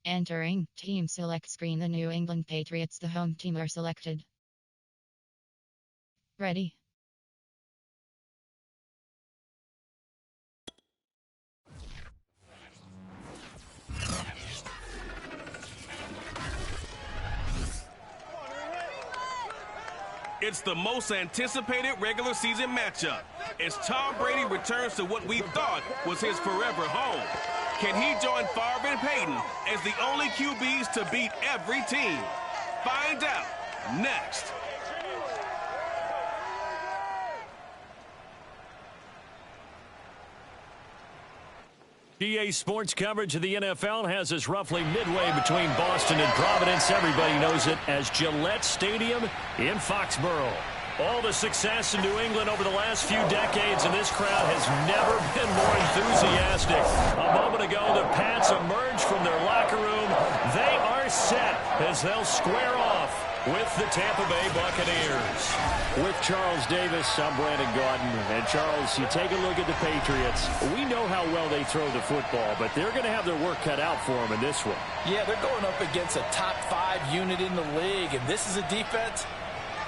Entering team select screen. The New England Patriots, the home team, are selected. Ready. It's the most anticipated regular season matchup as Tom Brady returns to what we thought was his forever home. Can he join Favre and Peyton as the only QBs to beat every team? Find out next. EA Sports coverage of the NFL has us roughly midway between Boston and Providence. Everybody knows it as Gillette Stadium in Foxborough. All the success in New England over the last few decades, and this crowd has never been more enthusiastic. A moment ago, the Pats emerged from their locker room. They are set as they'll square off with the Tampa Bay Buccaneers. With Charles Davis, I'm Brandon Gaudin. And Charles, you take a look at the Patriots. We know how well they throw the football, but they're going to have their work cut out for them in this one. Yeah, they're going up against a top 5 unit in the league, and this is a defense.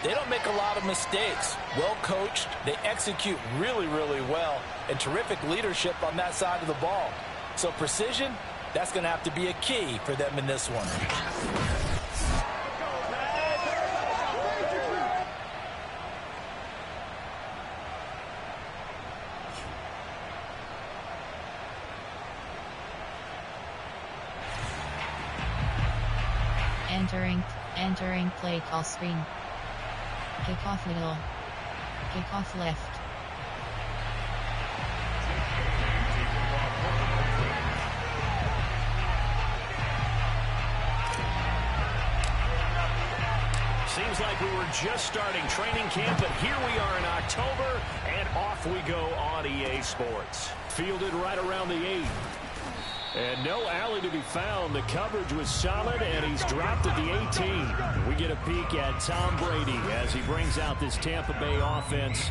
They don't make a lot of mistakes. Well coached, they execute really, really well, and terrific leadership on that side of the ball. So precision, that's going to have to be a key for them in this one. Entering play call screen. Kickoff middle. Kickoff left. Seems like we were just starting training camp, but here we are in October, and off we go on EA Sports. Fielded right around the 8. And no alley to be found. The coverage was solid, and he's dropped at the 18. We get a peek at Tom Brady as he brings out this Tampa Bay offense.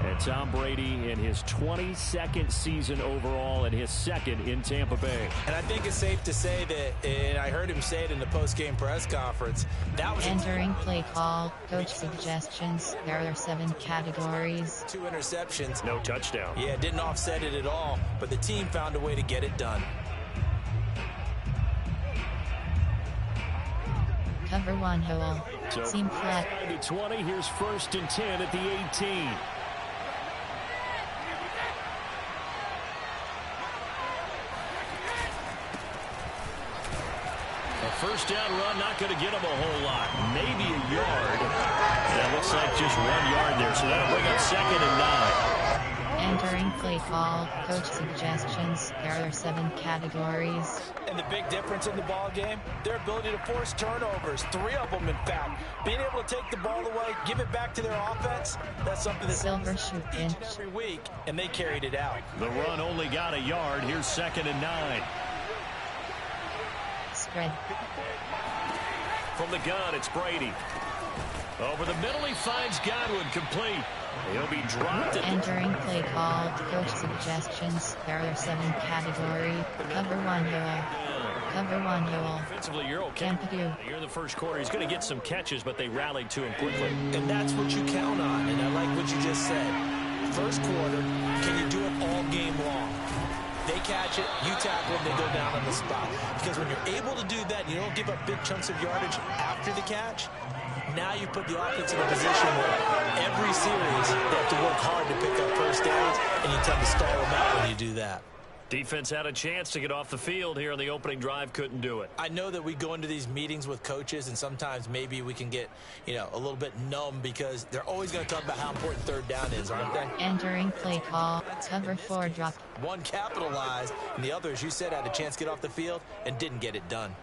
And Tom Brady in his 22nd season overall and his second in Tampa Bay. And I think it's safe to say that, and I heard him say it in the post-game press conference, that was entering play call, coach suggestions. There are 7 categories. 2 interceptions. No touchdown. Yeah, didn't offset it at all, but the team found a way to get it done. Cover 1 hole. So Seam flat. To 20, here's 1st and 10 at the 18. A first down run, not going to get him a whole lot. Maybe a yard. That looks like just 1 yard there, so that'll bring up 2nd and 9. Entering play call, coach suggestions. There are 7 categories. And the big difference in the ball game, their ability to force turnovers, 3 of them in fact. Being able to take the ball away, give it back to their offense, that's something that's silver shoot inch every week, and they carried it out. The run only got a yard. Here's 2nd and 9. Spread. From the gun, it's Brady. Over the middle, he finds Godwin, complete. He'll be dropped. Entering play call, coach suggestions. There are 7 categories. Cover 1 hole. Cover 1 hole. Offensively, you're okay. You're in the first quarter. He's going to get some catches, but they rallied to him quickly. And that's what you count on, and I like what you just said. First quarter, can you do it all game long? They catch it, you tackle them, they go down on the spot. Because when you're able to do that, you don't give up big chunks of yardage after the catch. Now you put the offense in a position where every series they have to work hard to pick up first downs, and you tend to stall them out when you do that. Defense had a chance to get off the field here on the opening drive, couldn't do it. I know that we go into these meetings with coaches, and sometimes maybe we can get, a little bit numb because they're always going to talk about how important 3rd down is, aren't they? Entering play call, cover 4 drop. One capitalized, and the other, as you said, had a chance to get off the field and didn't get it done.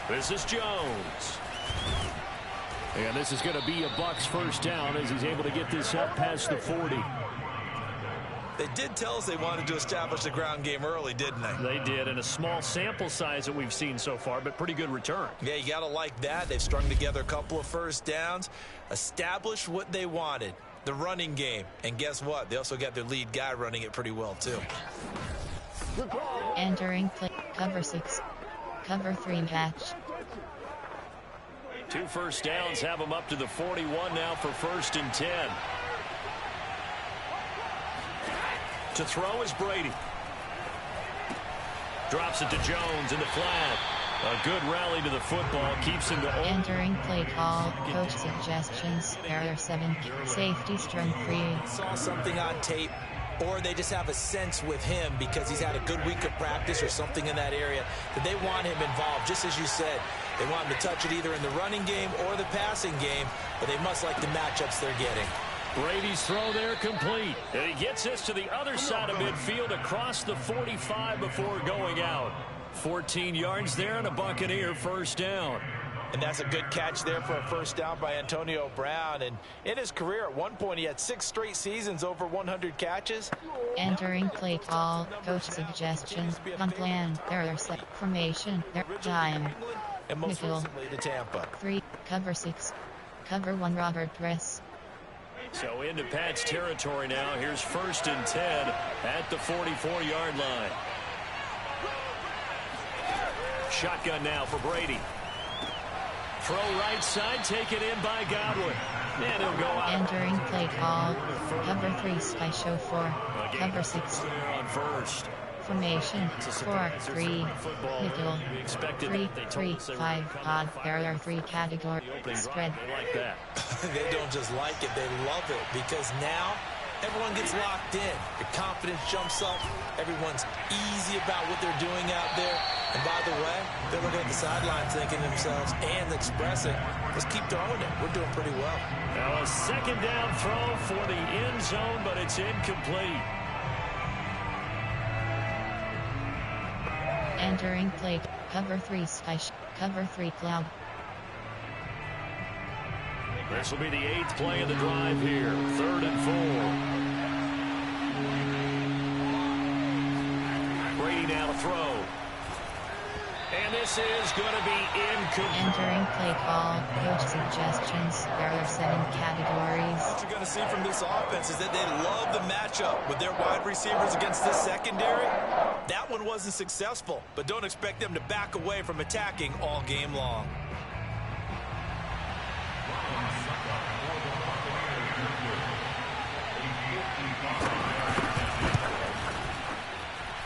This is Jones. And this is going to be a Bucs first down as he's able to get this up past the 40. They did tell us they wanted to establish the ground game early, didn't they? They did, and a small sample size that we've seen so far, but pretty good return. Yeah, you got to like that. They've strung together a couple of first downs, established what they wanted, the running game. And guess what? They also got their lead guy running it pretty well, too. Entering play, cover 6, cover 3 match. 2 first downs have them up to the 41 now for 1st and 10. To throw is Brady. Drops it to Jones in the flat. A good rally to the football. Keeps him to... Entering play call. Coach suggestions. Error 7. Safety strung free. Saw something on tape, or they just have a sense with him because he's had a good week of practice or something in that area that they want him involved. Just as you said, they want him to touch it either in the running game or the passing game, but they must like the matchups they're getting. Brady's throw there complete. And he gets this to the other side of midfield across the 45 before going out. 14 yards there and a Buccaneer first down. And that's a good catch there for a first down by Antonio Brown. And in his career, at one point, he had 6 straight seasons over 100 catches. Entering play call. Coach suggestions. On plan. Error set. Formation. Time. And most Nickel. recently to Tampa. 3. Cover 6. Cover 1 Robert Press. So into Pat's territory now. Here's 1st and 10 at the 44-yard line. Shotgun now for Brady. Throw right side, taken in by Godwin. And he'll go out. Entering play call. Cover 3 Sky Show 4. Cover 6. On first. Formation. 4. 3. Nickel. 3. 3. 5. Odd. Error 3 category. Spread. They like that. They don't just like it, they love it, because now everyone gets locked in. Your confidence jumps up. Everyone's easy about what they're doing out there. And by the way, they're looking at the sidelines thinking to themselves and expressing, let's keep throwing it. We're doing pretty well. Now a 2nd down throw for the end zone, but it's incomplete. Entering play. Cover 3 Sky. Cover 3 Cloud. This will be the 8th play of the drive here. 3rd and 4. Brady now to throw. And this is going to be incomplete. Entering play call. Coach suggestions. Error 7 categories. What you're going to see from this offense is that they love the matchup with their wide receivers against this secondary. That one wasn't successful, but don't expect them to back away from attacking all game long.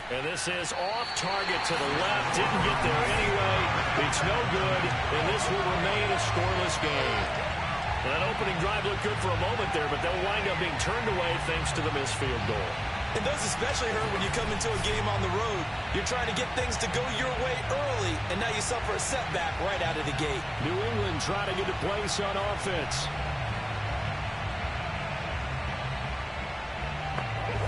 And this is off target to the left. Didn't get there anyway. It's no good, and this will remain a scoreless game. Well, that opening drive looked good for a moment there, but they'll wind up being turned away thanks to the missed field goal. And those especially hurt when you come into a game on the road. You're trying to get things to go your way early, and now you suffer a setback right out of the gate. New England trying to get a place on offense.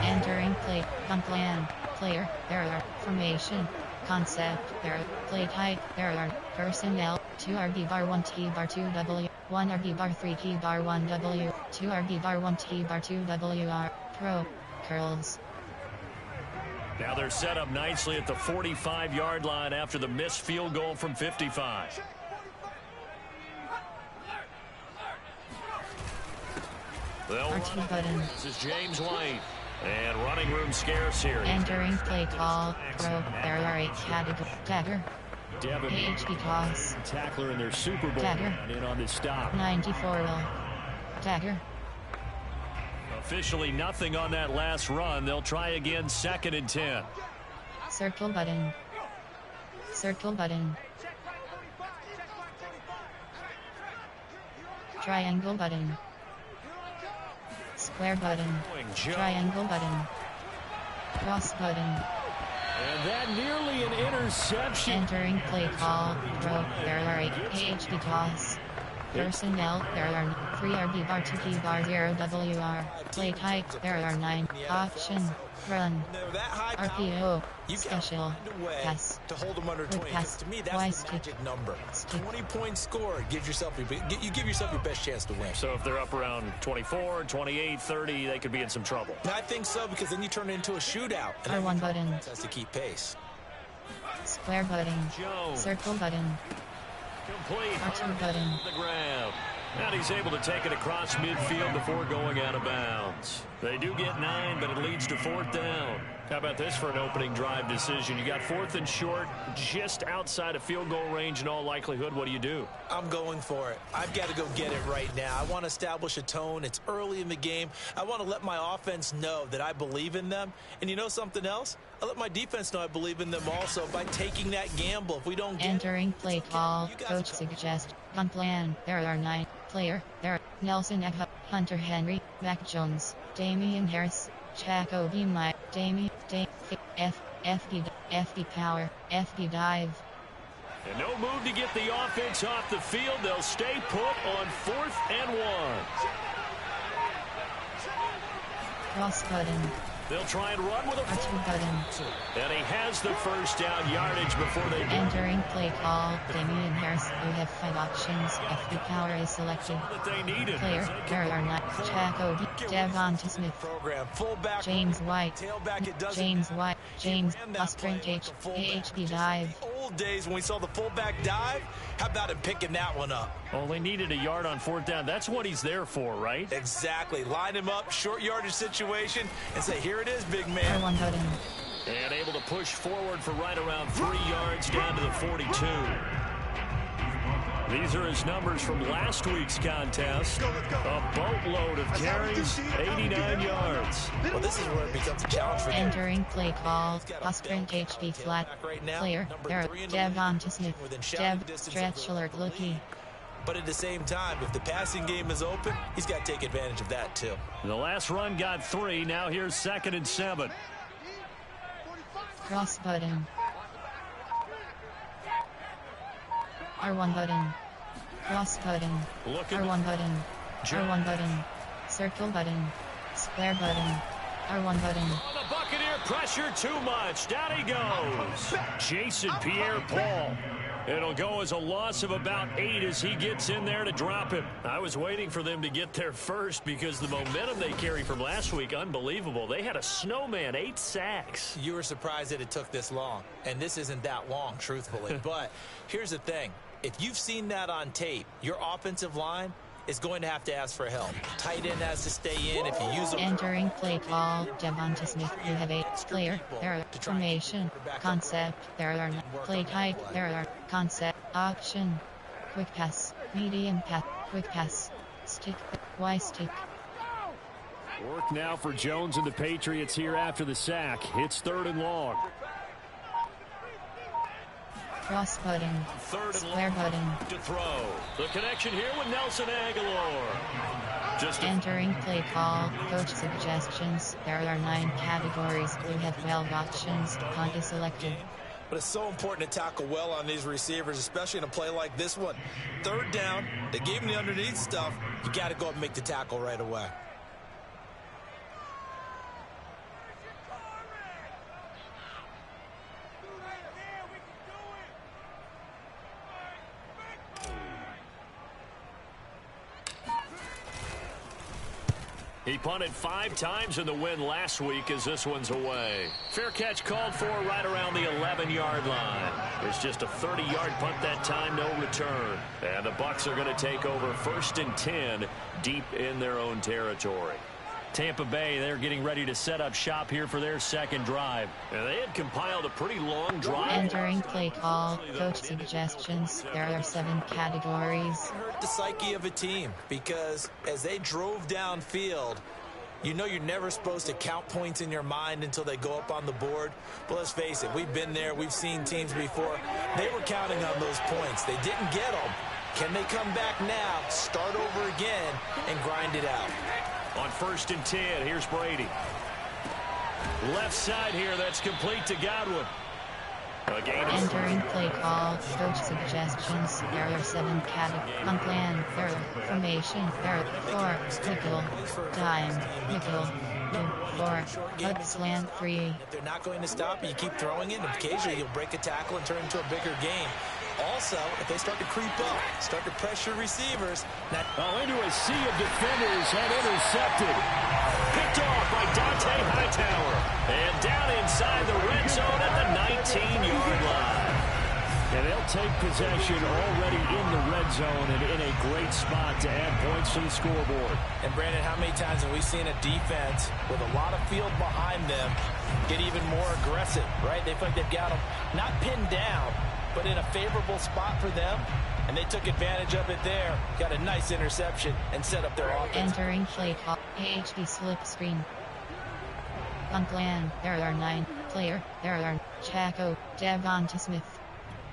Entering play. On plan. Player. Error. Formation. Concept. Error. Play type. Error. Personnel. 2 RB bar 1 T bar 2 W. 1 RB bar 3 T bar 1 W. 2 RB bar 1 T bar 2 WR. Pro. Curls. Now they're set up nicely at the 45-yard line after the missed field goal from 55. R2 button. This is James White. And running room scarce here. Entering play call. Pro. Error 8 category. Dagger. Devin, HP toss. tackler in their Super Bowl Dagger. in on this stop. 94 will. Dagger. Officially nothing on that last run. They'll try again 2nd and 10. Circle button. Circle button. Triangle button. Square button. Triangle button. Cross button. And that nearly an interception. Entering play call. Pro. Error 8. HP toss. Personnel, there are 3 RB bar 2 P bar 0 WR. Play type, there are 9. Option, run. RPO, special, pass. To hold them under 20. Pass. To me, that's the magic number. 20-point score gives yourself you give yourself your best chance to win. So if they're up around 24, 28, 30, they could be in some trouble. I think so, because then you turn it into a shootout. And R1 button. Has to keep pace. Square button. Jones. Circle button. Complete. R2 button. The grab. And he's able to take it across midfield before going out of bounds. They do get 9, but it leads to 4th down. How about this for an opening drive decision? You got 4th and short, just outside of field goal range in all likelihood. What do you do? I'm going for it. I've got to go get it right now. I want to establish a tone. It's early in the game. I want to let my offense know that I believe in them. And you know something else? I let my defense know I believe in them also by taking that gamble. If we don't get entering play call, coach suggest, gun plan, there are 9. Player, there are Nelson Egg, Hunter Henry, Mac Jones, Damian Harris, Jacoby Mike, FB Power, FB Dive. And no move to get the offense off the field. They'll stay put on 4th and 1. Cross button. They'll try and run with a R2 button. and he has the first down yardage before they entering play call, Damian Harris. You have 5 options. FB Power is selected. that they needed. Player, there are 9. Jacoby, Devonta Smith, program. Fullback, James White, tailback, it doesn't James White, James ran that play Sprint with the fullback. HB Dive. Old days when we saw the fullback dive. How about him picking that one up? Only needed a yard on 4th down. That's what he's there for, right? Exactly. Line him up, short yardage situation, and say, here it is, big man. R1 button. And able to push forward for right around 3 yards down to the 42. These are his numbers from last week's contest. A boatload of carries, 89 yards. Well, this is where it becomes a challenge for him. Entering play call, Sprint HB flat. Player, there are Devonta Smith, Dev, stretch alert looky. But at the same time, if the passing game is open, he's got to take advantage of that too. The last run got 3. Now here's 2nd and 7. Cross button. R1 button. Cross button. R1 button. R1 button. Circle button. Square button. R1 button. Oh, the Buccaneer pressure too much. Down he goes. Jason Pierre-Paul. It'll go as a loss of about 8 as he gets in there to drop him. I was waiting for them to get there first because the momentum they carry from last week, unbelievable. They had a snowman, 8 sacks. You were surprised that it took this long, and this isn't that long, truthfully. But here's the thing. If you've seen that on tape, your offensive line is going to have to ask for help. Tight end has to stay in. If you use them. Entering play call, Devonta Smith. You have 8. Player, there are formation, concept, there are play type, there are concept, option, quick pass, medium pass, quick pass, stick, Y stick. Work now for Jones and the Patriots here after the sack. It's 3rd and long. Cross button. 3rd and Square long button. to throw. The connection here with Nelson Aguilar. Just entering play call, coach suggestions. There are 9 categories. You have 12 options. Punt is selected. But it's so important to tackle well on these receivers, especially in a play like this one. 3rd down, they gave him the underneath stuff. You got to go up and make the tackle right away. He punted 5 times in the win last week as this one's away. Fair catch called for right around the 11-yard line. It's just a 30-yard punt that time, no return. And the Bucs are going to take over 1st and 10 deep in their own territory. Tampa Bay, they're getting ready to set up shop here for their 2nd drive. And they had compiled a pretty long drive. Entering play call, coach suggestions. There are 7 categories. Hurt the psyche of a team because as they drove downfield, you know you're never supposed to count points in your mind until they go up on the board. But let's face it, we've been there. We've seen teams before. They were counting on those points. They didn't get them. Can they come back now, start over again, and grind it out? On 1st and 10, here's Brady. Left side here, that's complete to Godwin. A A gain of Entering play call, coach suggestions, error 7 plan, error, formation, error 4, nickel, dime, nickel, 2, 4, cut slant 3. If they're not going to stop you, keep throwing it, and occasionally you'll break a tackle and turn into a bigger game. Also, if they start to creep up, start to pressure receivers. Into a sea of defenders and intercepted. Picked off by Dante Hightower. And down inside the red zone at the 19-yard line. And they'll take possession already in the red zone and in a great spot to add points to the scoreboard. And Brandon, how many times have we seen a defense with a lot of field behind them get even more aggressive, right? They feel like they've got them not pinned down, but in a favorable spot for them, and they took advantage of it there. Got a nice interception and set up their offense. Entering play call, AHD slip screen. On plan, there are 9, player, there are Chaco, Devonta Smith.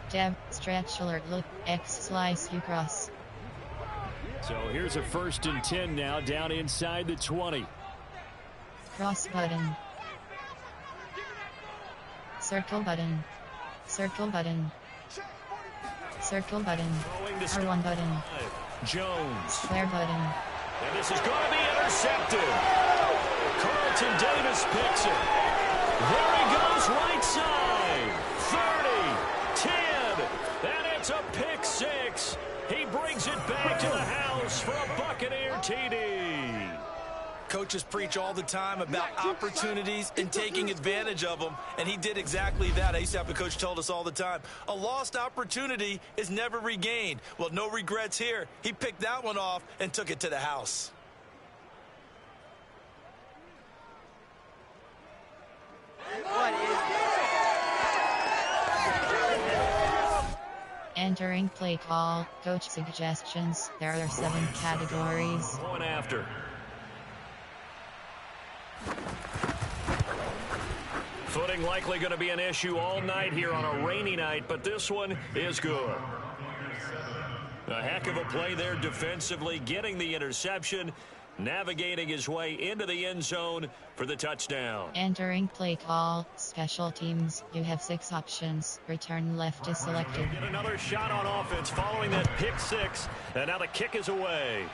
Dev, stretch alert, look, X slice you cross. So here's a 1st and 10 now, down inside the 20. Cross button. Circle button. Circle button. Circle button. R1 button. Jones. Square button. And this is going to be intercepted. Carlton Davis picks it. There he goes, right side. 30, 10, and it's a pick 6. He brings it back to the house for a Buccaneer TD. Coaches preach all the time about opportunities and taking advantage of them, and he did exactly that. I used to have a coach told us all the time, a lost opportunity is never regained. Well, no regrets here. He picked that one off and took it to the house. Entering play call, coach suggestions, there are 7 categories. Going after. Footing likely going to be an issue all night here on a rainy night, but this one is good. A heck of a play there defensively, getting the interception, navigating his way into the end zone for the touchdown. Entering play call, special teams, you have 6 options. Return left is selected. Get another shot on offense following that pick 6, and now the kick is away.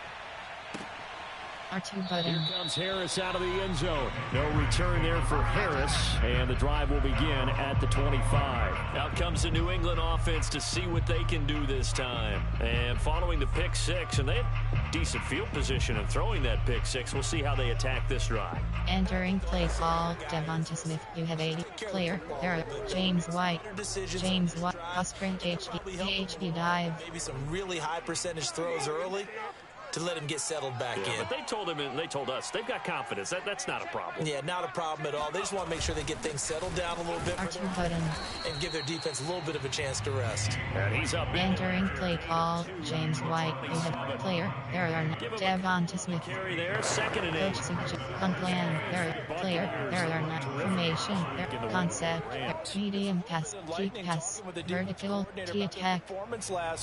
R2 button. Here comes Harris out of the end zone. No return there for Harris, and the drive will begin at the 25. Out comes the New England offense to see what they can do this time. And following the pick 6, and they have decent field position of throwing that pick 6. We'll see how they attack this drive. Entering play call, Devonta Smith, you have 80. Player, there are James White. James White, sprint HB dive. Maybe some really high percentage throws early to let him get settled back in. But they told him, and they told us, they've got confidence. That's not a problem. Yeah, not a problem at all. They just want to make sure they get things settled down a little bit R2 button. and give their defense a little bit of a chance to rest. And he's up. Entering play call, James White, you have player, there are Devonta Smith. Carry there, 2nd and 8. Coach suggestions, on plan, there are player, there are not formation, there concept, there, medium pass, deep pass, vertical, T attack,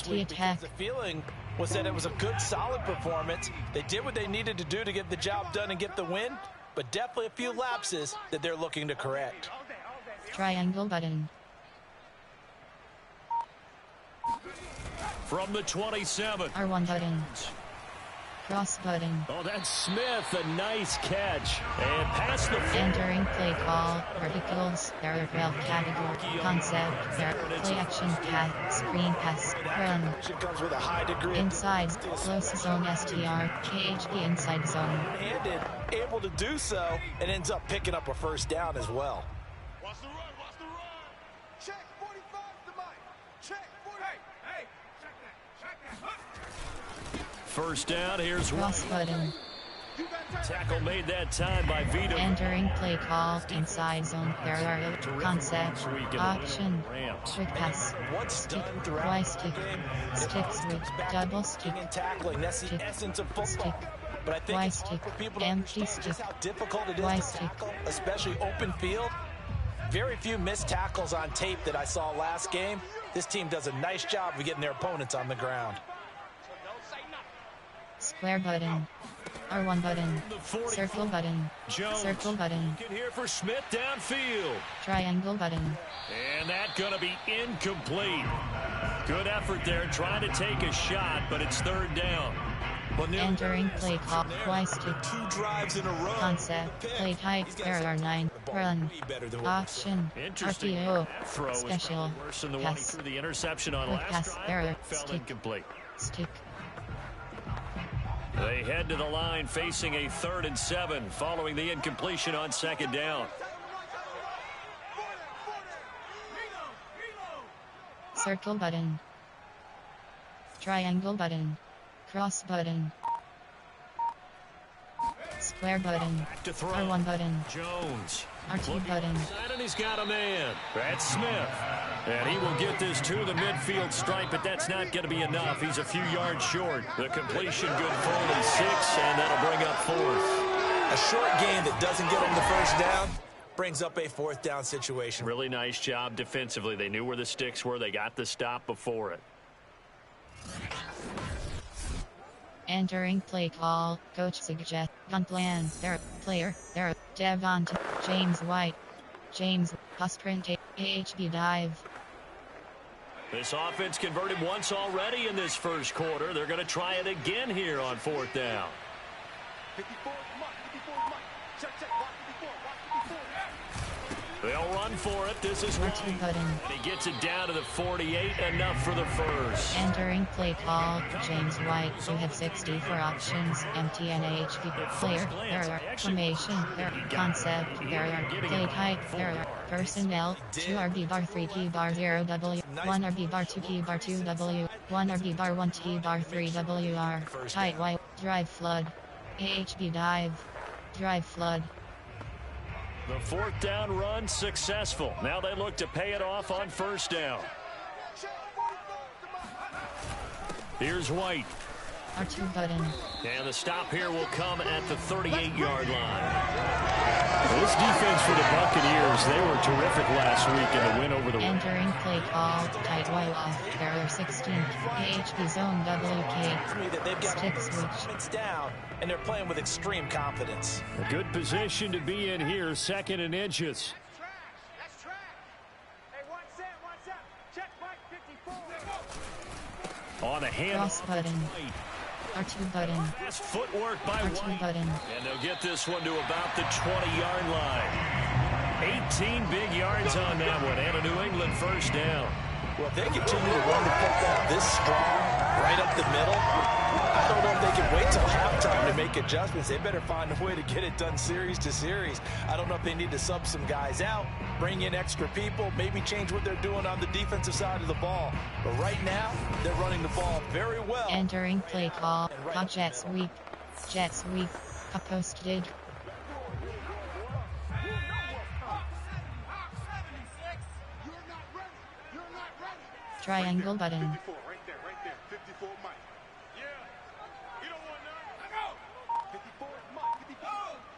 T attack. The feeling was that it was a good, solid performance. They did what they needed to do to get the job done and get the win, but definitely a few lapses that they're looking to correct. Triangle button. From the 27. R1 button. Cross button. Oh, that's Smith. A nice catch. And past the... Entering play call, verticals, there are 12 category, concept, there play action, pass, screen pass, run. Comes with a high degree Inside, close zone STR, KHB inside zone. handed, able to do so, and ends up picking up a first down as well. Watch the run, watch the run. Check 45 to Mike. Check 40. Hey, check that. First down, here's Cross button. tackle made that time by Vito. Entering play call, inside zone, there are concept, option, trick pass, stick, Y stick, stick switch, double stick, And tackling, that's the stick, essence of football. stick, But I think Y it's hard stick, for people to empty understand just stick, how difficult it is Y to stick. tackle, especially open field. Very few missed tackles on tape that I saw last game. This team does a nice job of getting their opponents on the ground. square button. R1 button. Circle button. Jones. Circle button. Looking here for Smith downfield. Triangle button. And that going to be incomplete. Good effort there trying to take a shot, but it's third down. Entering play call. Twice to 2 drives in a row. concept. Play type. Error 9. Run. Option. Interesting. RTO. That throw is Special. probably worse than the one he Pass. threw the interception on Quick last pass. drive. Error. Fell Stick. incomplete. Stick. They head to the line facing a 3rd and 7 following the incompletion on 2nd down. Circle button. Triangle button. Cross button. Square button. To throw. R1 button. Jones. R2 button. And he's got a man. That's Smith. And he will get this to the midfield stripe, but that's not going to be enough. He's a few yards short. The completion good for only 6, and that'll bring up 4th. A short game that doesn't get him the first down brings up a 4th down situation. Really nice job defensively. They knew where the sticks were. They got the stop before it. Entering play call. Coach suggests gun plan. There. Player. There. Devonta. James White. James. Pass sprint. AHB dive. This offense converted once already in this first quarter. They're going to try it again here on 4th down. 54, Mike. 54, Mike. Check, check. Watch 54. Watch 54. They'll run for it. This is R2 White. button. He gets it down to the 48. Enough for the first. Entering play call. James White. You have 64 options. MTNHP. Player. Error. Formation. Error. Concept. Error. Play type. Error. Personnel. 2 RB bar 3 T bar 0 W. 1 RB bar 2 T bar 2 W. 1 RB bar 1 T bar 3 WR. Tight white. Drive flood. AHB dive. Drive flood. The 4th down run successful. Now they look to pay it off on 1st down. Here's White. R2 button. And the stop here will come at the 38-yard line. This defense for the Buccaneers, they were terrific last week in the win over the Entering play call. Tight white off. Error 16. AHB zone WK. To me that they've got Stick switch. it's down, and they're playing with extreme confidence. A good position to be in here, 2nd and inches. That's track. Hey, one set. Check, Mike. 54. On the hand. Cross button. R2 button. Nice footwork by R2 White. button. And they'll get this one to about the 20-yard line. 18 big yards on that one, and a New England 1st down. Well, if they continue to run the football this strong, right up the middle, I don't know if they can wait till halftime to make adjustments. They better find a way to get it done series to series. I don't know if they need to sub some guys out, bring in extra people, maybe change what they're doing on the defensive side of the ball. But right now, they're running the ball very well. Entering play call. Jet sweep. Jet sweep. Posted. Triangle button. 54, right there. 54, Mike. Yeah. You don't want none. 54, Mike. 54.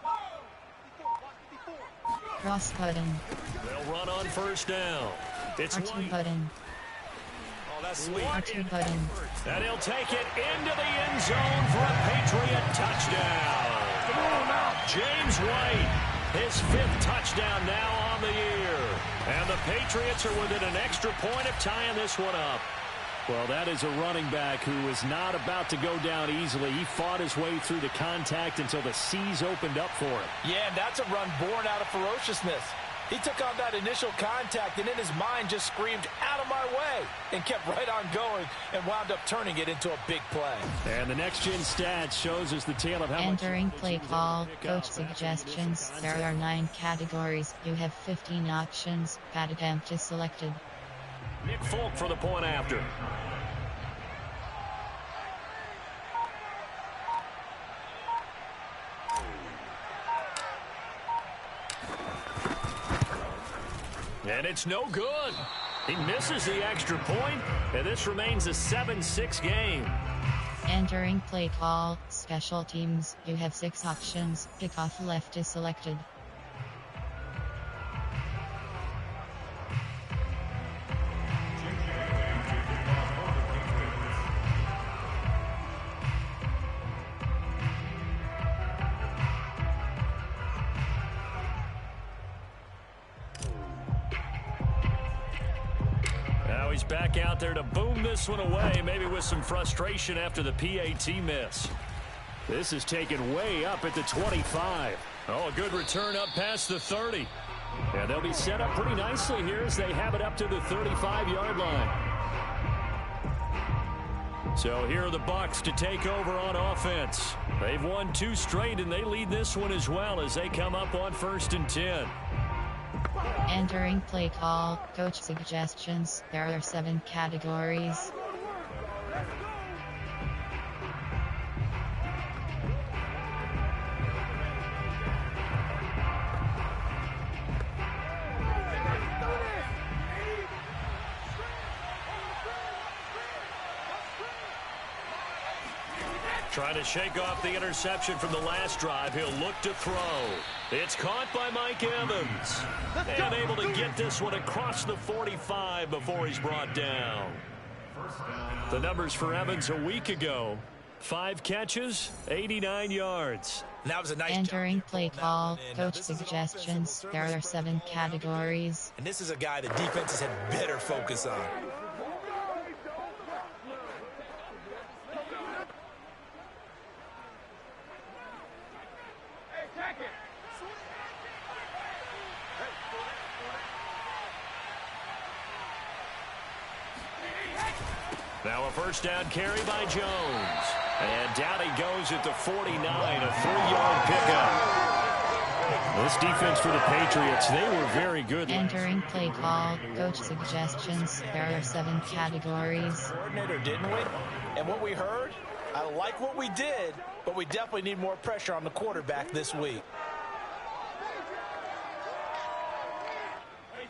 54. Watch 54. Cross button. They'll run on 1st down. It's R2 White. button. Oh, that's sweet. R2 button. And he'll take it into the end zone for a Patriot touchdown. Come on now. James White, his 5th touchdown now on the year. And the Patriots are within an extra point of tying this one up. Well, that is a running back who is not about to go down easily. He fought his way through the contact until the seas opened up for him. Yeah, and that's a run born out of ferociousness. He took on that initial contact and in his mind just screamed, out of my way, and kept right on going and wound up turning it into a big play. And the next-gen stats shows us the tale of how Entering much play call. Coach suggestions. There are 9 categories. You have 15 options. Pat attempt is selected. Nick Folk for the point after. And it's no good. He misses the extra point, and this remains a 7-6 game. Entering play call. Special teams. You have 6 options. Kickoff left is selected. he's back out there to boom this one away, maybe with some frustration after the PAT miss. This is taken way up at the 25. Oh, a good return up past the 30. And they'll be set up pretty nicely here as they have it up to the 35-yard line. So here are the Bucs to take over on offense. They've won 2 straight, and they lead this one as well as they come up on 1st and 10. Entering play call, coach suggestions. There are 7 categories. Trying to shake off the interception from the last drive. He'll look to throw. It's caught by Mike Evans. And able to get this one across the 45 before he's brought down. The numbers for Evans a week ago. 5 catches, 89 yards. That was a nice Entering job. play call, coach suggestions. There are 7 categories. And this is a guy the defenses had better focus on. Now a first down carry by Jones. And down he goes at the 49, a 3-yard pickup. This defense for the Patriots, they were very good. Entering play call, coach suggestions. There are 7 categories. Coordinator, didn't we? And what we heard, I like what we did, but we definitely need more pressure on the quarterback this week.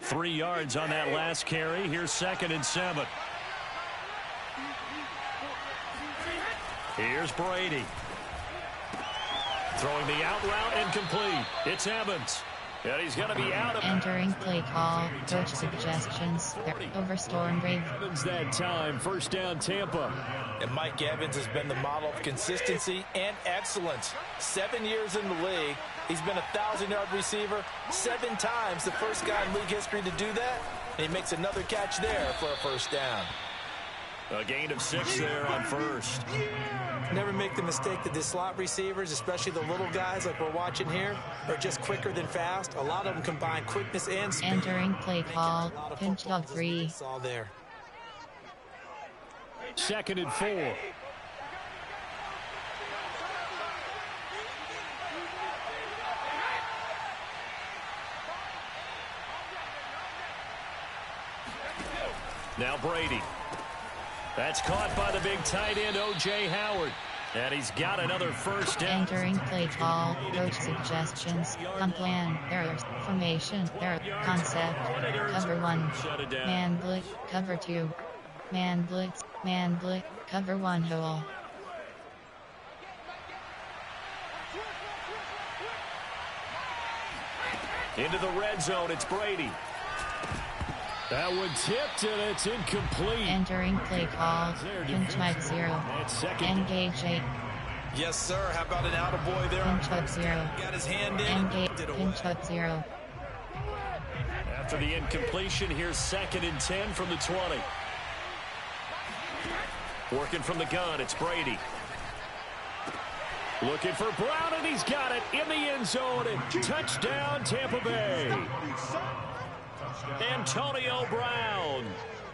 3 yards on that last carry. Here's 2nd and 7. Here's Brady. Throwing the out route and complete. It's Evans. And he's going to be out of... Entering play call, coach suggestions. There over Storm Brave. Evans that time. First down, Tampa. And Mike Evans has been the model of consistency and excellence. 7 years in the league. He's been a 1,000-yard receiver 7 times, the first guy in league history to do that. And he makes another catch there for a first down. A gain of 6 there on first. Never make the mistake that the slot receivers, especially the little guys like we're watching here, are just quicker than fast. A lot of them combine quickness and speed. Entering play call, pinch dog 3. All there. 2nd and 4. Now Brady. That's caught by the big tight end, O.J. Howard. And he's got another first down. Entering play call, coach suggestions. Plan, errors, formation, error, concept. Cover 1. Man blitz, cover 2. Man blitz, cover 1 hole. Into the red zone, it's Brady. That one tipped, and it's incomplete. Entering play call, pinch Mike 0. Engage 8. Yes, sir. How about an attaboy there? Pinch up 0. Got his hand in. Engage, pinch up 0. After the incompletion, here's 2nd and 10 from the 20. Working from the gun, it's Brady. Looking for Brown, and he's got it in the end zone. And touchdown, Tampa Bay. Antonio Brown,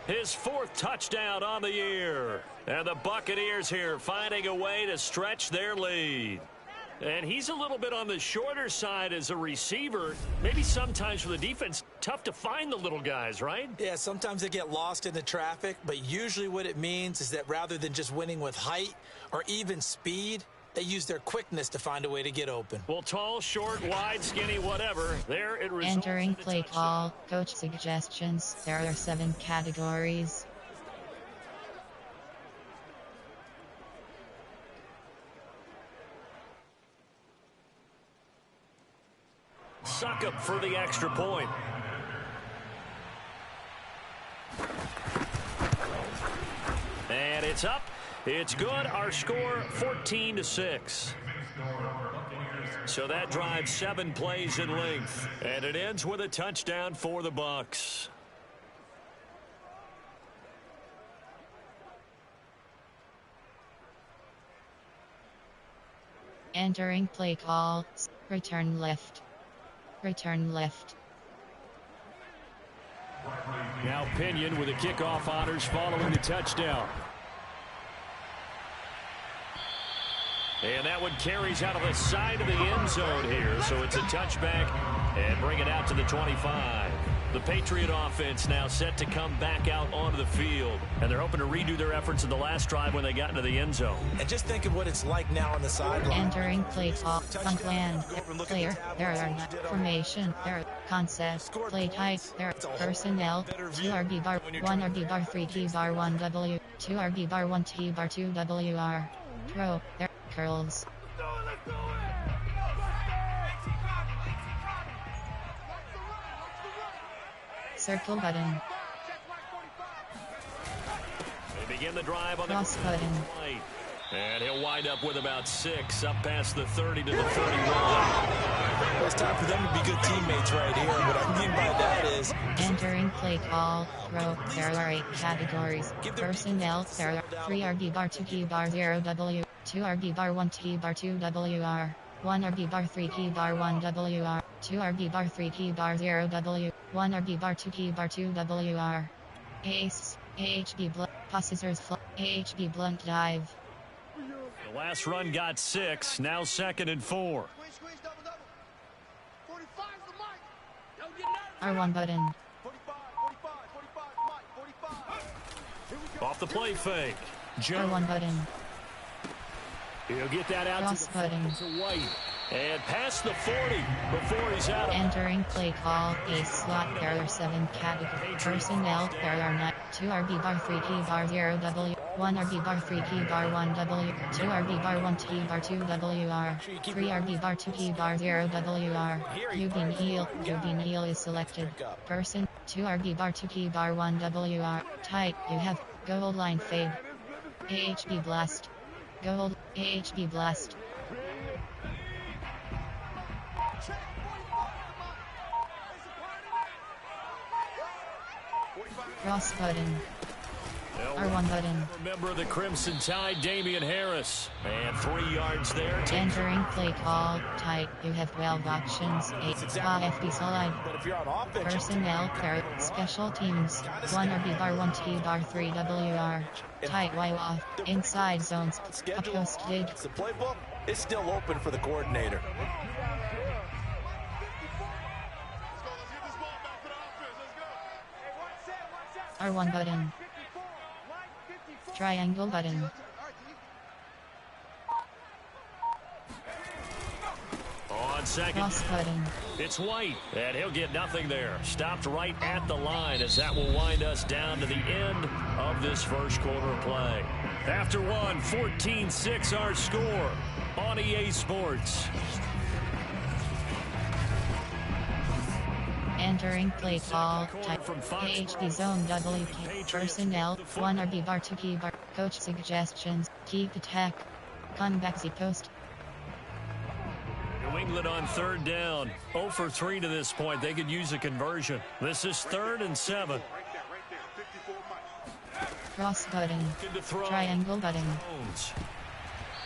his 4th touchdown on the year. And the Buccaneers here finding a way to stretch their lead. And he's a little bit on the shorter side as a receiver. Maybe sometimes for the defense, tough to find the little guys, right? Yeah, sometimes they get lost in the traffic, but usually what it means is that rather than just winning with height or even speed, they use their quickness to find a way to get open. Well, tall, short, wide, skinny, whatever. There it results. Entering play call, coach suggestions. There are 7 categories. Suck up for the extra point. And it's up. It's good. Our score 14-6. So that drives 7 plays in length. And it ends with a touchdown for the Bucs. Entering play call. Return left. Return left. Now Pinion with the kickoff honors following the touchdown. And that one carries out of the side of the end zone here. So it's a touchback and bring it out to the 25. The Patriot offense now set to come back out onto the field. And they're hoping to redo their efforts in the last drive when they got into the end zone. And just think of what it's like now on the sideline. Entering play call. Puntland. Player. There are not. Formation. There. Concept. Play type. There. Personnel. 2 RB bar. 1 RB bar. 3 T bar. 1 W. 2 RB bar. 1 T bar. 2 WR. Pro. There. Curls. Circle button. They begin the drive on the Cross button. right. And he'll wind up with about 6 up past the 30 to the 31. Well, it's time for them to be good teammates right here. What I mean by that is... Entering play call. Pro. There are 8 categories. Personnel. There are 3 RB bar 2 T bar 0 W. 2 RB bar 1 T bar 2 WR. 1 RB bar 3 T bar 1 WR. 2 RB bar 3 T bar 0 W. 1 RB bar 2 T bar 2 WR. Ace. AHB blunt. Processors. AHB blunt dive. The last run got 6. Now 2nd and 4. Squeeze, double, double. 45's the mic. R1 button. 45, 45, Mike, 45. Off the play fake. R1 button. He'll get that out Cross to button. White. And past the 40 before he's out. Entering play call. A slot. There are 7 categories. Personnel. There are 9. 2 RB bar 3 T bar 0 W. 1 RB bar 3 T bar 1 W. 2 RB bar 1 T bar 2 WR. 3 RB bar 2 T bar 0 WR. QB heel. QB heel is selected. Person. 2 RB bar 2 T bar 1 WR. Type. You have gold line fade. AHB blast. Gold. AHB blast. Cross button. R1 button. Member of the Crimson Tide, Damian Harris. And 3 yards there. Entering play call. Type. You have 12 options. 8. FB slide. But if you're on offense... Personnel. There. Special teams. 1 RB bar 1 T bar 3 WR. Tight Y off. Inside zones. Posted. The playbook is still open for the coordinator. R1 button. Triangle button. On second. Cross button. It's White. And he'll get nothing there. Stopped right at the line as that will wind us down to the end of this first quarter of play. After one, 14-6 our score on EA Sports. Entering play call. Type. AHB zone WP. Personnel. 1 RB bar 2 P bar. Coach suggestions. Keep attack. Comeback Z post. New England on 3rd down. 0 for 3 to this point. They could use a conversion. This is 3rd and 7. Cross button. Triangle button.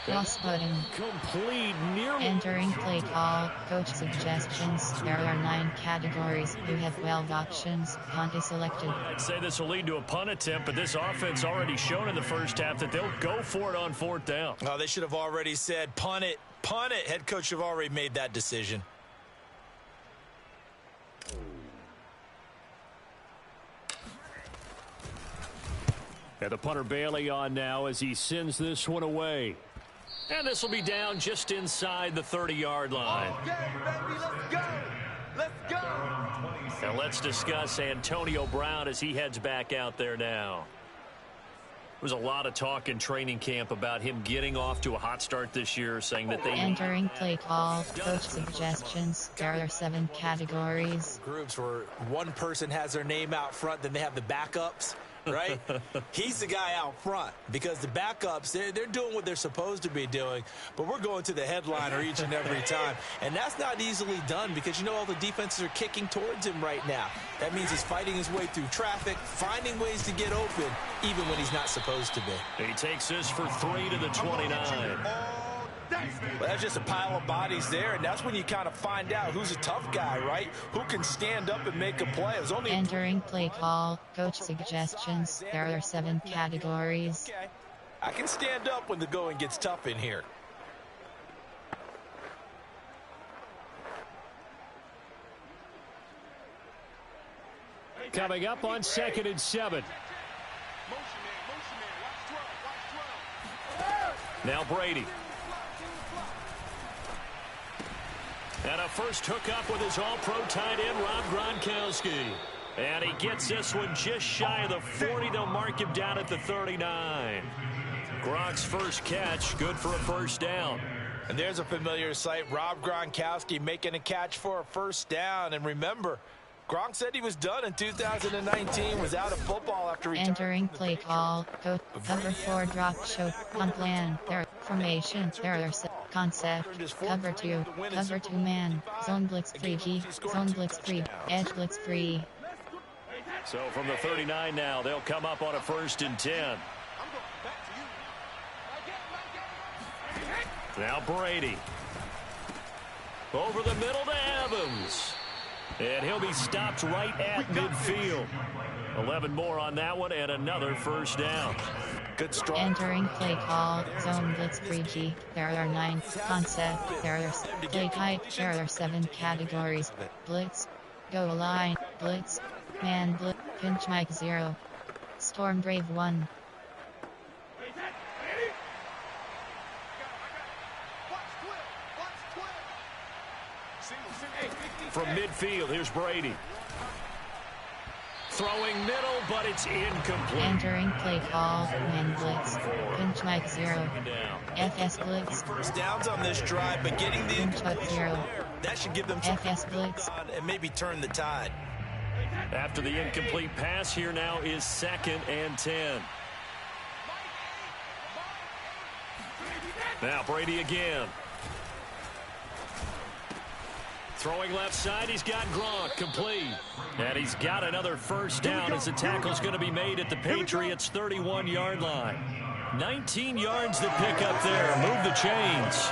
Cross button. Complete nearly. Entering play call. Coach suggestions. There are 9 categories. You have 12 options. Punt is selected. I'd say this will lead to a punt attempt, but this offense already shown in the first half that they'll go for it on 4th down. Oh, they should have already said punt it. Punt it. Head coach have already made that decision. And the punter Bailey on now as he sends this one away. And this will be down just inside the 30-yard line. Okay, baby, let's go. Let's go. And let's discuss Antonio Brown as he heads back out there now. There was a lot of talk in training camp about him getting off to a hot start this year, saying that they... Entering play call. Coach suggestions. There are 7 categories. Groups where one person has their name out front, then they have the backups. Right? He's the guy out front because the backups, they're doing what they're supposed to be doing, but we're going to the headliner each and every time. And that's not easily done because, you know, all the defenses are kicking towards him right now. That means he's fighting his way through traffic, finding ways to get open, even when he's not supposed to be. He takes this for 3 to the 29. Well, that's just a pile of bodies there, and that's when you kind of find out who's a tough guy, right? Who can stand up and make a play. It was only Entering play call, coach suggestions. There are 7 categories. Okay. I can stand up when the going gets tough in here. Coming up on 2nd and 7. Now Brady. And a first hookup with his all-pro tight end, Rob Gronkowski. And he gets this one just shy of the 40. They'll mark him down at the 39. Gronk's first catch, good for a first down. And there's a familiar sight. Rob Gronkowski making a catch for a first down. And remember, Gronk said he was done in 2019, was out of football after retiring. Entering play call, cover 4 drop show, on plan, there, formation, there are concept, cover 2 man, zone blitz 3G, zone blitz 3, edge blitz 3. So from the 39 now, they'll come up on a 1st and 10. Now Brady. Over the middle to Evans. And he'll be stopped right at midfield. 11 more on that one and another first down. Good start. Entering play call, zone blitz 3G. There are 9 concept. There are play type. There are 7 categories. Blitz, go line, blitz, man blitz, pinch mic 0. Storm Brave 1. From midfield, here's Brady. Throwing middle, but it's incomplete. Entering play call, man blitz, pinch mic 0. FS blitz. First downs on this drive, but getting the Pinch mic 0. that should give them FS blitz. and maybe turn the tide. After the incomplete pass, here now is 2nd and 10. Now Brady again. Throwing left side, he's got Gronk complete. And he's got another first down as the tackle's going to be made at the Patriots' 31-yard line. 19 yards to pick up there. Move the chains.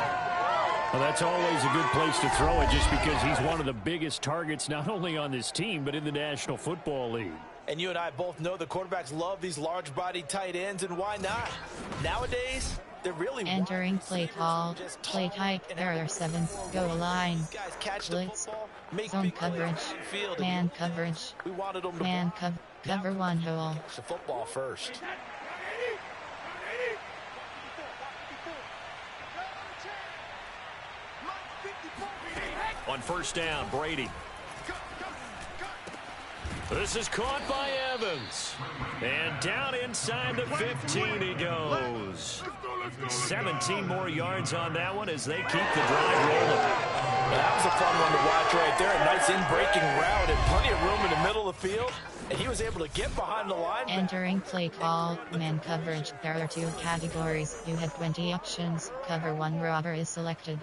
Well, that's always a good place to throw it just because he's one of the biggest targets not only on this team but in the National Football League. And you and I both know the quarterbacks love these large-bodied tight ends, and why not? Nowadays, they're really Entering play call, play type, there are 7, go line, blitz, zone coverage, man coverage, man cover 1 hole. The football first. On first down, Brady. This is caught by Evans. And down inside the 15 he goes. 17 more yards on that one as they keep the drive rolling. That was a fun one to watch right there. A nice in-breaking route and plenty of room in the middle of the field. And he was able to get behind the line. Entering play call, man coverage. There are 2 categories. You have 20 options. Cover 1 robber is selected.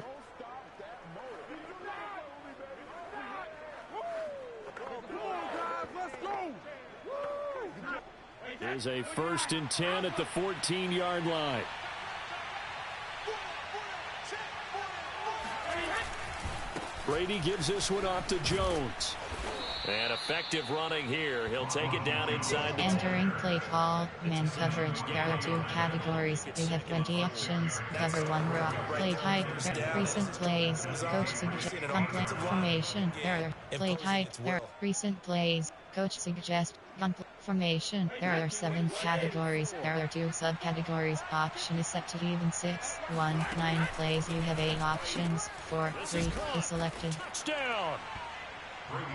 Here's a 1st and 10 at the 14-yard line. Brady gives this one off to Jones. And effective running here. He'll take it down inside the... Entering play call, man coverage. There are 2 categories. You have 20 options. Cover 1 rock. Play type. Recent plays. Coach suggest. Complete formation. There are play type. There are recent plays. Coach suggest. Formation. There are 7 categories. There are 2 subcategories. Option is set to even 6. 1. 9 plays. You have 8 options. 4. 3 is selected. Down.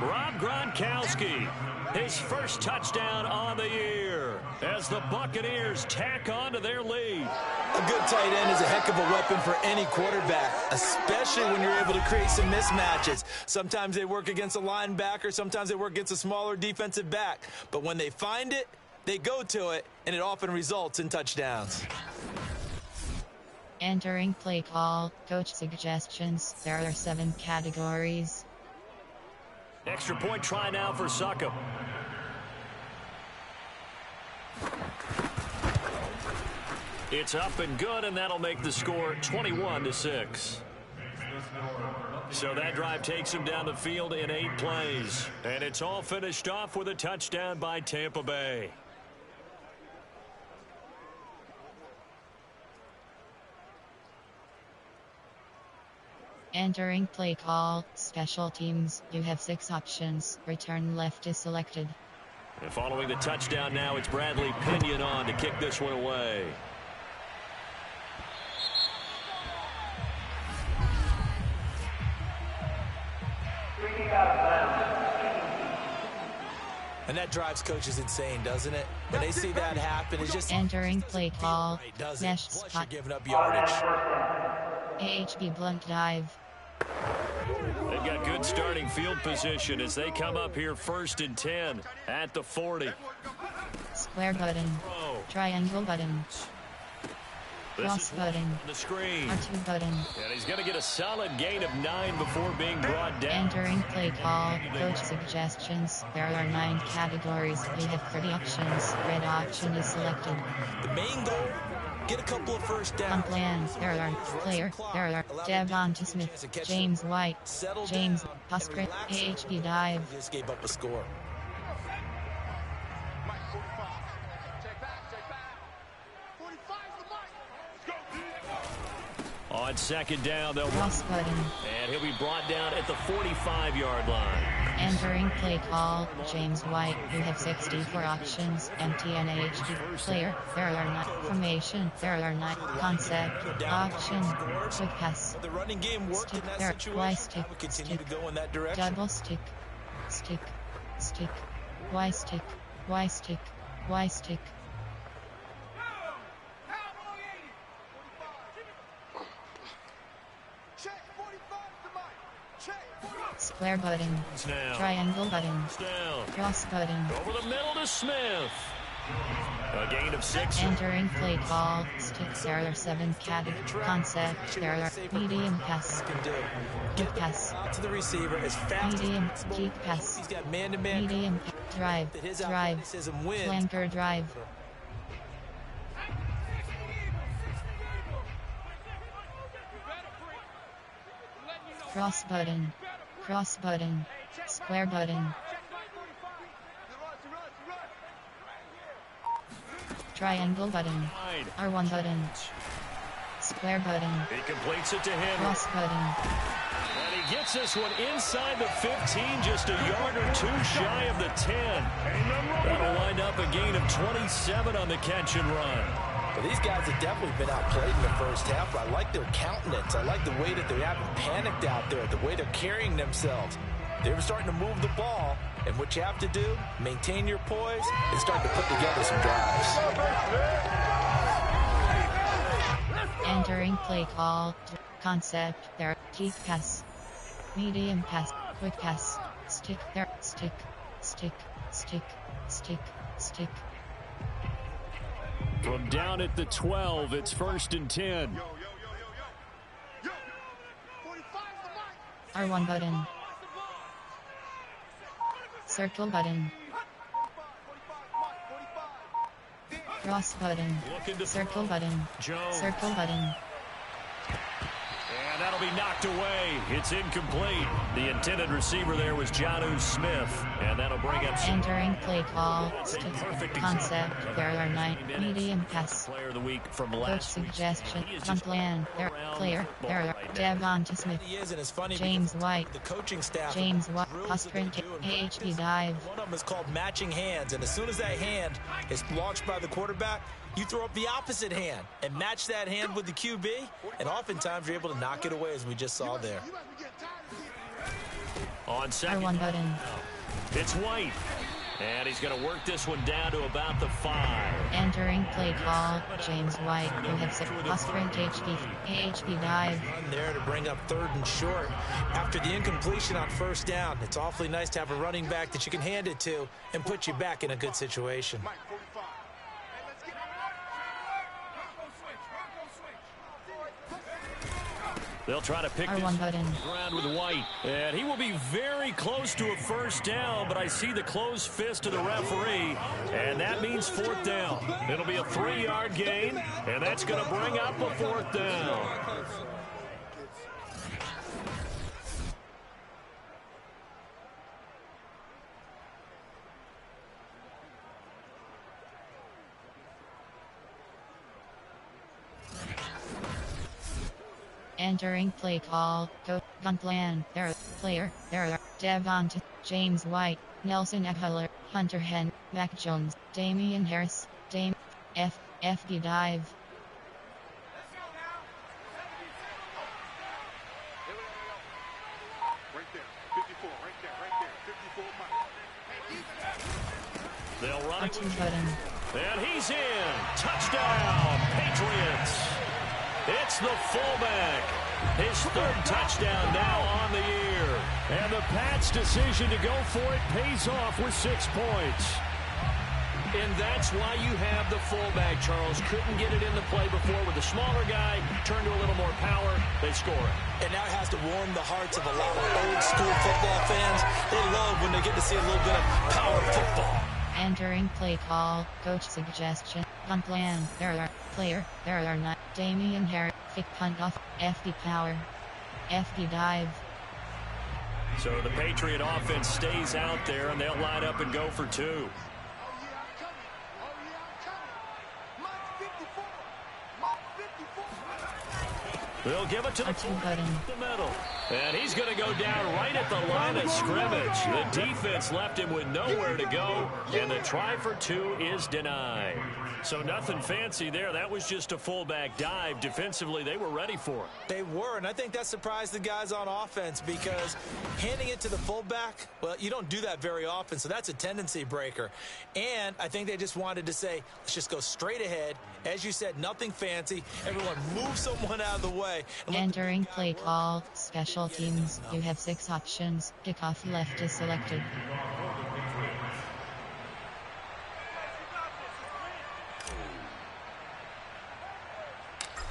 Rob Gronkowski, his first touchdown on the year as the Buccaneers tack on to their lead. A good tight end is a heck of a weapon for any quarterback, especially when you're able to create some mismatches. Sometimes they work against a linebacker, sometimes they work against a smaller defensive back. But when they find it, they go to it, and it often results in touchdowns. Entering play call, coach suggestions. There are 7 categories. Extra point try now for Succop. It's up and good, and that'll make the score 21-6. So that drive takes him down the field in 8 plays. And it's all finished off with a touchdown by Tampa Bay. Entering play call, special teams, you have 6 options. Return left is selected. And following the touchdown now, it's Bradley Pinion on to kick this one away. And that drives coaches insane, doesn't it? When they see that happen, it's just Entering play call, mesh Plus, you're spot, giving up yardage. AHB blunt dive. They've got good starting field position as they come up here 1st and 10 at the 40. Square button. Oh. Triangle button. Cross button. On the screen. R2 button. And he's going to get a solid gain of 9 before being brought down. Entering play call, coach suggestions. There are 9 categories. You have 30 options. Red option is selected. The main goal, get a couple of first On downs. plan, there are player, there are Devonta Smith, James White, James Husker, AHB dive. Just gave up a score. Mike, 45. Check back. 45 is the Mike. On 2nd down, they'll run. Cross button. And he'll be brought down at the 45-yard line. Entering play call, James White. You have 64 options. MTNHD player. There are 9 formation. There are 9 concept option. Quick pass. The running game worked Stick in that there. situation. Y stick. I would continue Stick. to go in that direction. Double stick. Stick. Stick. Y stick. Y stick. Y stick. Check. 45 is the Mike. Check. Square button. Now. Triangle button. Down. Cross button. Over the middle to Smith. A gain of 6. Entering play call, sticks there are 7 category concept, there are medium pass, Can do. quick pass, Out to the receiver as fast medium, as possible. deep pass, He's got man-to-man. medium, drive, That his drive, athleticism wins. flanker drive, cross button, square button, triangle button, R1 button, square button, He completes it to him. cross button, And he gets this one inside the 15, just a yard or 2 shy of the 10. That'll wind up a gain of 27 on the catch and run. But these guys have definitely been outplayed in the first half. I like their countenance. I like the way that they haven't panicked out there, the way they're carrying themselves. They're starting to move the ball, and what you have to do, maintain your poise and start to put together some drives. entering play call, concept, there, deep pass, medium pass, quick pass, stick there, stick, stick, stick, stick, stick. From down at the 12, it's 1st and 10. Yo. 45 is the Mike. R1 button. Circle button. 45. Cross button. Looking to Circle button. Jones. Circle button. And that'll be knocked away. It's incomplete. The intended receiver there was Jonnu Smith. And that'll bring up some Entering play call, stick, perfect concept, there are 9, medium pass. player of the week from Coach last week. suggestion, He is on just plan, there, player, there are Devonta Smith, He is, and it's funny James because White, the coaching staff James White, drills Husker, that they do in AHB practice. dive. One of them is called matching hands, and as soon as that hand is launched by the quarterback, you throw up the opposite hand and match that hand with the QB, and oftentimes you're able to knock it away, as we just saw there. You must be getting tired of seeing On second, R1 button. it's White. And he's going to work this one down to about the 5. Entering play call, James White, you have 6, Husker, AHB dive. Run there to bring up 3rd and short. After the incompletion on 1st down, it's awfully nice to have a running back that you can hand it to and put you back in a good situation. Mike, 45. Hey, let's get They'll try to pick R1 button. ground with White. And he will be very close to a first down, but I see the closed fist of the referee, and that means fourth down. It'll be a 3-yard gain, and that's going to bring up a fourth down. Entering play call, gun plan, player, Devonta, James White, Nelson Aguilar, Hunter Hen, Mac Jones, Damian Harris, FD dive. Right there. 54, right there. 54 Mike. They'll run it. R2 button. And he's in. Touchdown, Patriots. It's the fullback. His third touchdown now on the year. And the Pats' decision to go for it pays off with 6 points. And that's why you have the fullback, Charles. Couldn't get it in the play before with the smaller guy. Turned to a little more power. They score it. And now it has to warm the hearts of a lot of old-school football fans. They love when they get to see a little bit of power football. Entering play call, coach suggestion, gun plan, player, not, Damian Harris, fake punt off, FD power, FD dive. So the Patriot offense stays out there, and they'll line up and go for 2. They'll give it to the middle. And he's going to go down right at the line of scrimmage. The defense left him with nowhere to go, and the try for 2 is denied. So nothing fancy there. That was just a fullback dive. Defensively, they were ready for it. They were, and I think that surprised the guys on offense because handing it to the fullback, well, you don't do that very often, so that's a tendency breaker. And I think they just wanted to say, let's just go straight ahead. As you said, nothing fancy. Everyone move someone out of the way. Entering play call, special teams. You have 6 options. Kickoff left is selected.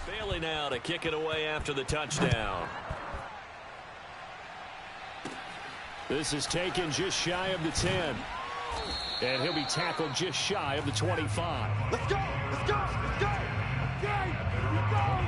Bailey now to kick it away after the touchdown. This is taken just shy of the 10. And he'll be tackled just shy of the 25. Let's go! Let's go! Let's go! Let's go!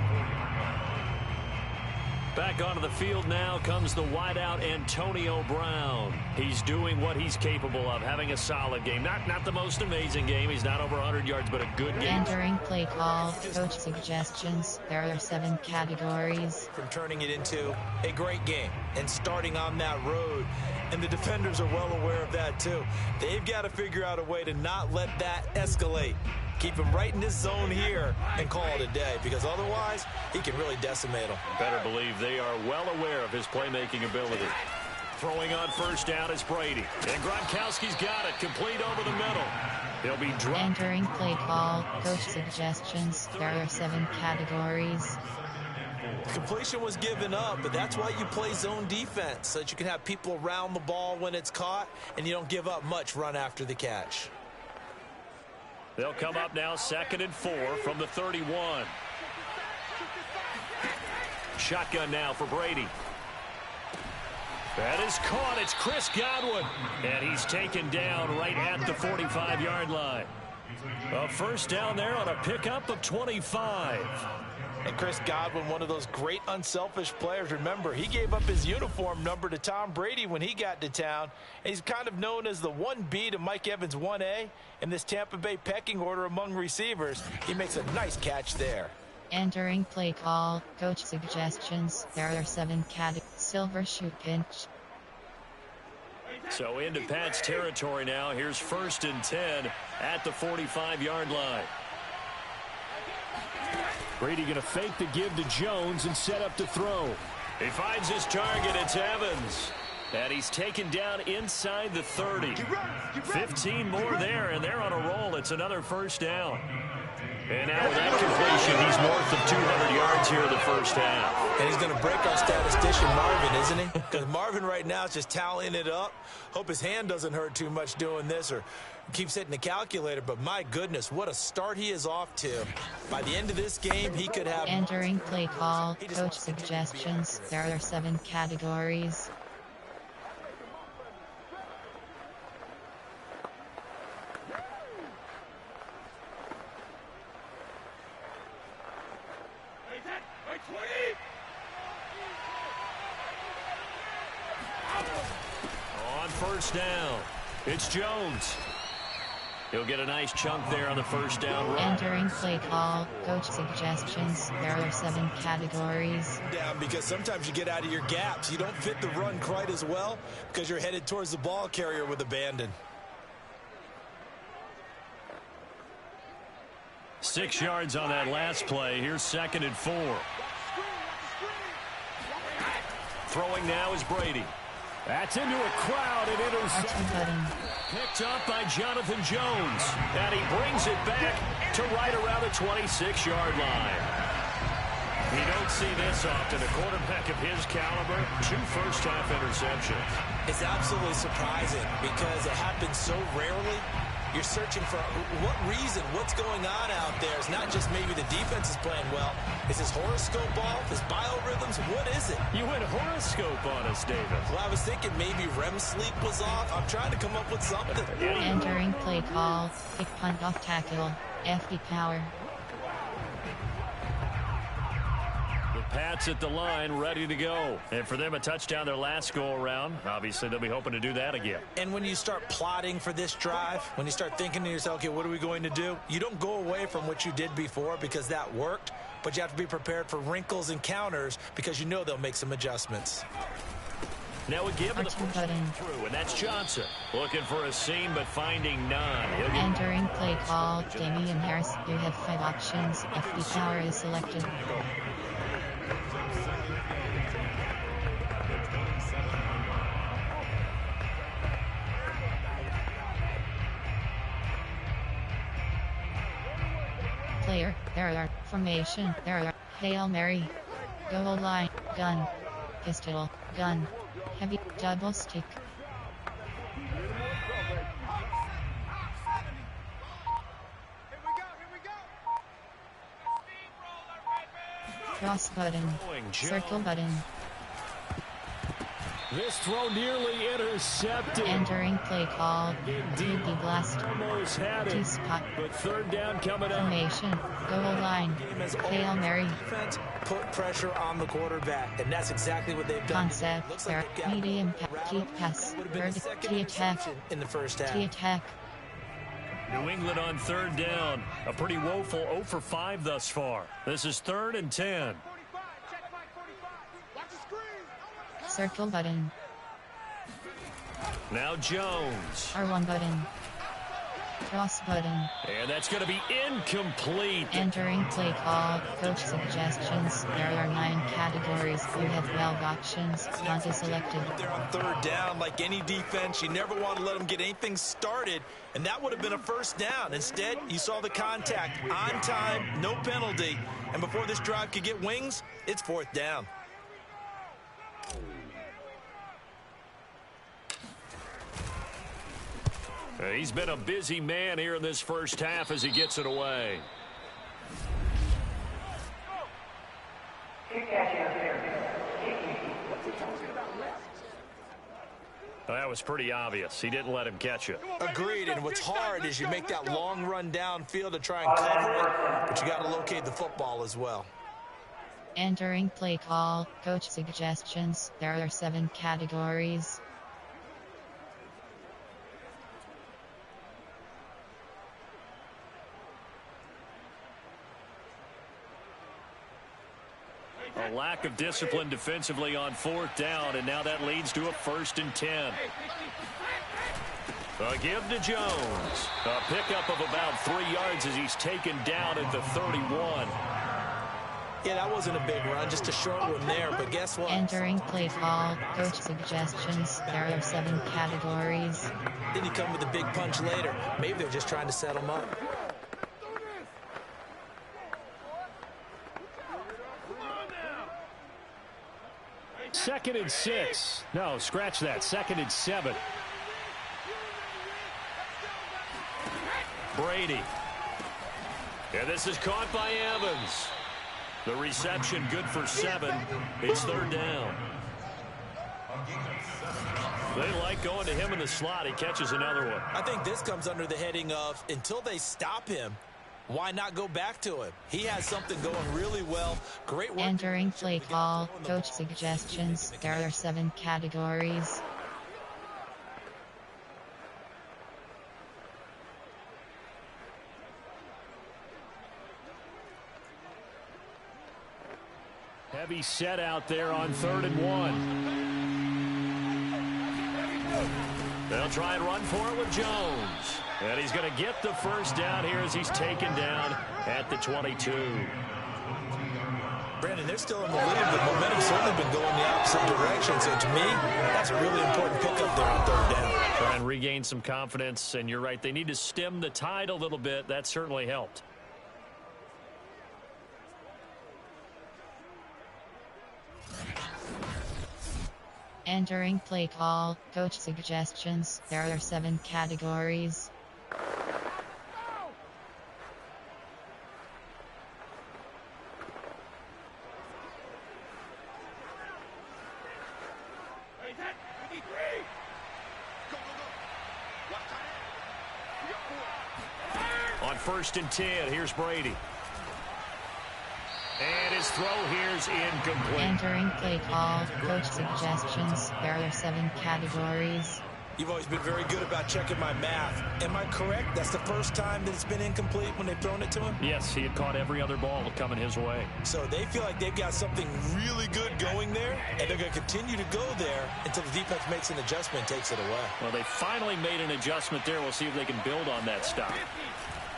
Back onto the field now comes the wideout Antonio Brown. He's doing what he's capable of, having a solid game. Not the most amazing game. He's not over 100 yards, but a good game. Entering play call, coach suggestions. There are 7 categories. From turning it into a great game and starting on that road. And the defenders are well aware of that, too. They've got to figure out a way to not let that escalate. Keep him right in this zone here and call it a day, because otherwise he can really decimate them. Better believe they are well aware of his playmaking ability. Throwing on first down is Brady. And Gronkowski's got it, complete over the middle. He'll be dropped. Entering play call, coach suggestions. There are 7 categories. Completion was given up, but that's why you play zone defense, so that you can have people around the ball when it's caught, and you don't give up much run after the catch. They'll come up now 2nd and 4 from the 31. Shotgun now for Brady. That is caught. It's Chris Godwin. And he's taken down right at the 45-yard line. A first down there on a pickup of 25. And Chris Godwin, one of those great unselfish players. Remember, he gave up his uniform number to Tom Brady when he got to town. And he's kind of known as the 1B to Mike Evans' 1A in this Tampa Bay pecking order among receivers. He makes a nice catch there. Entering play call, coach suggestions. There are 7 categories. Silver shoe pinch. So into Pat's territory now. Here's 1st and 10 at the 45-yard line. Brady going to fake the give to Jones and set up to throw. He finds his target. It's Evans. And he's taken down inside the 30. 15 more there, and they're on a roll. It's another first down. And now with that possession. He's north of 200 yards here in the first half. And he's going to break our statistician, Marvin, isn't he? Because Marvin right now is just tallying it up. Hope his hand doesn't hurt too much doing this or keeps hitting the calculator. But my goodness, what a start he is off to. By the end of this game, he could have... Entering play call, coach suggestions. There are 7 categories. On first down, it's Jones. He'll get a nice chunk there on the first down run. Entering play call, coach suggestions. There are 7 categories. Down because sometimes you get out of your gaps. You don't fit the run quite as well because you're headed towards the ball carrier with abandon. 6 yards on that last play. Here's 2nd and 4. Throwing now is Brady. That's into a crowd and intercepted. Picked up by Jonathan Jones. And he brings it back to right around the 26-yard line. You don't see this often. A quarterback of his caliber, 2 first-half interceptions. It's absolutely surprising because it happens so rarely. You're searching for what reason, what's going on out there. It's not just maybe the defense is playing well. Is his horoscope off? His biorhythms? What is it? You went horoscope on us, David. Well, I was thinking maybe REM sleep was off. I'm trying to come up with something. Entering play call, kick punt off tackle, FD power. Pats at the line, ready to go. And for them, a touchdown their last go-around. Obviously, they'll be hoping to do that again. And when you start plotting for this drive, when you start thinking to yourself, okay, what are we going to do? You don't go away from what you did before because that worked, but you have to be prepared for wrinkles and counters because you know they'll make some adjustments. Now we give it through, and that's Johnson. Looking for a seam, but finding none. Entering play call, Damian Harris. You have 5 options. FD power is selected. Player, there are formation, there are Hail Mary, goal line, gun, pistol, gun, heavy, double stick. Cross button, circle button. This throw nearly intercepted. Entering play call, DB blast, Almost had it. T-spot, But 3rd down coming up. formation, goal line, Hail Mary. Defense put pressure on the quarterback, and that's exactly what they've done. Concept, Looks there, like they've got medium, keep pass, would have been the bird, second T-attack, interception in the first half. T-attack. New England on 3rd down. A pretty woeful 0 for 5 thus far. This is 3rd and 10. Circle button, Now Jones. R1 button, cross button. And that's going to be incomplete. Entering play call, coach suggestions. There are 9 categories. You have 12 options. Punt is selected. They're on 3rd down. Like any defense, you never want to let them get anything started, and that would have been a first down. Instead, you saw the contact on time, no penalty, and before this drive could get wings, it's 4th down. He's been a busy man here in this first half as he gets it away. Well, that was pretty obvious. He didn't let him catch it. Agreed, and what's hard is you make that long run downfield to try and cover it, but you got to locate the football as well. Entering play call, coach suggestions. There are 7 categories. A lack of discipline defensively on 4th down, and now that leads to a 1st and 10. A give to Jones. A pickup of about 3 yards as he's taken down at the 31. Yeah, that wasn't a big run, just a short one there, but guess what? Entering play call, coach suggestions. There are 7 categories. Then you come with a big punch later. Maybe they're just trying to set him up. second and 6. No, scratch that. Second and 7. Brady. And this is caught by Evans. The reception good for 7. It's third down. They like going to him in the slot. He catches another one. I think this comes under the heading of until they stop him, why not go back to him? He has something going really well. Great work. Entering play call, coach suggestions. There are 7 categories. Heavy set out there on 3rd and 1. They'll try and run for it with Jones. And he's going to get the first down here as he's taken down at the 22. Brandon, they're still in the lead, but momentum's certainly been going the opposite direction. So to me, that's a really important pickup there on 3rd down. Try and regain some confidence. And you're right, they need to stem the tide a little bit. That certainly helped. Entering play call, coach suggestions. There are 7 categories. On 1st and 10, here's Brady. And his throw here's incomplete. Entering play call, coach suggestions. There are 7 categories. You've always been very good about checking my math. Am I correct? That's the first time that it's been incomplete when they've thrown it to him? Yes, he had caught every other ball coming his way. So they feel like they've got something really good going there, and they're going to continue to go there until the defense makes an adjustment and takes it away. Well, they finally made an adjustment there. We'll see if they can build on that stop.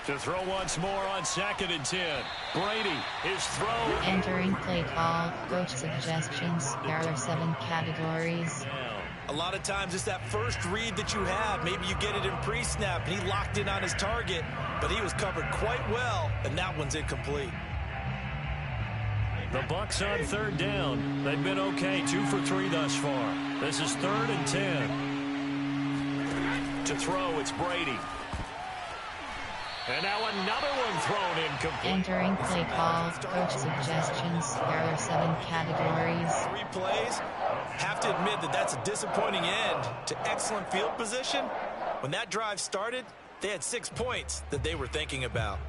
To throw once more on 2nd and 10. Brady, his throw. Entering play call, coach suggestions. There are 7 categories. A lot of times it's that first read that you have. Maybe you get it in pre-snap, and he locked in on his target, but he was covered quite well, and that one's incomplete. The Bucs on 3rd down. They've been okay, 2 for 3 thus far. This is 3rd and 10. To throw, it's Brady. And now another one thrown incomplete. Entering play call, coach suggestions. There are 7 categories. 3 plays. Have to admit that that's a disappointing end to excellent field position. When that drive started, they had 6 points that they were thinking about.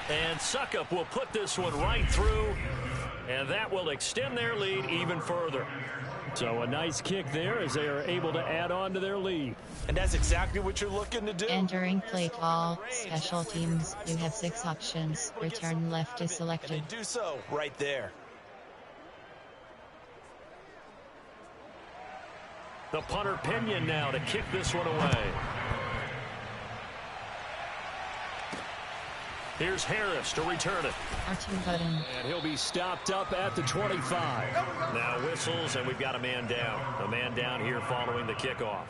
And Suckup will put this one right through. And that will extend their lead even further. So a nice kick there as they are able to add on to their lead. And that's exactly what you're looking to do. Entering play call, special teams. You have 6 options. Return left is selected. And they do so right there. The punter Pinion now to kick this one away. Here's Harris to return it. R2 button. And he'll be stopped up at the 25. Now whistles, and we've got a man down. A man down here following the kickoff.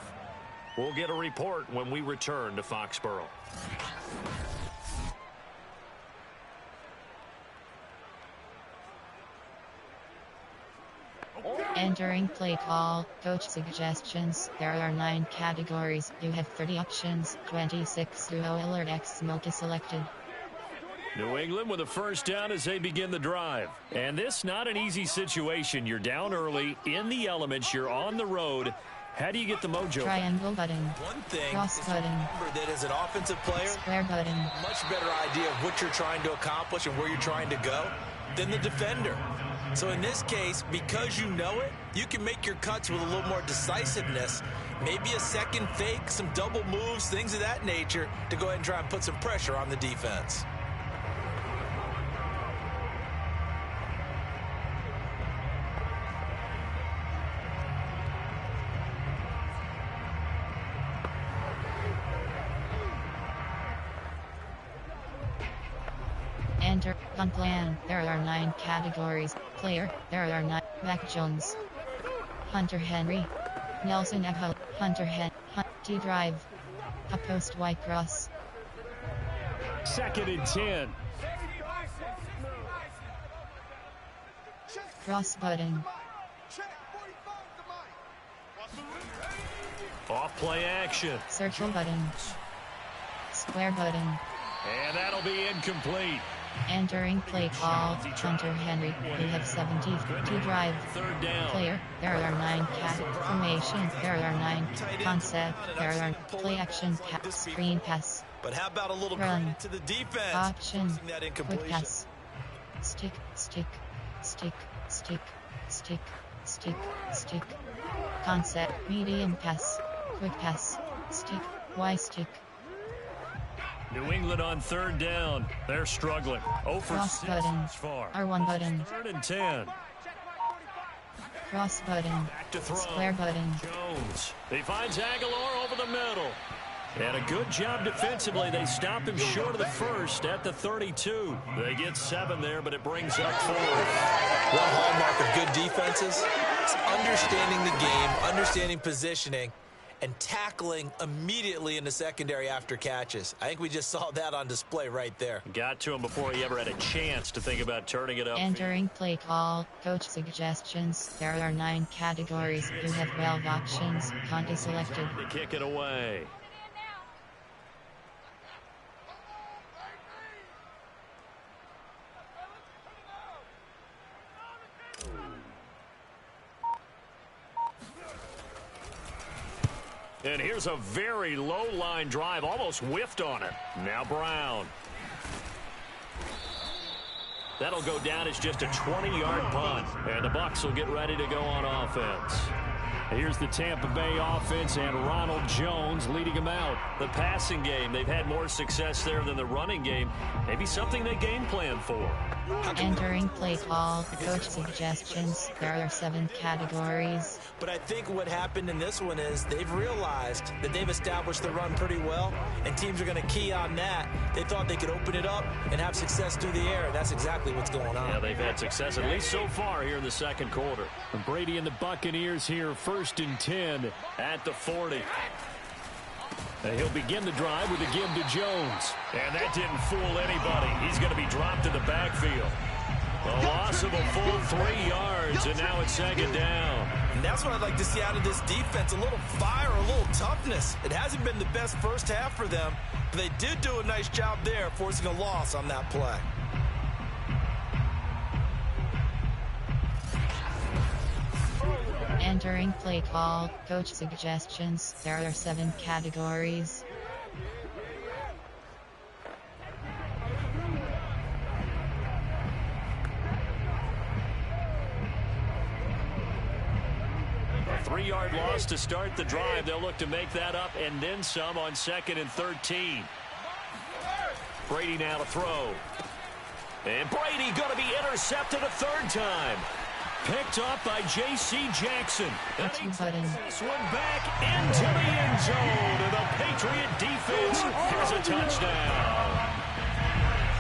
We'll get a report when we return to Foxborough. Entering play call, coach suggestions. There are 9 categories. You have 30 options. 26 duo alert X smoke is selected. New England with a first down as they begin the drive. And this not an easy situation. You're down early, in the elements, you're on the road. How do you get the mojo? Triangle button. One thing Cross is button. remember that as an offensive player, Square button. much better idea of what you're trying to accomplish and where you're trying to go than the defender. So in this case, because you know it, you can make your cuts with a little more decisiveness. Maybe a second fake, some double moves, things of that nature to go ahead and try and put some pressure on the defense. Enter punt plan. There are 9 categories. Player. There are 9. Mac Jones. Hunter Henry. Nelson Ebho. Hunter Hen. T drive. A post Y cross. 2nd and 10. Cross button. Off play action. Circle button. Square button. And that'll be incomplete. Entering play call, Hunter Henry. You have 70 to drive. 3rd down. Player, there are 9 cat. Formation, there are 9. Concept, there are play action pass. Screen pass. But how about a little Run. credit to the defense? Option. Forcing that Quick incompletion. pass. Stick, stick, stick, stick, stick, stick, stick. Concept, medium pass. Quick pass. Stick, Y stick. New England on 3rd down. They're struggling. 0 for Cross 6 button. thus far. R1 button. 3rd and 10. Cross button. Back to throw. Square button. Jones. He finds Aguilar over the middle. And a good job defensively. They stop him short of the first at the 32. They get 7 there, but it brings up 4. One hallmark of good defenses is understanding the game, understanding positioning, and tackling immediately in the secondary after catches. I think we just saw that on display right there. Got to him before he ever had a chance to think about turning it up. Entering play call, coach suggestions. There are 9 categories. You have 12 options. Conte selected. To kick it away. And here's a very low line drive, almost whiffed on it. Now Brown. That'll go down as just a 20-yard punt. And the Bucs will get ready to go on offense. Here's the Tampa Bay offense and Ronald Jones leading them out. The passing game, they've had more success there than the running game. Maybe something they game plan for. Entering play call, coach suggestions. There are 7 categories. But I think what happened in this one is they've realized that they've established the run pretty well, and teams are going to key on that. They thought they could open it up and have success through the air, and that's exactly what's going on. Yeah, they've had success, at least so far, here in the 2nd quarter. And Brady and the Buccaneers here, 1st and 10 at the 40. And he'll begin the drive with a give to Jones. And that didn't fool anybody. He's going to be dropped in the backfield. A loss of a full 3 yards, and now it's 2nd down. And that's what I'd like to see out of this defense, a little fire, a little toughness. It hasn't been the best first half for them, but they did do a nice job there, forcing a loss on that play. Entering play call, coach suggestions. There are 7 categories. A 3-yard loss to start the drive. They'll look to make that up and then some on 2nd and 13. Brady now to throw. And Brady going to be intercepted a 3rd time. Picked off by J.C. Jackson. And he takes this one back into the end zone. And the Patriot defense has a touchdown.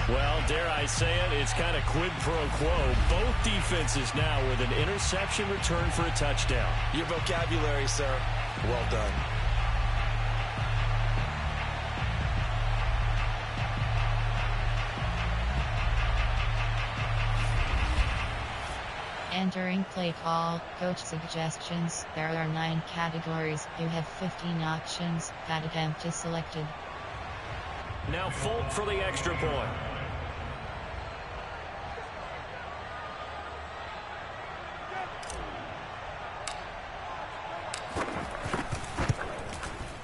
Well, dare I say it, it's kind of quid pro quo. Both defenses now with an interception return for a touchdown. Your vocabulary, sir. Well done. Entering play call, coach suggestions. There are 9 categories. You have 15 options. That attempt is selected. Now Folk for the extra point.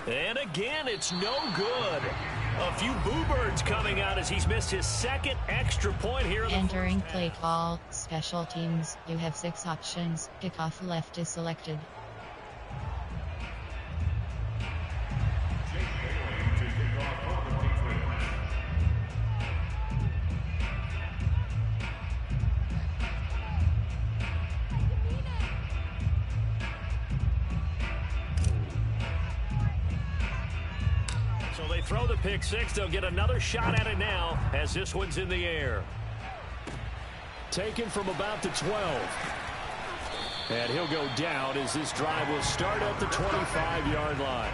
And again, it's no good. A few boo birds coming out as he's missed his 2nd extra point here. Entering play call, special teams. You have 6 options. Kickoff left is selected. Throw the pick 6. They'll get another shot at it now as this one's in the air. Taken from about the 12. And he'll go down as this drive will start at the 25-yard line.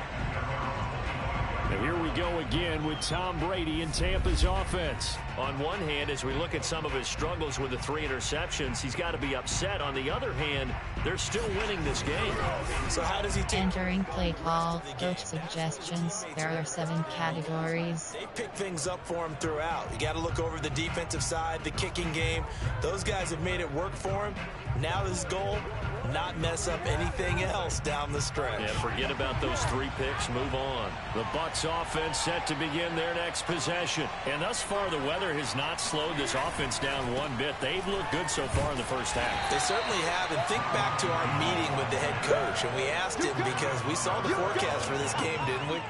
And here we go again with Tom Brady and Tampa's offense. On one hand, as we look at some of his struggles with the 3 interceptions, he's got to be upset. On the other hand, they're still winning this game. So how does he take... Entering play call, coach suggestions. There are 7 categories. They pick things up for him throughout. You got to look over the defensive side, the kicking game. Those guys have made it work for him. Now his goal, not mess up anything else down the stretch. Yeah, forget about those 3 picks. Move on. The Bucs offense set to begin their next possession. And thus far, the weather has not slowed this offense down one bit. They've looked good so far in the first half. They certainly have. And think back to our meeting with the head coach. And we asked him because we saw the forecast for this game, didn't we?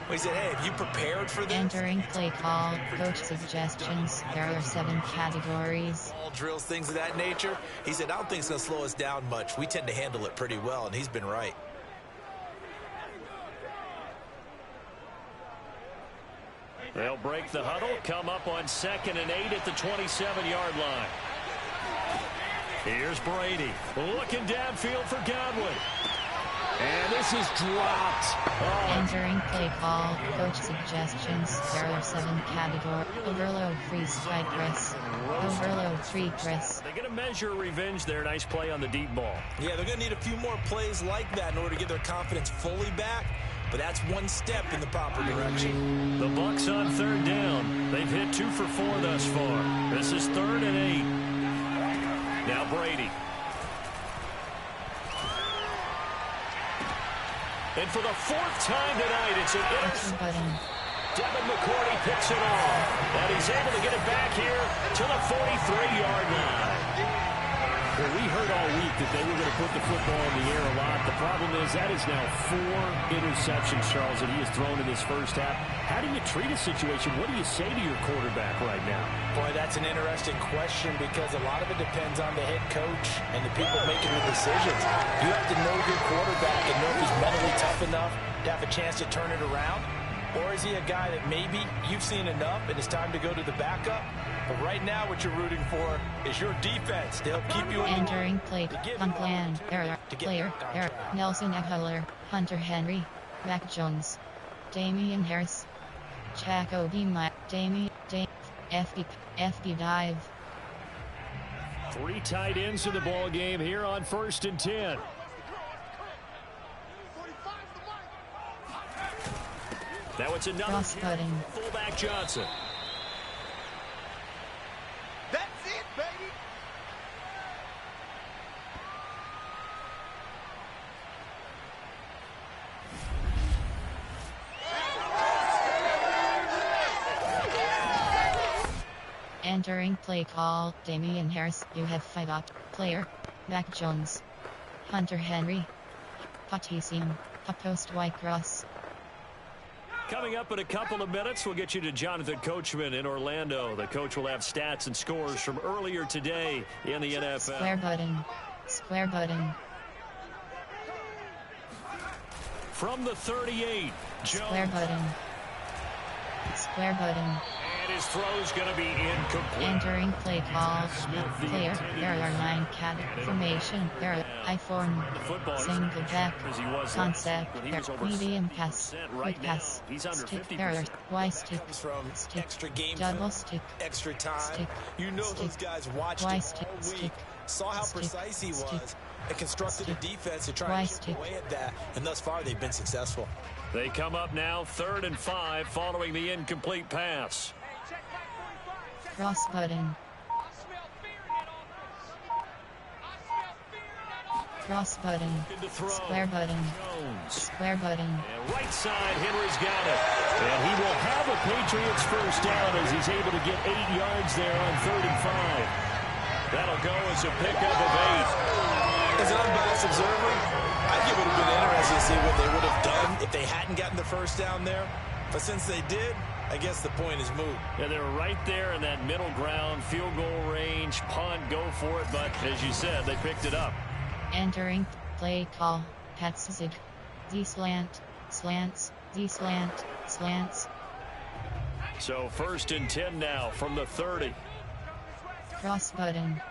We said, hey, have you prepared for this? Entering play call, coach suggestions. There are 7 categories. All drills, things of that nature. He said, I don't think it's going to slow us down much. We tend to handle it pretty well, and he's been right. They'll break the huddle, come up on 2nd and 8 at the 27-yard line. Here's Brady, looking downfield for Godwin. And this is dropped. Oh. Entering play call, coach suggestions. There are 7 categories. Overload free strike press. Overload free press. They're going to measure revenge there. Nice play on the deep ball. Yeah, they're going to need a few more plays like that in order to get their confidence fully back. But that's one step in the proper direction. The Bucs on 3rd down. They've hit 2 for 4 thus far. This is 3rd and 8. Now Brady. And for the 4th time tonight, it's an interception. Devin McCourty picks it off. And he's able to get it back here to the 43-yard line. Well, we heard all week that they were going to put the football in the air a lot. The problem is that is now 4 interceptions, Charles, that he has thrown in this first half. How do you treat a situation? What do you say to your quarterback right now? Boy, that's an interesting question because a lot of it depends on the head coach and the people making the decisions. You have to know your quarterback and know if he's mentally tough enough to have a chance to turn it around. Or is he a guy that maybe you've seen enough and it's time to go to the backup? But right now what you're rooting for is your defense to help keep you in. Entering play, unplanned, error, player, error, Nelson Aguilar, Hunter Henry, Mac Jones, Damian Harris, Jacoby Mike, FB dive. 3 tight ends in the ball game here on 1st and 10. Now it's another cross-cutting. Fullback Johnson. That's it, baby. Entering play call, Damian Harris, you have 5 up, player, Mac Jones, Hunter Henry, Patisium, Post White Cross. Coming up in a couple of minutes, we'll get you to Jonathan Coachman in Orlando. The coach will have stats and scores from earlier today in the NFL. Square button. Square button. From the 38, Jones. Square button. Square button. And his throw's going to be incomplete. Entering play call. Player. There are 9 cat formation. There are I-form. Single back. Concept. Medium pass. Quick pass. Stick. There are Y stick. Stick. Extra game Double stick. extra time. Stick. You know Stick. those guys watched Y him stick. all week, Stick. saw how Stick. precise he Stick. was, and constructed Stick. a defense to try Y and chip stick. away at that. And thus far, they've been successful. They come up now 3rd and 5 following the incomplete pass. Cross button. Cross button. Square button. Jones. Square button. And right side, Henry's got it. And he will have a Patriots first down as he's able to get 8 yards there on 3rd and 5. That'll go as a pickup of 8. As an unbiased observer, I think it would have been interesting to see what they would have done if they hadn't gotten the first down there. But since they did, I guess the point is moot. Yeah, they were right there in that middle ground, field goal range, punt, go for it. But as you said, they picked it up. Entering play call. Pats zig. Z slant. Slants. Z slant. Slants. So 1st and 10 now from the 30. Cross button.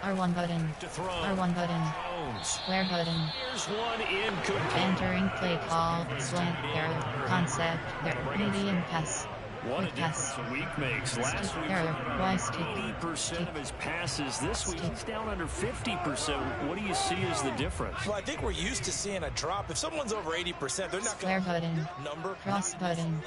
R1 button. To throw. R1 button. Jones. Square button. Here's one incomplete. Entering play call. Slant error. Concept error. Medium pass. What a Quick difference pass. a week makes. Last Stick week, error. Y stick. 80% of his passes. This week, he's down under 50%. What do you see as the difference? Well, I think we're used to seeing a drop. If someone's over 80%, they're not Square going button. to number. Cross button.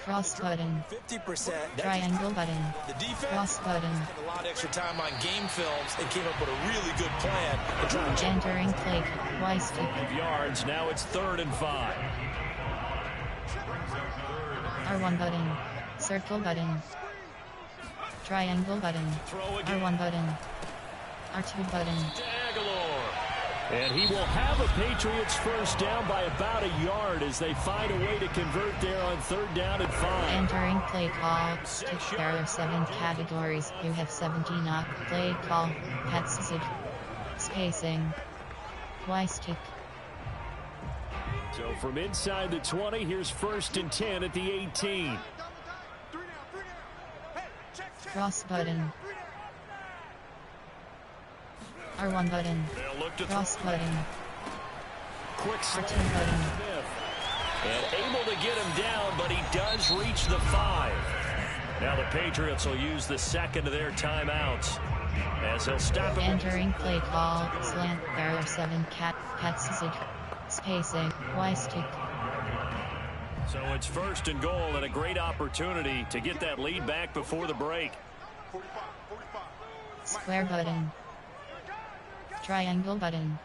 Cross button. 50%. Triangle button. The defense Cross button. spent a lot of extra time on game films and came up with a really good plan to try to Entering play. Y stick. 5 yards. Now it's 3rd and 5. R1 button. Circle button. Triangle button. Throw again. R1 button. R2 button. Aguilar. And he will have a Patriots first down by about a yard as they find a way to convert there on 3rd down and 5. Entering play call. Stick. There are 7 categories. You have 17 up. Play call. Heads. Spacing. Y stick. So from inside the 20, here's 1st and 10 at the 18. Cross button. R1 button. They'll look to Cross button. quick slant. R2 button. Smith. And able to get him down, but he does reach the 5. Now the Patriots will use the second of their timeouts as they'll stop him. Entering play call. Slant. There are 7 cats. Spacing. Y stick. So it's 1st and goal and a great opportunity to get that lead back before the break. Square button. Triangle button.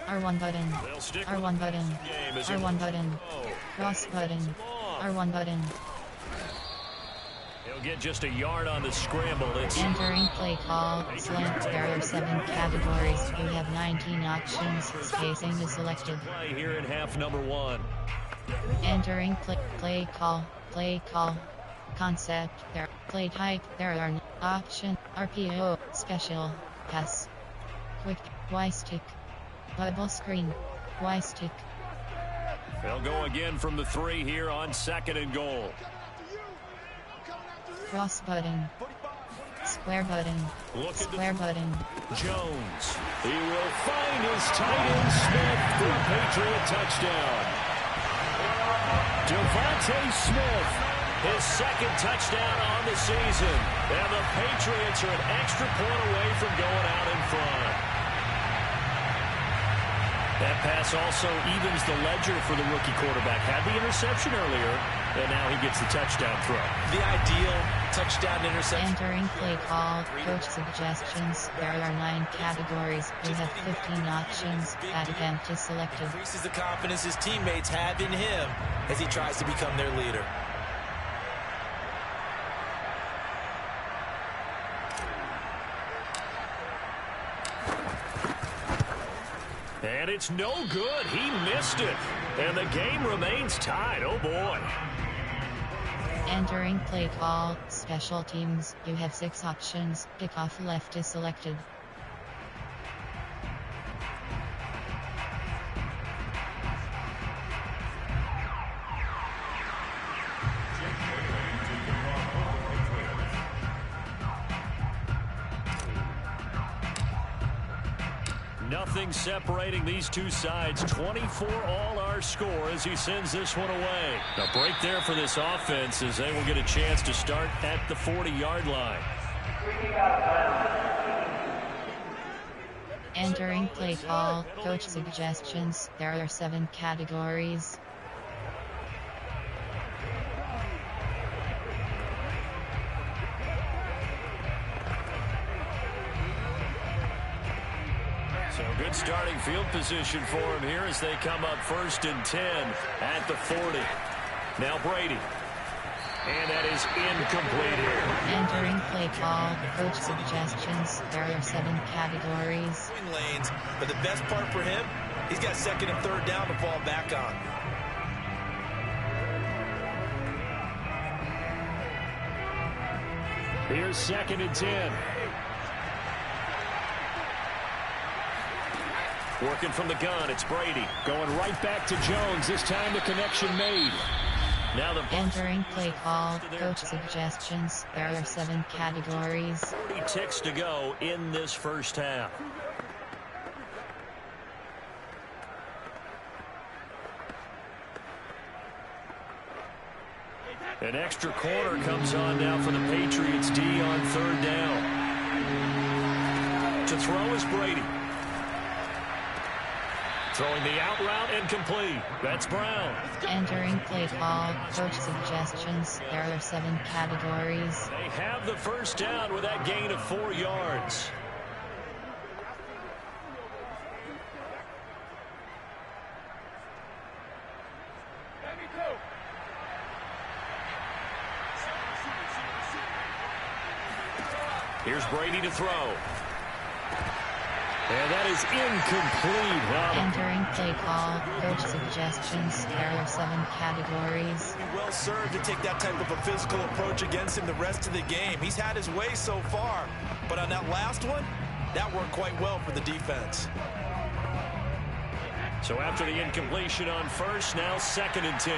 R1 button. They'll stick R1 button. game as R1 button. Oh, Cross button. R1 button. he'll get just a yard on the scramble. It's Entering play call. Slant. There are 7 categories. You have 19 options. Spacing is selected. play here in half number 1. Entering play call. Play call. Concept. There. Play type. There are option. RPO. Special. Pass. Quick. Y stick. Bubble screen. Y stick. They'll go again from the 3 here on 2nd and goal. Cross button. Square button. Square button. Jones. He will find his tight end Smith for a Patriot touchdown. Devontae Smith, his 2nd touchdown on the season. And the Patriots are an extra point away from going out in front. That pass also evens the ledger for the rookie quarterback. Had the interception earlier, and now he gets the touchdown throw. the ideal touchdown interception. Entering play call. Coach suggestions. There are 9 categories. You have 15 options. Attempt is selected. Increases the confidence his teammates have in him as he tries to become their leader. And it's no good. He missed it. And the game remains tied. Oh, boy. Entering play call. Special teams. You have 6 options. Kickoff left is selected. Nothing separating these two sides. 24 all our score as he sends this one away. A break there for this offense as they will get a chance to start at the 40-yard line. Entering play call. Coach suggestions. There are 7 categories. So good starting field position for him here as they come up 1st and 10 at the 40. Now Brady. And that is incomplete here. Entering play call. Coach suggestions. There are 7 categories. Swing lanes, but the best part for him, he's got 2nd and 3rd down to fall back on. Here's 2nd and 10. Working from the gun, it's Brady. Going right back to Jones. This time the connection made. Now the Entering play call, coach suggestions. There are 7 categories. 40 ticks to go in this first half. An extra corner comes on now for the Patriots D on 3rd down. To throw is Brady. Throwing the out route incomplete. That's Brown. Entering play call, coach suggestions. There are 7 categories. They have the first down with that gain of 4 yards. Here's Brady to throw. And that is incomplete. Entering play call, coach suggestions. There are 7 categories. Well served to take that type of a physical approach against him the rest of the game. He's had his way so far, but on that last one, that worked quite well for the defense. So after the incompletion on first, now 2nd and 10.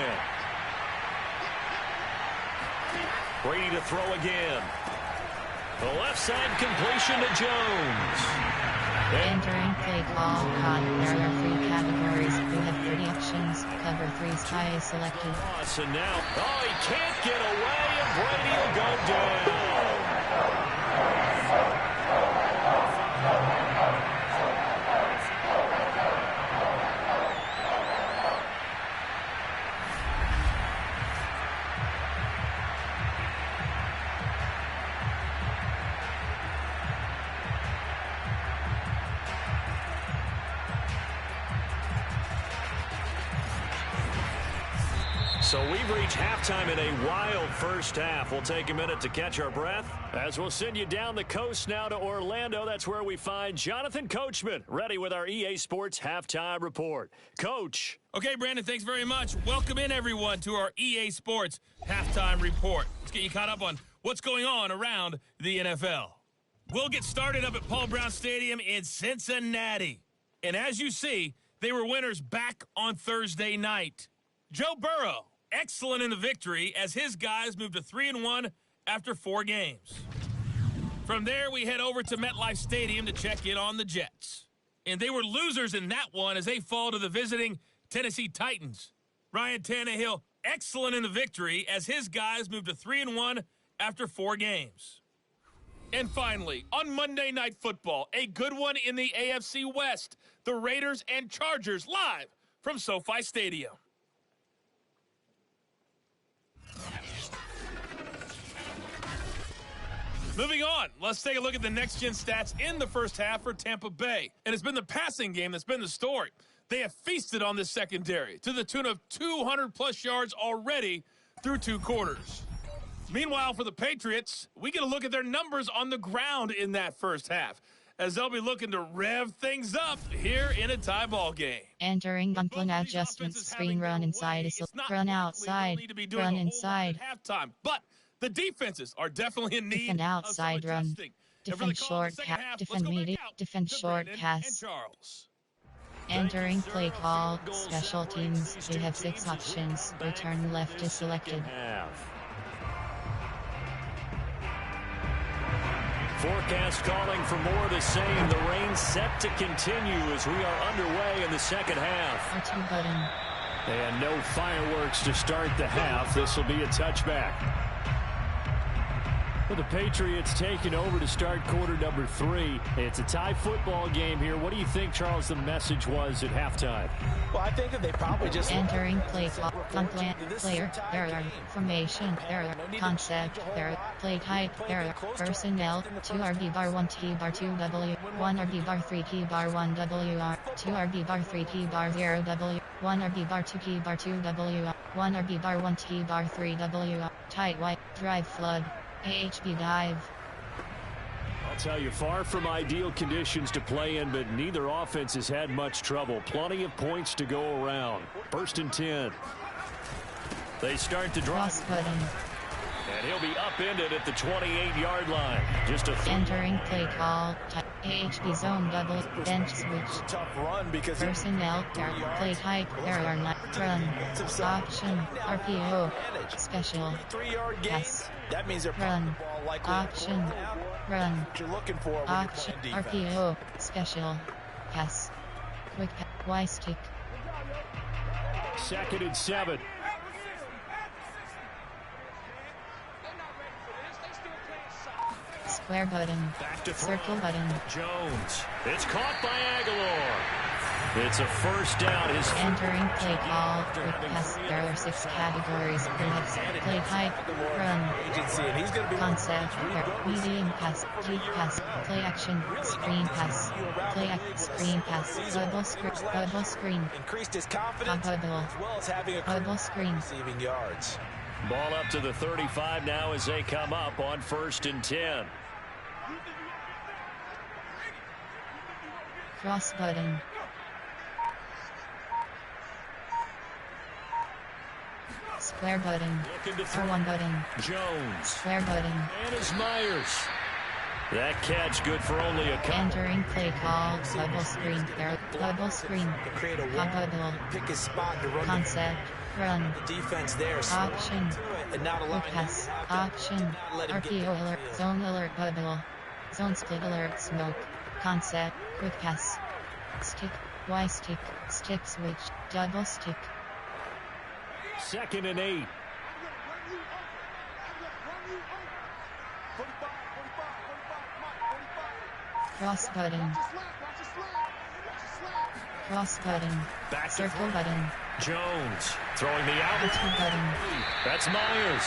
Brady to throw again. The left side completion to Jones. Entering play call, caught. There are 3 categories. You have 30 options. Cover 3 sky selected. And now, he can't get away, and Brady will go down. So we've reached halftime in a wild first half. We'll take a minute to catch our breath as we'll send you down the coast now to Orlando. That's where we find Jonathan Coachman, ready with our EA Sports Halftime Report. Coach. Okay, Brandon, thanks very much. Welcome in, everyone, to our EA Sports Halftime Report. Let's get you caught up on what's going on around the NFL. We'll get started up at Paul Brown Stadium in Cincinnati. And as you see, they were winners back on Thursday night. Joe Burrow, excellent in the victory as his guys moved to 3-1 after 4 games. From there, we head over to MetLife Stadium to check in on the Jets. And they were losers in that one as they fall to the visiting Tennessee Titans. Ryan Tannehill, excellent in the victory as his guys moved to 3-1 after 4 games. And finally, on Monday Night Football, a good one in the AFC West. The Raiders and Chargers live from SoFi Stadium. Moving on, let's take a look at the next-gen stats in the first half for Tampa Bay. And it's been the passing game that's been the story. They have feasted on this secondary to the tune of 200-plus yards already through 2 quarters. Meanwhile, for the Patriots, we get a look at their numbers on the ground in that first half, as they'll be looking to rev things up here in a tie ball game. Entering gun adjustments, screen run inside, run outside, run inside. Halftime, but the defenses are definitely in need defend outside of some run, adjusting. defend short pass, defend medium, defend short pass. Entering play call, special teams, you have 6 options, return left is selected. Forecast calling for more of the same. The rain set to continue as we are underway in the second half. R2 button. And no fireworks to start the half. This will be a touchback. Well, the Patriots taking over to start quarter number 3. It's a tie football game here. What do you think, Charles, the message was at halftime? Well, I think that they probably just... Entering play call, player, error, formation, error, concept, error, play type, error, personnel, 2 RB bar 1 T bar 2 W, 1 RB bar 3 T bar 1 W R, 2 RB bar 3 T bar 0 W, 1 RB bar 2 T bar 2 W R, 1 RB bar 1 T bar 3 W R, tight white, drive flood. AHB dive. I'll tell you, far from ideal conditions to play in, but neither offense has had much trouble. Plenty of points to go around. 1st and 10. They start to drive. Cross button. And he'll be upended at the 28-yard line. Just a Entering play call. AHB zone double. Bench switch. Tough run because Personnel. Play type. There are not. Run. Option. RPO. Special. 3-yard gain. Pass. That means they're Run. the ball likely Option. Run. what you're looking for when Option. you're playing defense. RPO. Special. Pass. Quick pass. Y stick. 2nd and 7. Square button. Back to Circle button. Jones. It's caught by Aguilar. It's a first down. His Entering play call. Quick pass. There are 6 categories. Play type. Run. Agency, and he's going to be Concept. Medium pass. Deep pass. Play action. Screen pass. Screen pass. Bubble screen. Bubble screen. increased his confidence Bubble. as well as having a Bubble screen. receiving yards. ball up to the 35 now as they come up on 1st and 10. Cross button. Square button. Looking to throw. R1 button. Jones. Square button. And it's Myers. That catch good for only a couple. Entering play call. Bubble screen. Bubble screen. To create a wall, Bubble. pick his spot to run Concept. Run. the defense there. So Option. and not allowing Quick pass. him to Option. not let him get RPO alert. Zone alert. Bubble. Zone split alert. Smoke. Concept. Quick pass. Stick. Y stick. Stick switch. Double stick. 2nd and 8. Cross button. Cross button. Back to Circle button. Jones throwing the out. Enter button. That's Myers.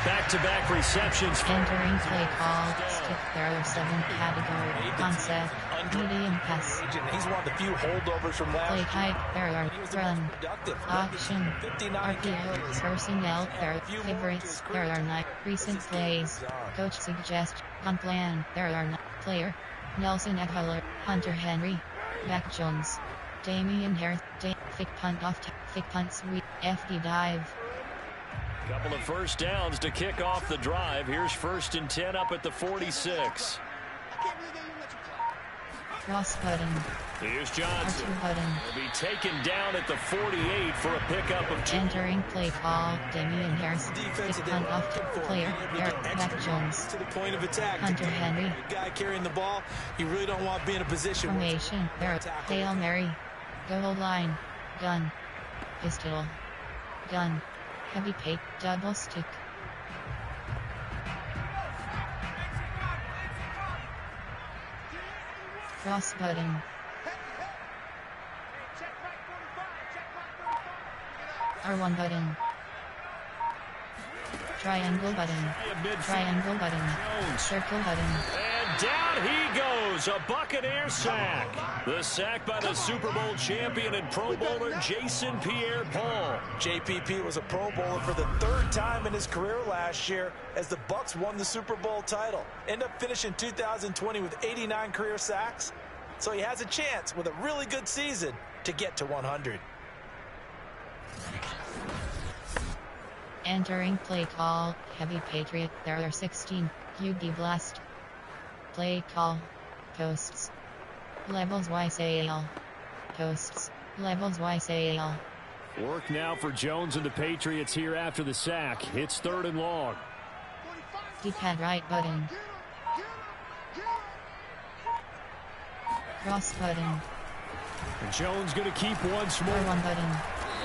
Back-to-back receptions. Entering play call. Stick. There are 7 categories. Concept. Medium pass. He's one of the few holdovers from last Play year. type. There are He was the run. most productive. Option. 59 RPO. carries. Personnel. There are favorites. There are 9 recent plays. Coach suggest. On plan. There are 9 player. Nelson Eckler. Hunter Henry. Mac Jones. Damian Harris. Fake punt off. Fake punt sweep. FD dive. Couple of first downs to kick off the drive. Here's 1st and 10 up at the 46. Cross button. Here's Johnson. R2 button. Will be taken down at the 48 for a pickup of 2. Entering play call. Damian Harris. Defense Fake that punt off. Player. they Eric get Mac extra Jones. to the point of attack. Hunter Henry. The guy carrying the ball, you really don't want to be in a position where Formation. There are Hail Mary. Goal line. Gun. Pistol. Gun. Heavy pay. Double stick. Cross button. R1 button. Triangle button. Triangle button. Circle button. And down he goes. A Buccaneer sack. The sack by the Super Bowl champion and Pro Bowler Jason Pierre-Paul. JPP was a Pro Bowler for the 3rd time in his career last year as the Bucs won the Super Bowl title. End up finishing 2020 with 89 career sacks. So he has a chance with a really good season to get to 100. Entering play call. Heavy Patriot. There are 16. UD Blast. Play call. Posts. Levels YSAL. Posts. Levels YSAL. Work now for Jones and the Patriots here after the sack. It's 3rd and long. D-pad right button. Cross button. And Jones going to keep once more. R1 button.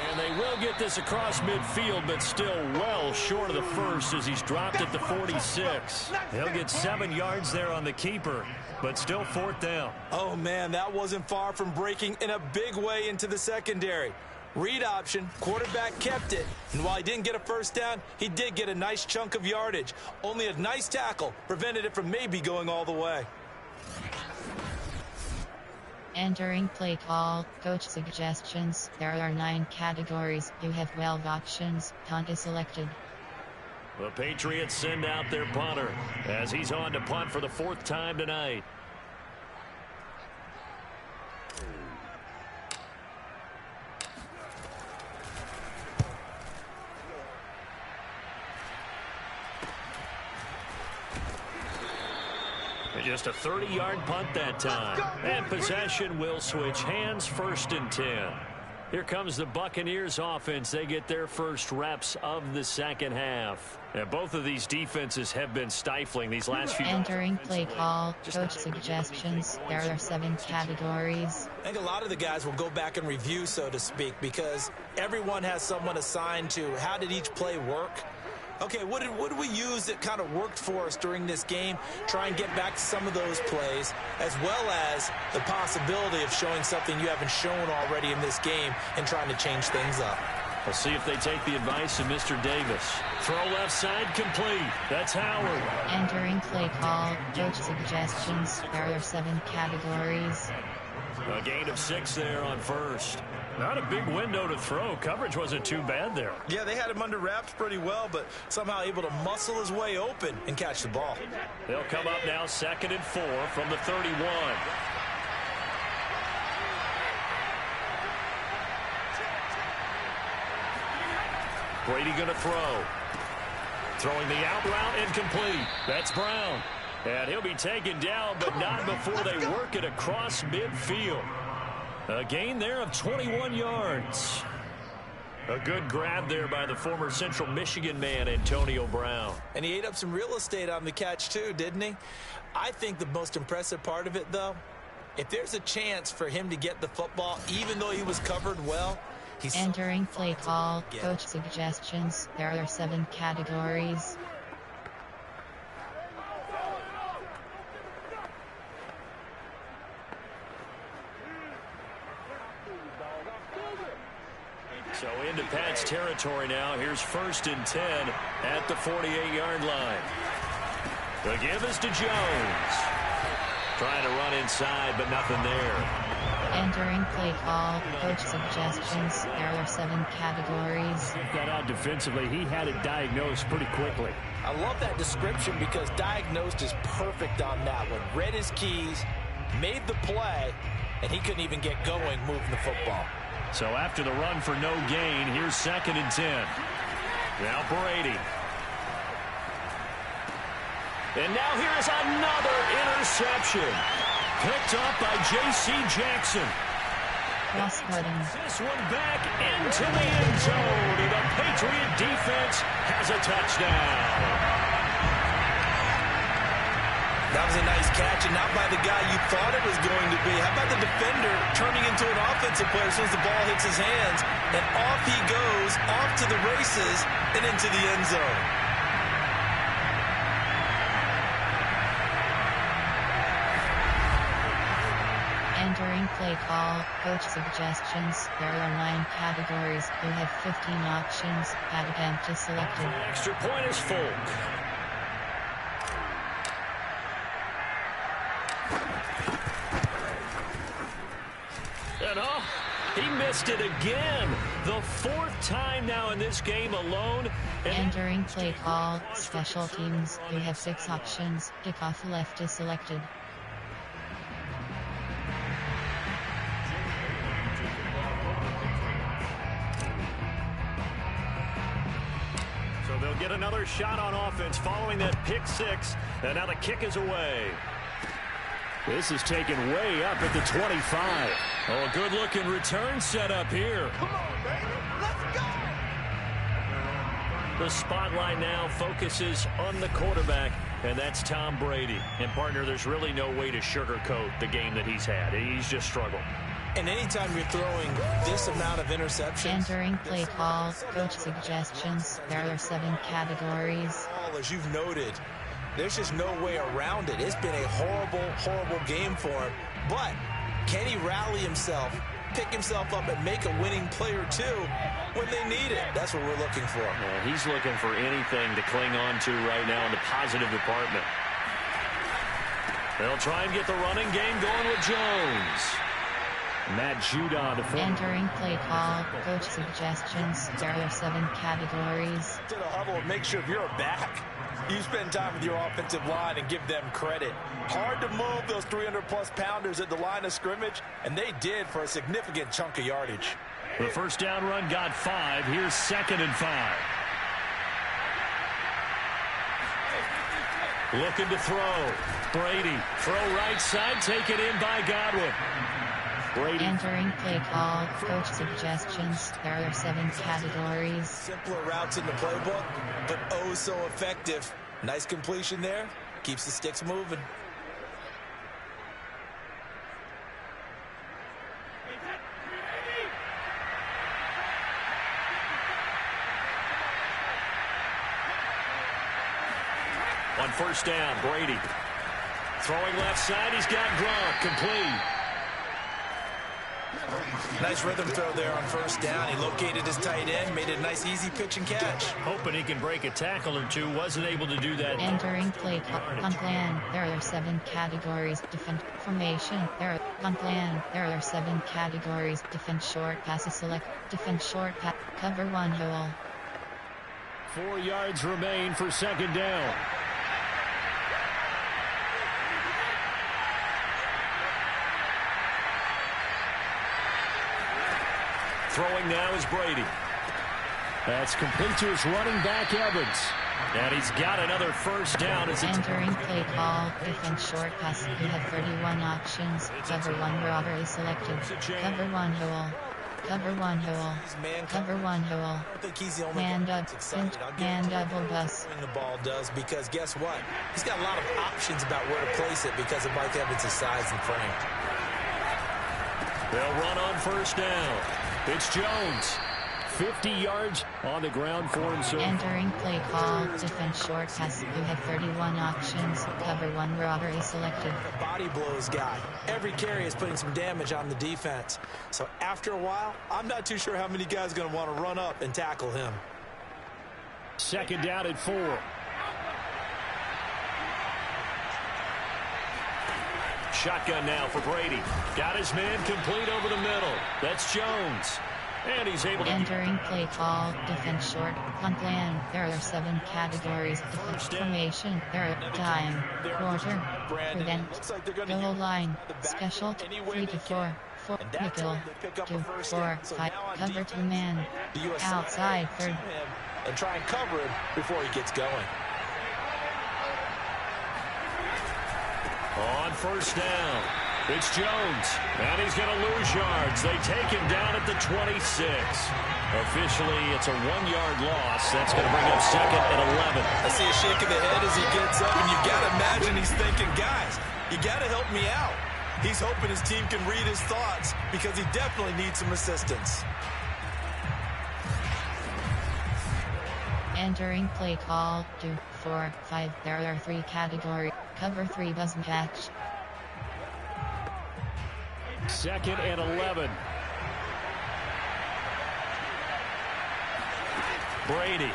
And they will get this across midfield, but still well short of the first as he's dropped at the 46. He'll get 7 yards there on the keeper, but still 4th down. Oh, man, that wasn't far from breaking in a big way into the secondary. Read option, quarterback kept it, and while he didn't get a first down, he did get a nice chunk of yardage. Only a nice tackle prevented it from maybe going all the way. Entering play call. Coach suggestions. There are 9 categories. You have 12 options. Punt is selected. The Patriots send out their punter as he's on to punt for the 4th time tonight. Just a 30-yard punt that time. And possession will switch hands, 1st and 10. Here comes the Buccaneers offense. They get their first reps of the second half. And both of these defenses have been stifling these last few. Entering play call, coach suggestions. There are 7 categories. I think a lot of the guys will go back and review, so to speak, because everyone has someone assigned to how did each play work. Okay, what did we use that kind of worked for us during this game? Try and get back to some of those plays, as well as the possibility of showing something you haven't shown already in this game and trying to change things up. We'll see if they take the advice of Mr. Davis. Throw left side complete. That's Howard. Entering play call, coach suggestions. There are 7 categories. A gain of 6 there on 1st. Not a big window to throw. Coverage wasn't too bad there. Yeah, they had him under wraps pretty well, but somehow able to muscle his way open and catch the ball. They'll come up now 2nd and 4 from the 31. Brady going to throw. Throwing the out route incomplete. That's Brown. And he'll be taken down, but not before they work it across midfield. A gain there of 21 yards. A good grab there by the former Central Michigan man, Antonio Brown. And he ate up some real estate on the catch too, didn't he? I think the most impressive part of it, though, if there's a chance for him to get the football, even though he was covered well, he's entering play call, coach suggestions. There are 7 categories. So into Pat's territory now. Here's 1st and 10 at the 48-yard line. The give is to Jones. Trying to run inside, but nothing there. Entering play call, coach suggestions. There are 7 categories. Got out defensively. He had it diagnosed pretty quickly. I love that description because diagnosed is perfect on that one. Read his keys, made the play, and he couldn't even get going moving the football. So after the run for no gain, here's 2nd and 10. Now Brady. And now here's another interception. Picked up by J.C. Jackson. Cross-cutting. This one back into the end zone. And the Patriot defense has a touchdown. That was a nice catch, and not by the guy you thought it was going to be. How about the defender turning into an offensive player as soon as the ball hits his hands, and off he goes, off to the races, and into the end zone. Entering play call, coach suggestions. There are 9 categories. You have 15 options. Add attempt is selected. Extra point is Folk. And he missed it again. The 4th time now in this game alone. Entering play call, special teams. You have 6 options. Kickoff left is selected. So they'll get another shot on offense following that pick 6. And now the kick is away. This is taken way up at the 25. Oh, a good-looking return set up here. Come on, baby. Let's go. The spotlight now focuses on the quarterback, and that's Tom Brady. And, partner, there's really no way to sugarcoat the game that he's had. He's just struggled. And anytime you're throwing this amount of interceptions. Entering play call, coach suggestions. There are 7 categories. As you've noted, there's just no way around it. It's been a horrible, horrible game for him. But can he rally himself, pick himself up, and make a winning play or two when they need it? That's what we're looking for. Yeah, he's looking for anything to cling on to right now in the positive department. They'll try and get the running game going with Jones. Matt Judon to entering play call, coach suggestions. There are 7 categories. To the huddle and make sure if you're a back, you spend time with your offensive line and give them credit. Hard to move those 300-plus pounders at the line of scrimmage, and they did for a significant chunk of yardage. The first down run got 5. Here's 2nd and 5. Looking to throw. Brady. Throw right side, taken in by Godwin. Brady. Entering play call. Coach suggestions. There are 7 categories. Simpler routes in the playbook, but oh so effective. Nice completion there. Keeps the sticks moving. On first down, Brady. Throwing left side, he's got Gronk, complete. Nice rhythm throw there on first down. He located his tight end, made it a nice easy pitch and catch. Hoping he can break a tackle or two, wasn't able to do that. Entering play call. On plan, there are 7 categories. Defend formation. There are on plan. There are 7 categories. Defend short passes. Select. Defend short pass. Cover 1 hole. 4 yards remain for second down. Throwing now is Brady. That's complete to his running back, Evans. And he's got another first down. As it's Entering play call. Defense short pass. You have 31 options. Cover 1 robber is selected. Cover 1 hole. Cover 1 hole. Cover 1 hole. I don't think he's the only Man guy up. that's excited. I'll give Man him double bus. the ball does, because guess what? He's got a lot of options about where to place it because of Mike Evans' size and frame. They'll run on first down. It's Jones. 50 yards on the ground for him. So Entering play call. Defense short pass. You have 31 options. Cover 1 robber is selected. A body blows guy. Every carry is putting some damage on the defense. So after a while, I'm not too sure how many guys are going to want to run up and tackle him. second down at 4. Shotgun now for Brady. Got his man complete over the middle. That's Jones. And he's able to... Entering play call. Defense short. On plan. There are 7 categories. Defense formation. There are time. Quarter. Prevent. Goal line. Special. 3 to 4. 4. Nickel. 2, 4, 5. Cover 2 man. Outside 3rd. And try and cover him before he gets going. On first down, it's Jones, and he's going to lose yards. They take him down at the 26. Officially, it's a 1-yard loss. That's going to bring up second and 11. I see a shake of the head as he gets up, and you got to imagine he's thinking, guys, you got to help me out. He's hoping his team can read his thoughts because he definitely needs some assistance. Entering play call. 2, 4, 5. There are 3 categories. Cover 3 buzz catch. Second and 11. Brady.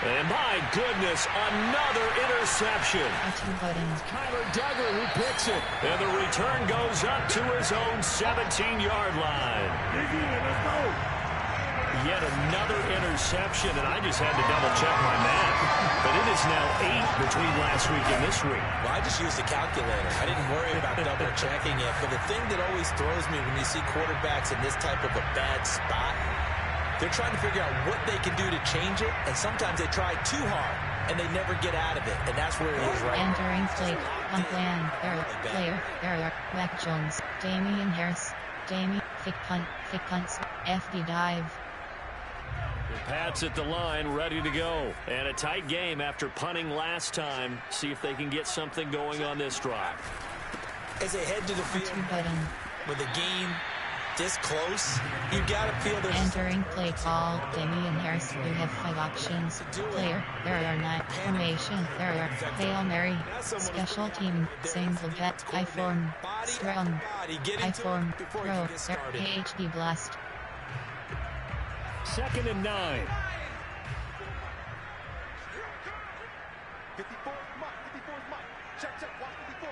And my goodness, another interception. Kyler Duggar who picks it. And the return goes up to his own 17-yard line. Yet another interception, and I just had to double-check my math. But it is now 8 between last week and this week. Well, I just used a calculator. I didn't worry about double-checking it. But the thing that always throws me when you see quarterbacks in this type of a bad spot, they're trying to figure out what they can do to change it, and sometimes they try too hard, and they never get out of it, and that's where he is right now. Entering play on plan. Player. Mac Jones. Damian Harris. Fake punts. FD dive. The Pats at the line, ready to go. And a tight game after punting last time. See if they can get something going on this drive. As they head to the field with a game this close, you got to feel there's... Entering play call. Damian Harris. You have 5 options. Player. There are 9. Formation. There are Hail Mary. Special team. Single jet. I form. Strong. I form. Pro. PhD blast. Second and 9. 54 Mike. Check. Watch 54.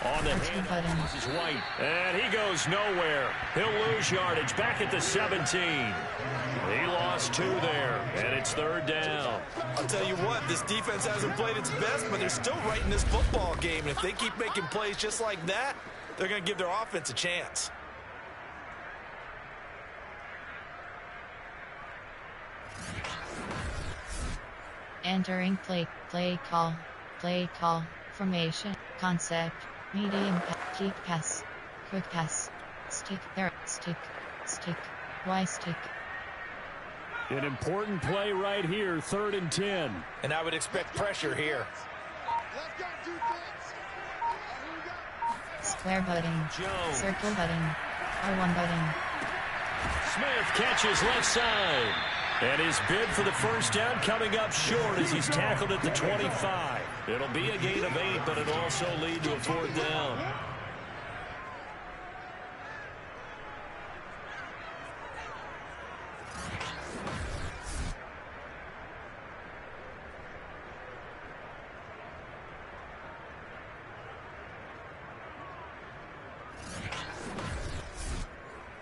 On the hand, this is White. And he goes nowhere. He'll lose yardage back at the 17. He lost 2 there, and it's 3rd down. I'll tell you what, this defense hasn't played its best, but they're still right in this football game. And if they keep making plays just like that, they're going to give their offense a chance. Entering play call, formation, concept, medium, deep pass, quick pass, stick, Y stick. An important play right here, 3rd and 10. And I would expect pressure here. Square button, Jones. circle button, R1 button. Smith catches left side. And his bid for the first down coming up short as he's tackled at the 25. It'll be a gain of 8, but it'll also lead to a 4th down.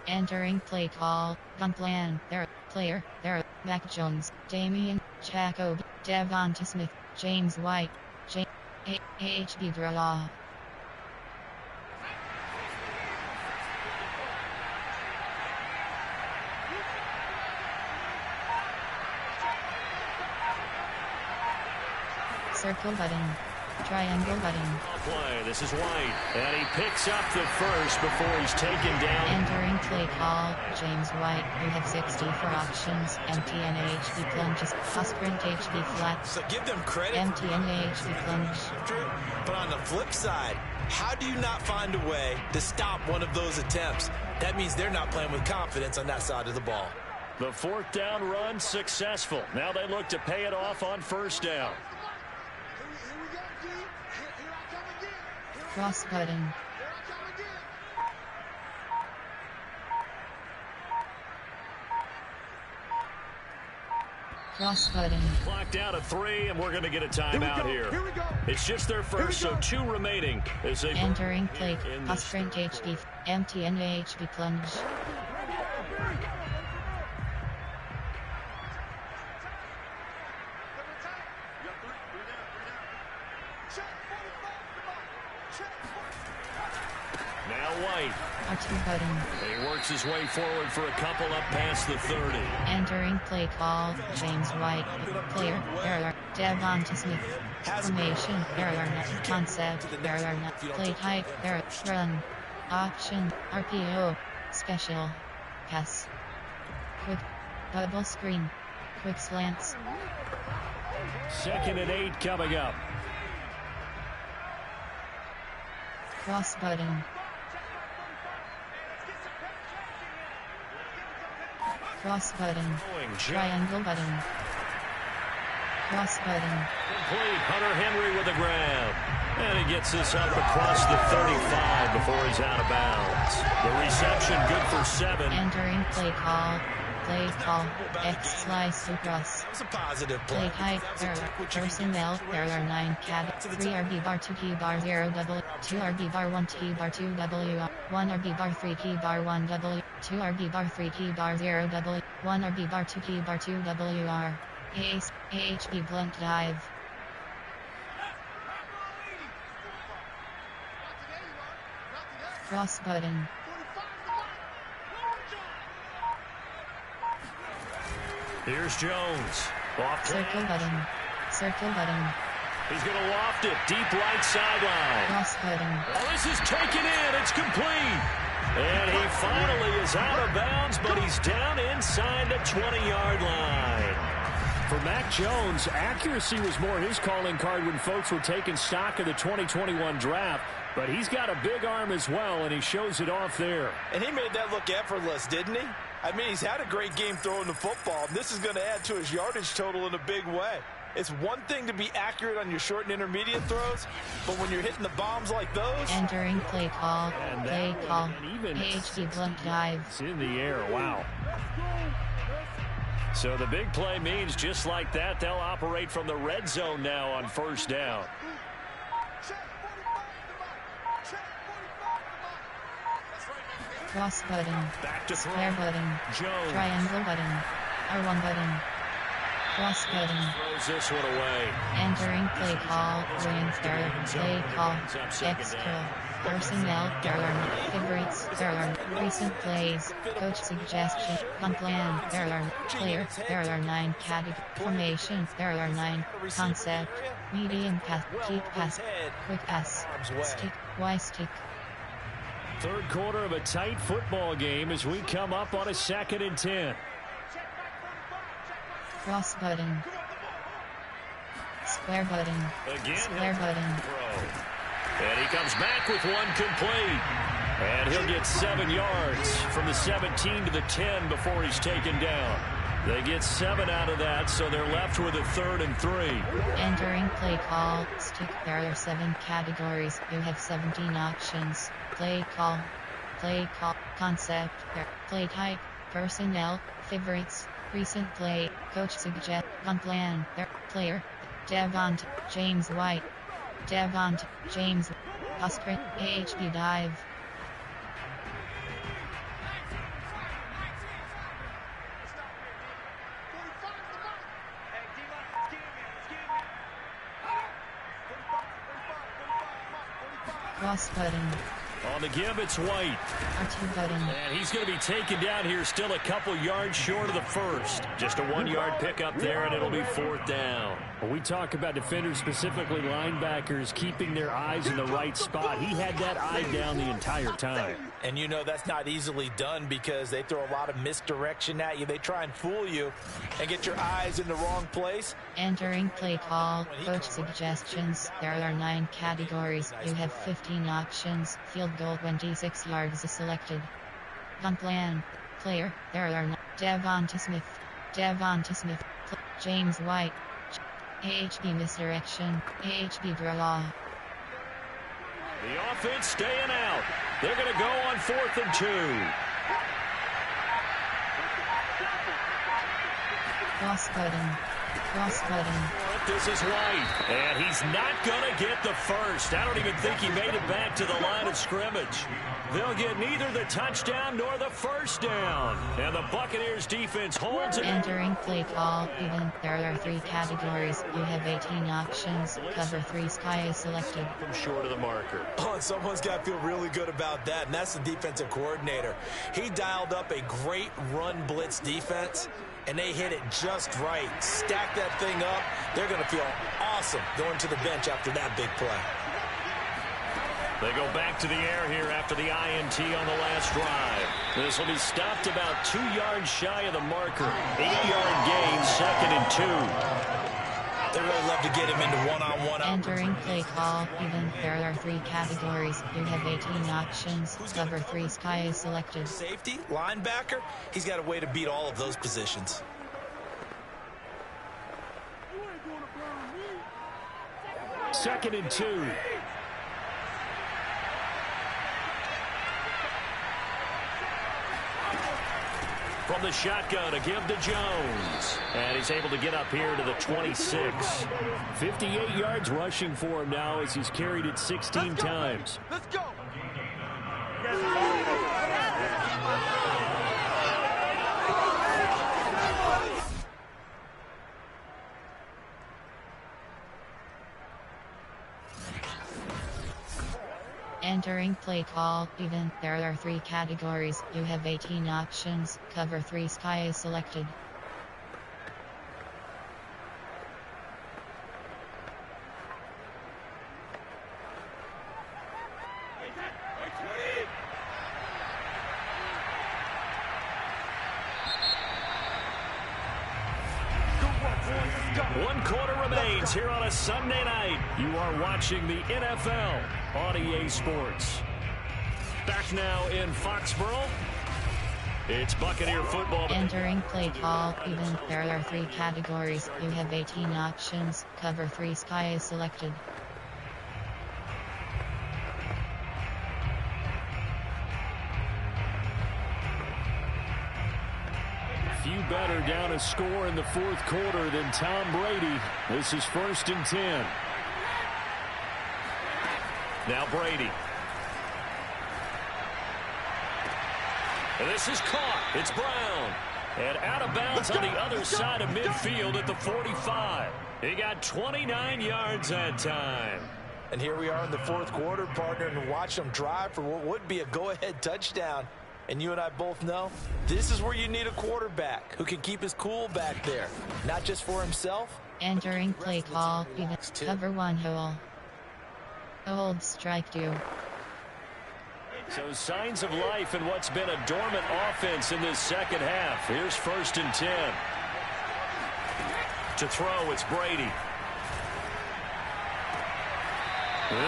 Entering play call, gun plan, there, player, there, Mac Jones, Damian, Jacob, Devonta Smith, James White, H.B. Draw. Circle button, triangle button. Play. This is White. And he picks up the first before he's taken down. Entering play call, James White. We have 64 options. MTN HB plunges. Sprint HB flat. So give them credit. MTN HB plunge. But on the flip side, how do you not find a way to stop one of those attempts? That means they're not playing with confidence on that side of the ball. The 4th down run successful. Now they look to pay it off on 1st down. Cross button. Cross button. Clocked out at 3, and we're going to get a timeout here. It's just their first, so 2 remaining. As they Entering play. Sprint HB. MTN HB plunge. Now White. R2 button. He works his way forward for a couple up past the 30. Entering play call, James White. Player, error, Devonta Smith. Formation, error, concept, error, play type, error, run. Option, RPO, special, pass. Quick, bubble screen, quick slants. 2nd and 8 coming up. Cross button. Cross button. Triangle button. Cross button. Complete. Hunter Henry with the grab. And he gets this up across the 35 before he's out of bounds. The reception good for 7. Entering play call. Play call. X slice across. It's a positive play. Play type. Error. Personnel. Error 9 cab. 3 RB bar 2 P bar 0 W. 2 RB bar 1 T bar 2 W. 1 RB bar 3 P bar 1 W. 2 RB bar 3 P bar 0 W. 1 RB bar 2 P bar 2 WR. Ace. AHB blunt dive. Cross button. Here's Jones. Off Circle button. Circle button. He's going to loft it. Deep right sideline. Cross button. Oh, this is taken in. It's complete. And he finally is out of bounds, but he's down inside the 20-yard line. For Mac Jones, accuracy was more his calling card when folks were taking stock of the 2021 draft. But he's got a big arm as well, and he shows it off there. And he made that look effortless, didn't he? I mean, he's had a great game throwing the football. This is going to add to his yardage total in a big way. It's one thing to be accurate on your short and intermediate throws, but when you're hitting the bombs like those... Entering play call. Play call. AHB blunt dive. It's in the air. Wow. So the big play means just like that, they'll operate from the red zone now on 1st down. Cross button. Back to Square button. Jones. Triangle button. R1 button. Cross-cutting. Throws this one away. Entering play call. Ring error. Play call. X curl. Personnel error. Favorites error. Recent plays. Coach suggestion. Plan error. Player error 9 category. Formation error 9. Concept. Medium pass. Deep pass. Quick pass. Stick. Y stick. Third quarter of a tight football game as we come up on a 2nd and 10. Cross button. Square button. Again, Square button. throw. And he comes back with one complete. And he'll get 7 yards from the 17 to the 10 before he's taken down. They get 7 out of that, so they're left with a 3rd and 3. Entering play call. Stick. There are 7 categories. You have 17 options. Play call. Play call. Concept. Play type. Personnel. Favorites. Recent play. Coach suggest. Plan. Player. Devont. James White. Devont. James. Osprey. AHB dive. Cross button. On the give, it's White. R2 button. And he's going to be taken down here, still a couple yards short of the first. Just a 1-yard pickup there, and it'll be 4th down. When we talk about defenders, specifically linebackers, keeping their eyes in the right spot, he had that eye down the entire time. And you know that's not easily done because they throw a lot of misdirection at you. They try and fool you and get your eyes in the wrong place. Entering play call. Coach suggestions. There are 9 categories. You have 15 options. Field goal 26 yards is selected. Plan. Player. There are 9. Devonta Smith. Devonta Smith. James White. AHB misdirection. AHB draw. The offense staying out. They're going to go on 4th and 2. Cross button. Cross button. This is White, and he's not going to get the first. I don't even think he made it back to the line of scrimmage. They'll get neither the touchdown nor the first down. And the Buccaneers defense holds it. Entering play call. Even. There are 3 categories. You have 18 options. Cover 3 sky is selected. From short of the marker. Oh, and someone's got to feel really good about that, and that's the defensive coordinator. He dialed up a great run blitz defense, and they hit it just right. Stack that thing up. They're going to feel awesome going to the bench after that big play. They go back to the air here after the INT on the last drive. This will be stopped about 2 yards shy of the marker. 8-yard gain, 2nd and 2. They really love to get him into one-on-one. Entering play call. Even. There are 3 categories. You have 18 options. Cover 3 sky is selected. Safety, linebacker, he's got a way to beat all of those positions. Second and 2. From the shotgun, a give to Jones. And he's able to get up here to the 26. 58 yards rushing for him now as he's carried it 16 times. Let's go. Entering play call. Even. There are 3 categories. You have 18 options. Cover 3 sky is selected. One quarter remains here on a Sunday night. You are watching the NFL on EA Sports. Back now in Foxborough. It's Buccaneer football. Entering play call. Even. There are 3 categories. You have 18 options. Cover 3 sky is selected. Few better down a score in the 4th quarter than Tom Brady. This is 1st and 10. Now Brady. And this is caught. It's Brown. And out of bounds on the other side of midfield at the 45. He got 29 yards that time. And here we are in the fourth quarter, partner, and watch them drive for what would be a go-ahead touchdown. And you and I both know this is where you need a quarterback who can keep his cool back there, not just for himself. Entering play call, cover one hole. Hold strike 2. So signs of life in what's been a dormant offense in this second half. Here's 1st and 10. To throw, it's Brady.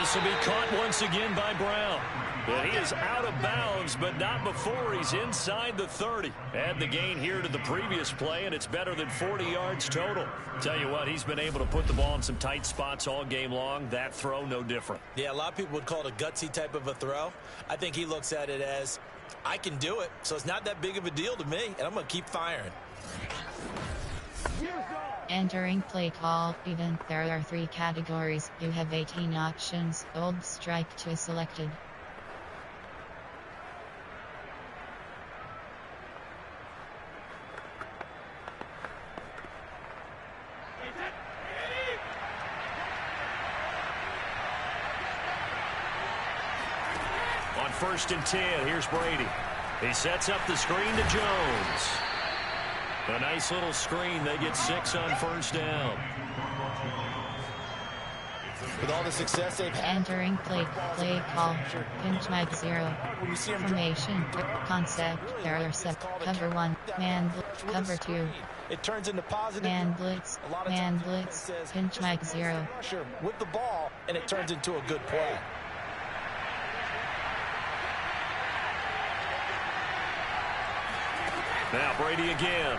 This will be caught once again by Brown. And he is out of bounds, but not before he's inside the 30. Add the gain here to the previous play, and it's better than 40 yards total. Tell you what, he's been able to put the ball in some tight spots all game long. That throw, no different. Yeah, a lot of people would call it a gutsy type of a throw. I think he looks at it as, I can do it, so it's not that big of a deal to me, and I'm going to keep firing. Entering play call, even. There are 3 categories. You have 18 options. Hold strike 2 selected. On 1st and 10, here's Brady. He sets up the screen to Jones. A nice little screen. They get 6 on 1st down. With all the success they've had. Entering play call, pinch mic 0. Formation, concept, error set, cover 1, man blitz, cover 2. It turns into positive. Man blitz, pinch mic 0. With the ball, and it turns into a good play. Now Brady again.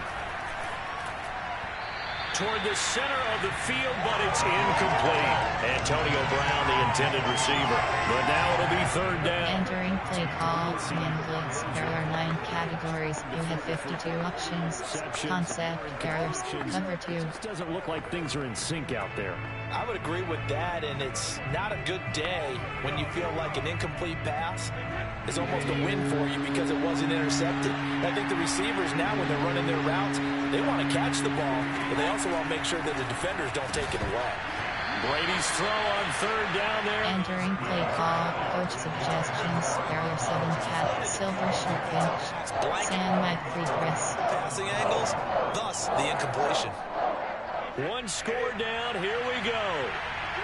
Toward the center of the field, but it's incomplete. Antonio Brown, the intended receiver. But now it'll be 3rd down. Entering play call, man blitz. There are 9 categories. You have 52 options. Concept, errors, cover 2. It doesn't look like things are in sync out there. I would agree with that, and it's not a good day when you feel like an incomplete pass is almost a win for you because it wasn't intercepted. I think the receivers now, when they're running their routes, they want to catch the ball, but they also want to make sure that the defenders don't take it away. Brady's throw on 3rd down there. Entering play call, coach suggestions. There are 7 silver shirt pinch, sand mic 3 press. Passing angles, thus the incompletion. 1 score down. Here we go.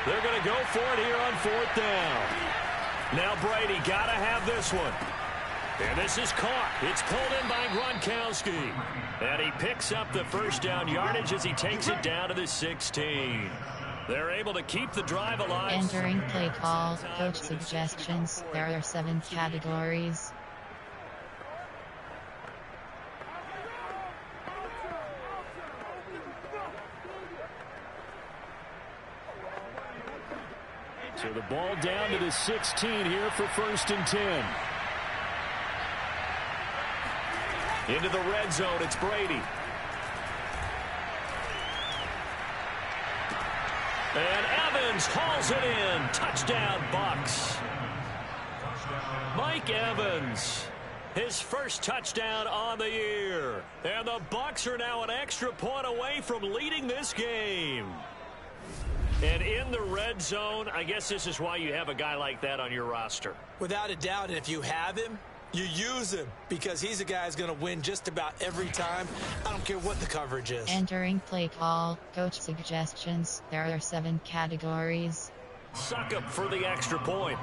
They're going to go for it here on 4th down. Now Brady got to have this one. And this is caught. It's pulled in by Gronkowski. And he picks up the 1st down yardage as he takes it down to the 16. They're able to keep the drive alive. Entering play call, coach suggestions. There are 7 categories. So the ball down to the 16 here for 1st and 10. Into the red zone, it's Brady. And Evans hauls it in. Touchdown, Bucs. Mike Evans, his 1st touchdown on the year. And the Bucs are now an extra point away from leading this game. And in the red zone, I guess this is why you have a guy like that on your roster. Without a doubt, and if you have him, you use him because he's a guy who's going to win just about every time. I don't care what the coverage is. Entering play call, coach suggestions. There are 7 categories. Suck up for the extra point.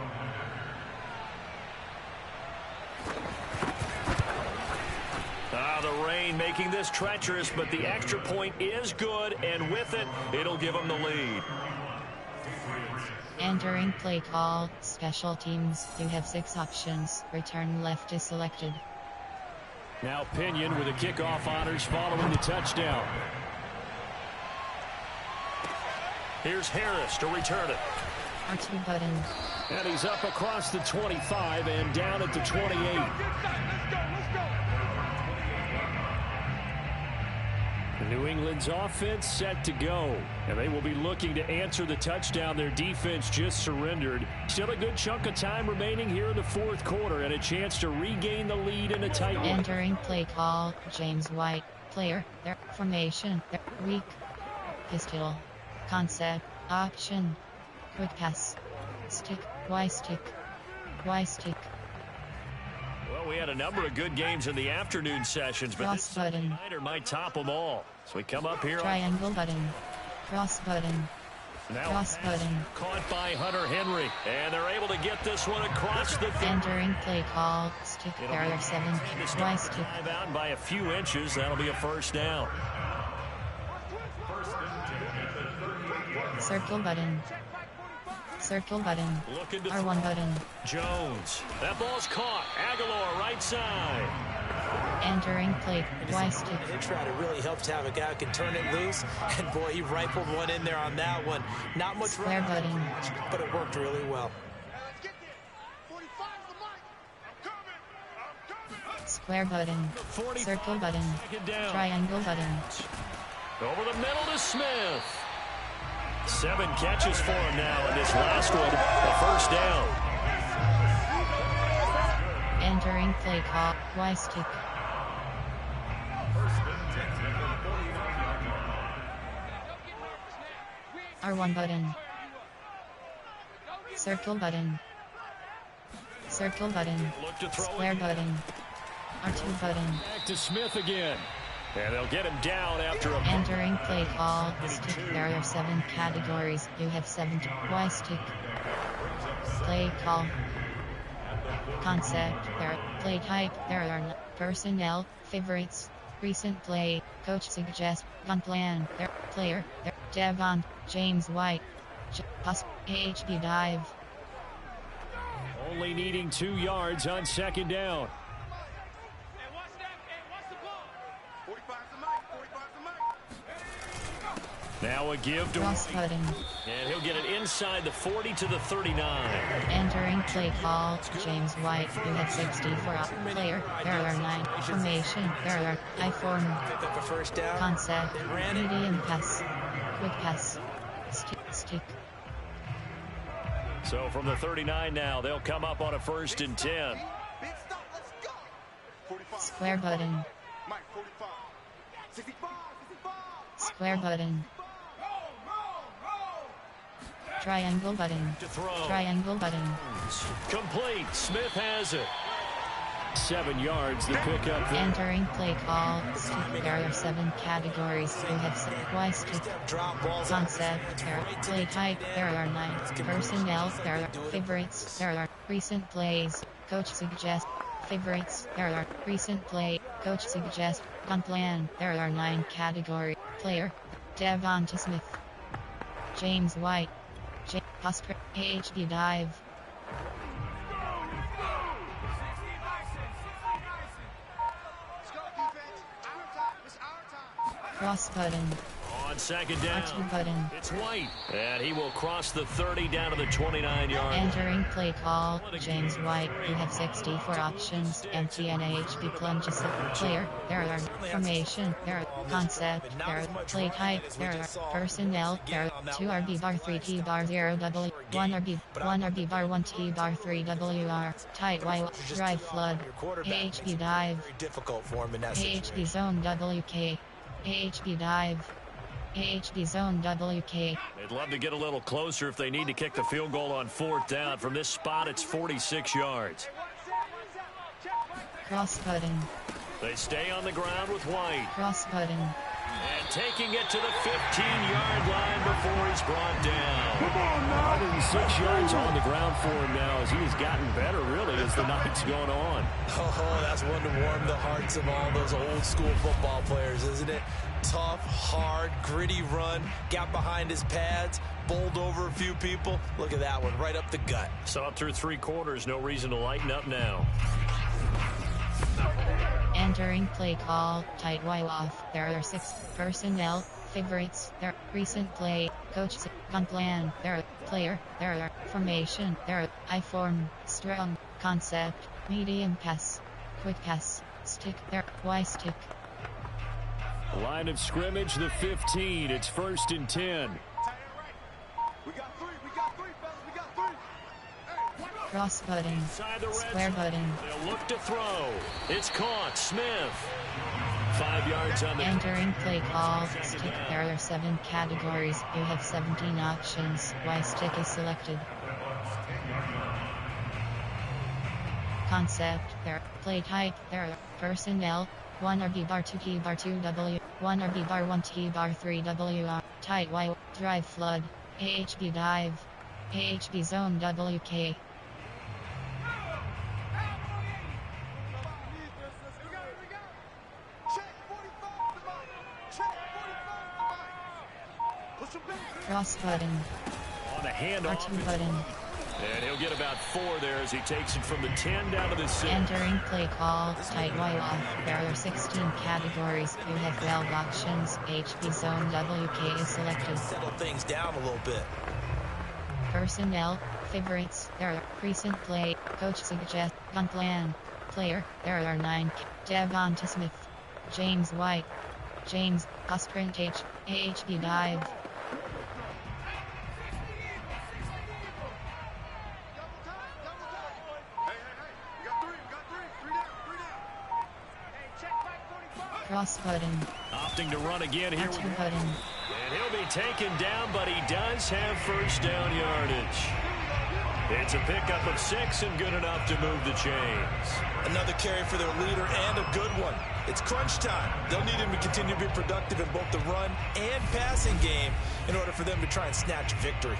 The rain making this treacherous, but the extra point is good, and with it, it'll give them the lead. Entering play call, special teams. You have 6 options. Return left is selected. Now Pinion with the kickoff honors following the touchdown. Here's Harris to return it. R2 button. And he's up across the 25 and down at the 28. New England's offense set to go, and they will be looking to answer the touchdown their defense just surrendered. Still a good chunk of time remaining here in the fourth quarter and a chance to regain the lead in a tight one. Entering play call, James White. Player, their formation, their weak. Pistol. Concept, option. Quick pass. Stick, Y stick. Y stick. Well, we had a number of good games in the afternoon sessions, but Cross this button. nighter might top them all. So we come up here. Triangle button. Cross button. Now Cross button. caught by Hunter Henry, and they're able to get this one across the field. Entering play call, stick barrier 7, Y stick. Drive out by a few inches. That'll be a first down. Circle button. Circle button. Looking to R1 button. Jones. That ball's caught. Aguilar, right side. Entering play, Y stick. Hitch route, it really helps to have a guy who can turn it loose. And boy, he rifled one in there on that one. Not much Square run, button. but it worked really well. Let's get there. 45's the mic. I'm coming. Square button. 45, Circle button. second down. Triangle button. Over the middle to Smith. 7 catches for him now in this last one. A first down. Entering play call, Y stick. R1 button. Circle button. Circle button. Look to throw Square it. button. R2 button. Back to Smith again. And they'll get him down after a... Entering play call, stick barrier 7 categories. You have 7 Y stick. Play call. Concept, there, play type, there are personnel, favorites, recent play, coach suggest, gun plan, there, player, there, Devon, James White, pass, AHB dive. Only needing 2 yards on second down. Hey, watch that. Hey, watch the ball. 45's the mic. 45's the mic. Now a give to... Cross button. And he'll get it inside the 40 to the 39. Entering play call, James White, you have 60 for a player, there are 9, formation, there are, I form, Pick up a first down. concept, They ran it. medium pass, quick pass, stick. So from the 39 now, they'll come up on a 1st and 10. Big stop. Let's go. 45. Square button, Mike, 45. 65. 65. square button. Triangle button. To throw. Triangle button. Complete. Smith has it. 7 yards, the pickup there. Entering play call. Stick barrier 7 categories. You have 6 Y stick. Drop balls. Concept. There. Play type. There are 9. Personnel. There are favorites. There are recent plays. Coach suggest. Favorites. There are recent play. Coach suggest. Gun plan. There are 9 category. Player. Devonta Smith. James White. Oscar, AHD dive. Let's go, defense. Our time. It's our time. Cross button. On second down, R2 button. it's White. And he will cross the 30 down to the 29-yard. Entering play call, James White, you have 60 for options, empty and AHB plunges player, there are formation, there are concept, there are play type, there are personnel, there are 2 RB bar 3 T bar 0 W, 1 RB bar 1 T bar 3 WR, tight Y, drive flood, AHB dive, Very difficult for him in that AHB situation. zone WK, AHB dive, AHB zone WK. They'd love to get a little closer if they need to kick the field goal on 4th down. From this spot, it's 46 yards. Cross button. They stay on the ground with White. Cross button. And taking it to the 15-yard line before he's brought down. 106 yards on the ground for him now as he has gotten better, really, as the night's gone on. Oh, that's one to warm the hearts of all those old school football players, isn't it? Tough, hard, gritty run, got behind his pads, bowled over a few people. Look at that one, right up the gut. Saw it through 3 quarters, no reason to lighten up now. Entering play call, tight Y off. There are 6 personnel, favorites, there recent play, coach, gun plan, there are player, there are formation, there are I form, strong, concept, medium pass, quick pass, stick, there Y stick. Line of scrimmage, the 15. It's 1st and 10. We got three, fellas, we got three. Cross button. Square button. They'll look to throw. It's caught. Smith. 5 yards on the... Entering play call. Stick. There are 7 categories. You have 17 options. Y stick is selected. Concept. There. Play type. There are personnel. 1 RB bar 2 T bar 2 W. 1 RB bar 1 T bar 3 WR. Tight Y. Drive flood. AHB dive. AHB zone WK. Cross button. On the handoff. R2 button. And he'll get about 4 there as he takes it from the 10 down to the 6. Entering play call. Tight Y off. There are 16 categories. You have 12 options. HB zone WK is selected. Settle things down a little bit. Personnel. Favorites. There are recent play. Coach suggest. Gun plan. Player. There are 9. Devonta Smith. James White. James. Sprint H. AHB dive. Cross button. Opting to run again here. R2 button. And he'll be taken down, but he does have first down yardage. It's a pickup of 6 and good enough to move the chains. Another carry for their leader and a good one. It's crunch time. They'll need him to continue to be productive in both the run and passing game in order for them to try and snatch victory.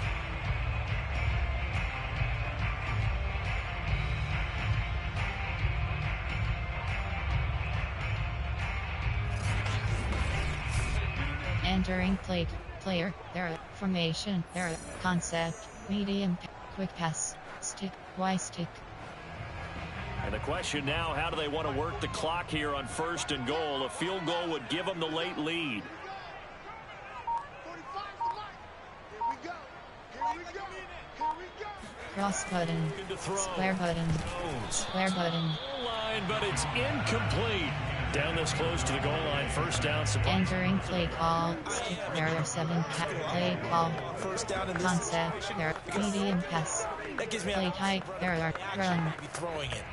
Entering play. Player. There. Formation. There. Concept. Medium. Quick pass. Stick. Y stick. And the question now, how do they want to work the clock here on 1st and goal? A field goal would give them the late lead. Cross button. Square button. Square button. Line, but it's incomplete. Down this close to the goal line. First down. Entering play call. Stick. There are 7 play call. First down in this Concept. There. Medium pass. That gives me Play type. There are run. be throwing it.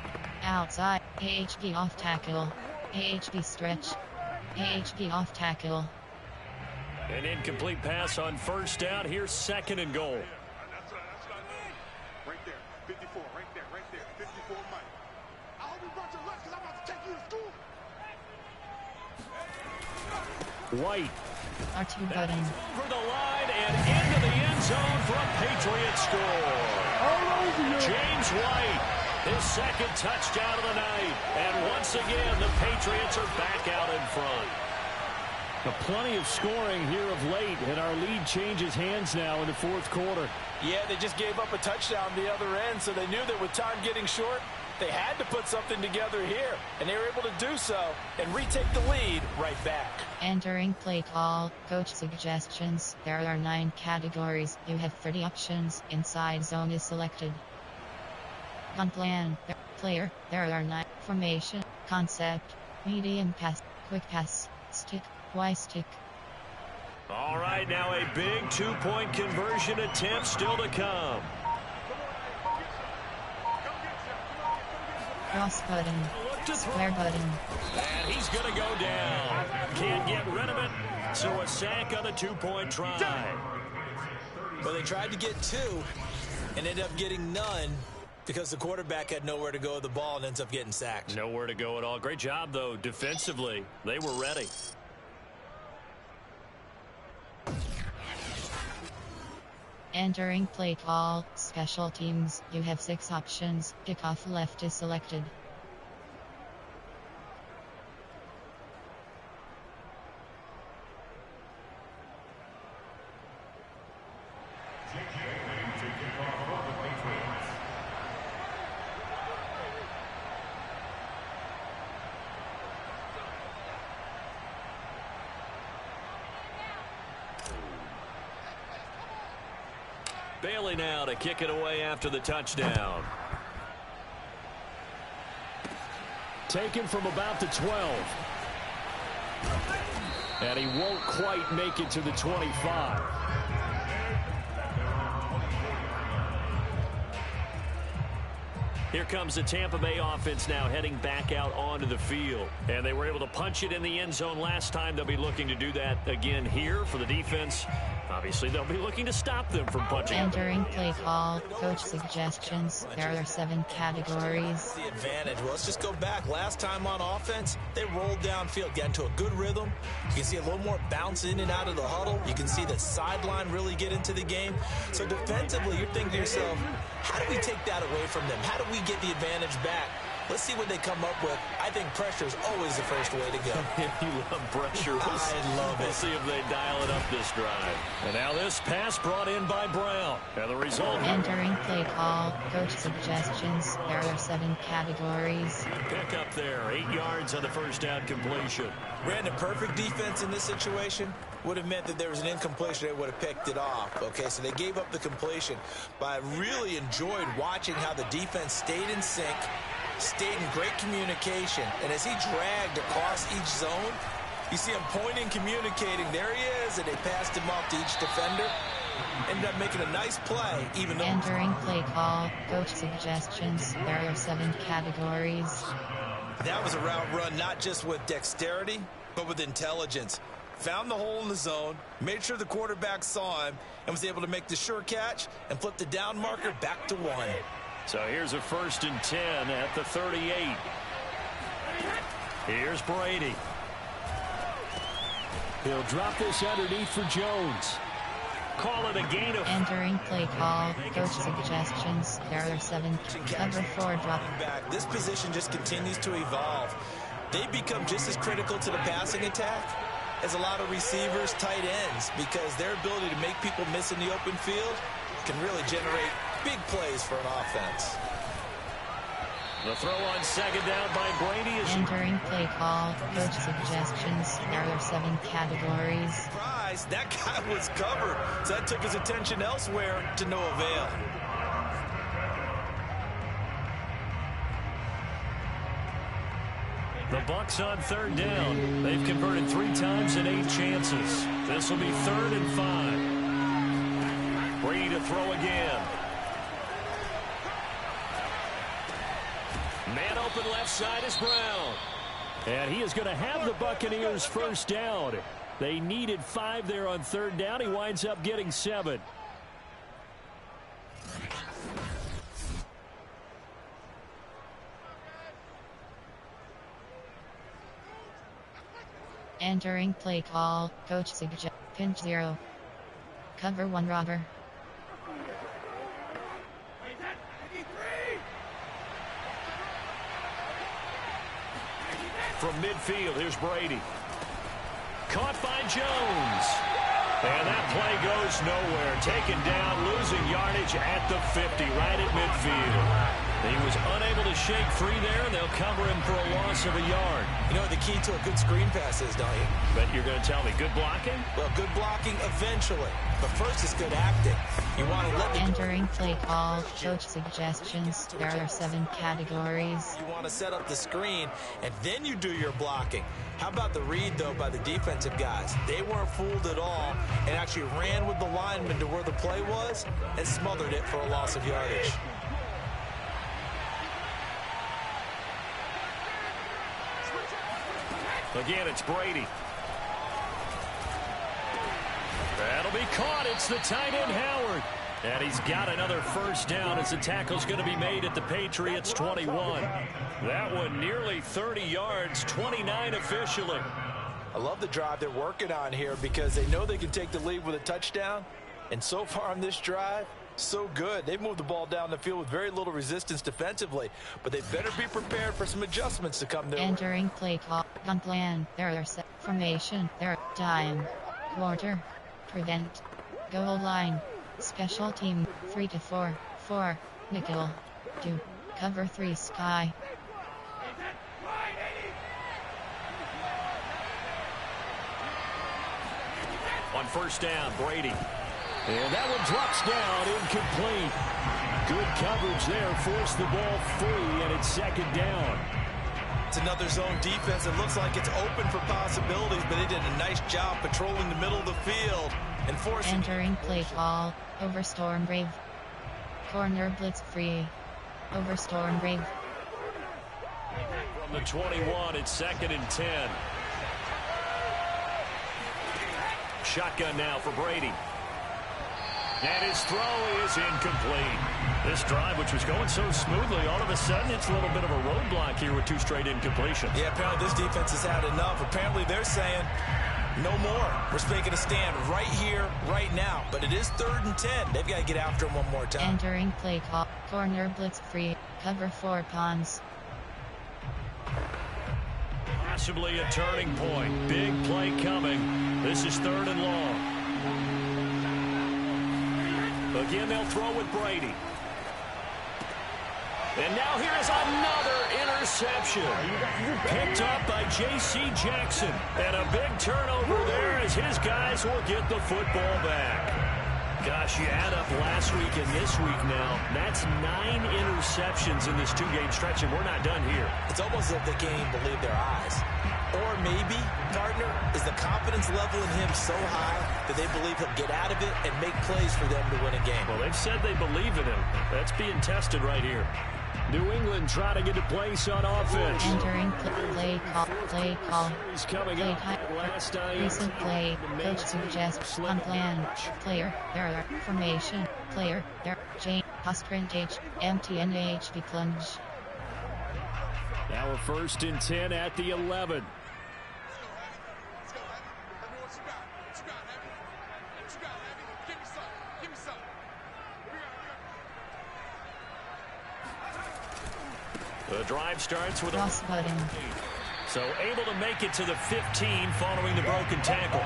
Outside. AHB off tackle. AHB stretch. AHB off tackle. An incomplete pass on first down. Here's 2nd and goal. That's right there. 54, right there. 54 Mike. I hope you brought your lunch because I'm about to take you to school. White. R2 button. Over the line and into the end zone for a Patriots score. James White, his 2nd touchdown of the night. And once again, the Patriots are back out in front. Plenty of scoring here of late, and our lead changes hands now in the 4th quarter. Yeah, they just gave up a touchdown the other end, so they knew that with time getting short, they had to put something together here, and they were able to do so and retake the lead right back. Entering play call. Coach suggestions. There are 9 categories. You have 30 options. Inside zone is selected. Gun plan. Player. There are 9. Formation. Concept. Medium pass. Quick pass. Stick. Y stick. All right, now a big 2-point conversion attempt still to come. Cross button. Square button. And he's going to go down. Can't get rid of it. So a sack on the 2-point try. Well, they tried to get 2 and ended up getting none because the quarterback had nowhere to go with the ball and ends up getting sacked. Nowhere to go at all. Great job, though, defensively. They were ready. Entering play call. Special teams. You have 6 options. Kickoff left is selected. Bailey now to kick it away after the touchdown. Taken from about the 12. And he won't quite make it to the 25. Here comes the Tampa Bay offense now heading back out onto the field. And they were able to punch it in the end zone last time. They'll be looking to do that again here for the defense. Obviously, they'll be looking to stop them from punching. Entering play call, coach suggestions. There are 7 categories. The advantage. Well, let's just go back. Last time on offense, they rolled downfield, got into a good rhythm. You can see a little more bounce in and out of the huddle. You can see the sideline really get into the game. So defensively, you're thinking to yourself, how do we take that away from them? How do we get the advantage back? Let's see what they come up with. I think pressure is always the first way to go. You love pressure. I love it. We'll see if they dial it up this drive. And now this pass brought in by Brown. And the result. Entering play call, coach suggestions. There are 7 categories. Pick up there, 8 yards on the first down completion. Brandon, perfect defense in this situation would have meant that there was an incompletion. They would have picked it off. Okay, so they gave up the completion. But I really enjoyed watching how the defense stayed in sync, stayed in great communication, and as he dragged across each zone, you see him pointing, communicating. There he is, and they passed him off to each defender. Ended up making a nice play, even though... Entering play call, coach suggestions. There are 7 categories. That was a route run not just with dexterity, but with intelligence. Found the hole in the zone, made sure the quarterback saw him, and was able to make the sure catch and flip the down marker back to 1. So here's a 1st and 10 at the 38. Here's Brady. He'll drop this underneath for Jones. Call it a gain of... Entering play call, coach suggestions. There are 7. Cover 4 drop. Back. This position just continues to evolve. They become just as critical to the passing attack as a lot of receivers, tight ends, because their ability to make people miss in the open field can really generate big plays for an offense. The throw on 2nd down by Brady is... Entering play call, coach suggestions. There are 7 categories. Surprise, that guy was covered, so that took his attention elsewhere to no avail. The Bucs on 3rd down. They've converted 3 times in 8 chances. This will be 3rd and 5. Brady to throw again. Man open left side is Brown. And he is going to have the Buccaneers 1st down. They needed 5 there on 3rd down. He winds up getting 7. Entering play call, coach suggestions. Pinch 0. Cover 1 robber. From midfield, here's Brady. Caught by Jones. And that play goes nowhere. Taken down, losing yardage at the 50, right at midfield. He was unable to shake free there, and they'll cover him for a loss of a yard. You know what the key to a good screen pass is, don't you? But you're going to tell me good blocking? Well, good blocking eventually. But first is good acting. You want to let the... Entering play call, coach suggestions. There are 7 categories. You want to set up the screen, and then you do your blocking. How about the read, though, by the defensive guys? They weren't fooled at all and actually ran with the lineman to where the play was and smothered it for a loss of yardage. Again, it's Brady. That'll be caught. It's the tight end, Howard. And he's got another 1st down as the tackle's going to be made at the Patriots 21. That one nearly 30 yards, 29 officially. I love the drive they're working on here because they know they can take the lead with a touchdown. And so far on this drive, so good. They've moved the ball down the field with very little resistance defensively, but they better be prepared for some adjustments to come their way. Entering play call, gun plan. There are set formation. There are time, quarter, prevent, goal line, special team 3 to 4, 4 nickel, 2 cover 3 sky. On 1st down, Brady. And that one drops down, incomplete. Good coverage there, forced the ball free, and it's 2nd down. It's another zone defense. It looks like it's open for possibilities, but they did a nice job patrolling the middle of the field and forcing. Entering play call. Over Storm Brave. Corner blitz free. Over Storm Brave. From the 21, it's 2nd and 10. Shotgun now for Brady. And his throw is incomplete. This drive, which was going so smoothly, all of a sudden it's a little bit of a roadblock here with 2 straight incompletions. Yeah, apparently this defense has had enough. Apparently they're saying, no more. We're making a stand right here, right now. But it is 3rd and 10. They've got to get after him one more time. Entering play call. Corner blitz free. Cover 4 pawns. Possibly a turning point. Big play coming. This is 3rd and long. Again, they'll throw with Brady. And now here's another interception. Picked up by J.C. Jackson. And a big turnover there as his guys will get the football back. Gosh, you add up last week and this week now. That's 9 interceptions in this 2-game stretch, and we're not done here. It's almost as if they can't even believe their eyes. Or maybe, partner, is the confidence level in him so high that they believe he'll get out of it and make plays for them to win a game. Well, they've said they believe in him. That's being tested right here. New England trying to get a place on offense. Entering play call. Play call. He's coming Play up. Last time. Recent play. Coach suggests unplanned. Player. Error. Formation. Player. Error. Change. Posprint H. MTNHB plunge. Now a 1st and 10 at the 11. Let's go, Abby. Let me what you got. What you got, Abby? What you got, Abby? Give me something. Give me something. The drive starts with Cross button. So able to make it to the 15 following the broken tackle.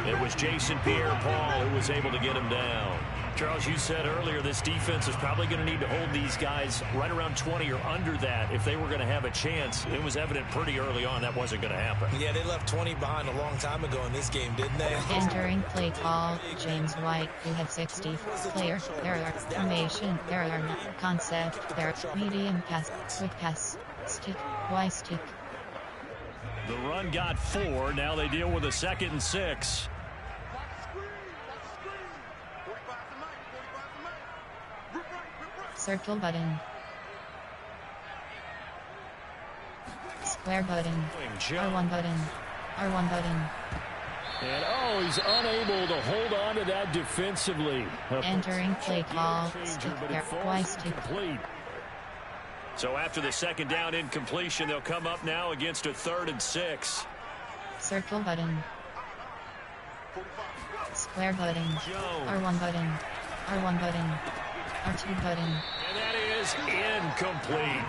It was Jason Pierre-Paul who was able to get him down. Charles, you said earlier this defense is probably going to need to hold these guys right around 20 or under that if they were going to have a chance. It was evident pretty early on that wasn't going to happen. Yeah, they left 20 behind a long time ago in this game, didn't they? Entering play call. James White, who had 60. Player. Error. Formation. Error. Concept. Error. Medium pass. Quick pass. Stick. Y stick. The run got 4. Now they deal with a 2nd and 6. Circle button. Square button. R1 button. R1 button. And oh, he's unable to hold on to that defensively. Entering play call. Stick there. Y stick. Complete. So after the 2nd down incompletion, they'll come up now against a 3rd and 6. Circle button. Square button. R1 button. R1 button. R2 button. And that is incomplete.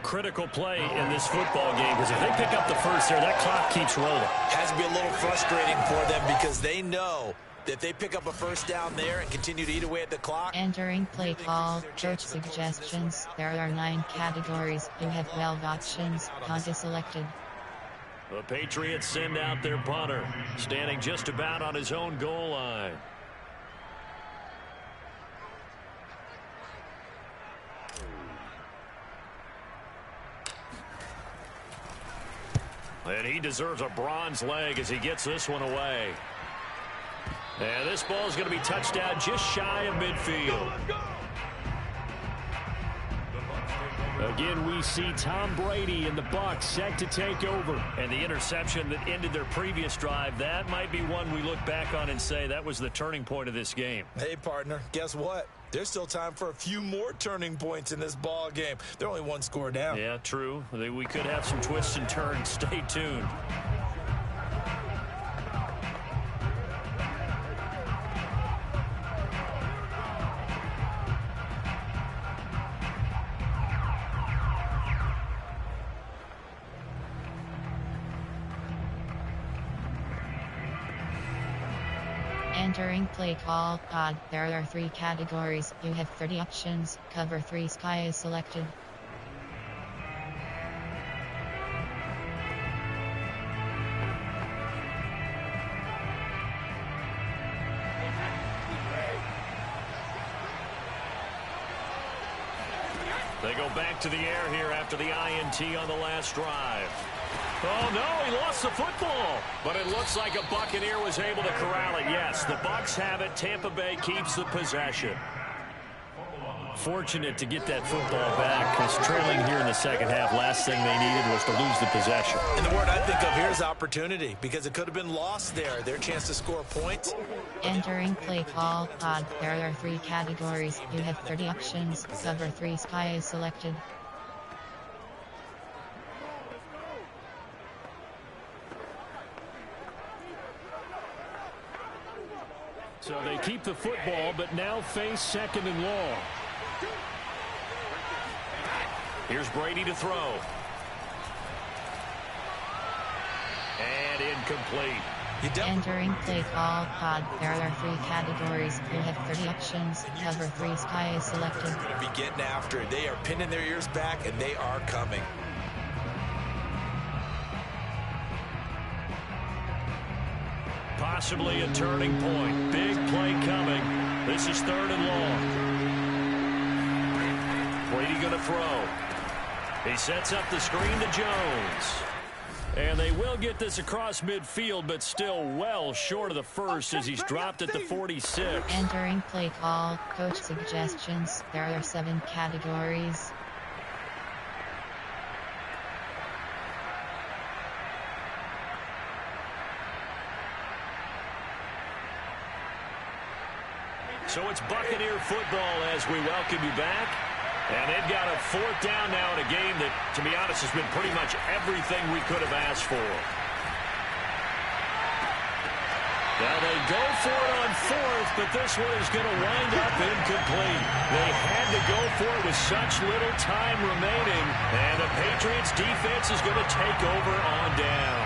Critical play in this football game because if they pick up the first there, that clock keeps rolling. Has to be a little frustrating for them because they know that if they pick up a 1st down there and continue to eat away at the clock. Entering play call. Coach suggestions. There are 9 categories. You have 12 options. Punt is selected. The Patriots send out their punter, standing just about on his own goal line. And he deserves a bronze leg as he gets this one away. And this ball is going to be touched down just shy of midfield. Again, we see Tom Brady and the Bucs set to take over. And the interception that ended their previous drive, that might be one we look back on and say that was the turning point of this game. Hey, partner, guess what? There's still time for a few more turning points in this ball game. They're only 1 score down. Yeah, true. We could have some twists and turns. Stay tuned. Entering play call. Odd. There are 3 categories. You have 30 options. Cover 3 sky is selected. They go back to the air here after the INT on the last drive. Oh, no, he lost the football. But it looks like a Buccaneer was able to corral it. Yes, the Bucs have it. Tampa Bay keeps the possession. Fortunate to get that football back, because trailing here in the second half, last thing they needed was to lose the possession. And the word I think of here is opportunity, because it could have been lost there. Their chance to score points. Entering play call pod. There are 3 categories. You have 30 options. Cover 3 spy is selected. So they keep the football, but now face second and long. Here's Brady to throw. And incomplete. Entering play call pod. There are 3 categories. You have 30 options. Cover 3 spy is selected. They're going to be getting after it. They are pinning their ears back, and they are coming. Possibly a turning point. Big play coming. This is 3rd and long. Brady going to throw. He sets up the screen to Jones. And they will get this across midfield, but still well short of the first as he's dropped at the 46. Entering play call. Coach suggestions. There are 7 categories. So it's Buccaneer football as we welcome you back. And they've got a 4th down now in a game that, to be honest, has been pretty much everything we could have asked for. Now they go for it on 4th, but this one is going to wind up incomplete. They had to go for it with such little time remaining. And the Patriots defense is going to take over on down.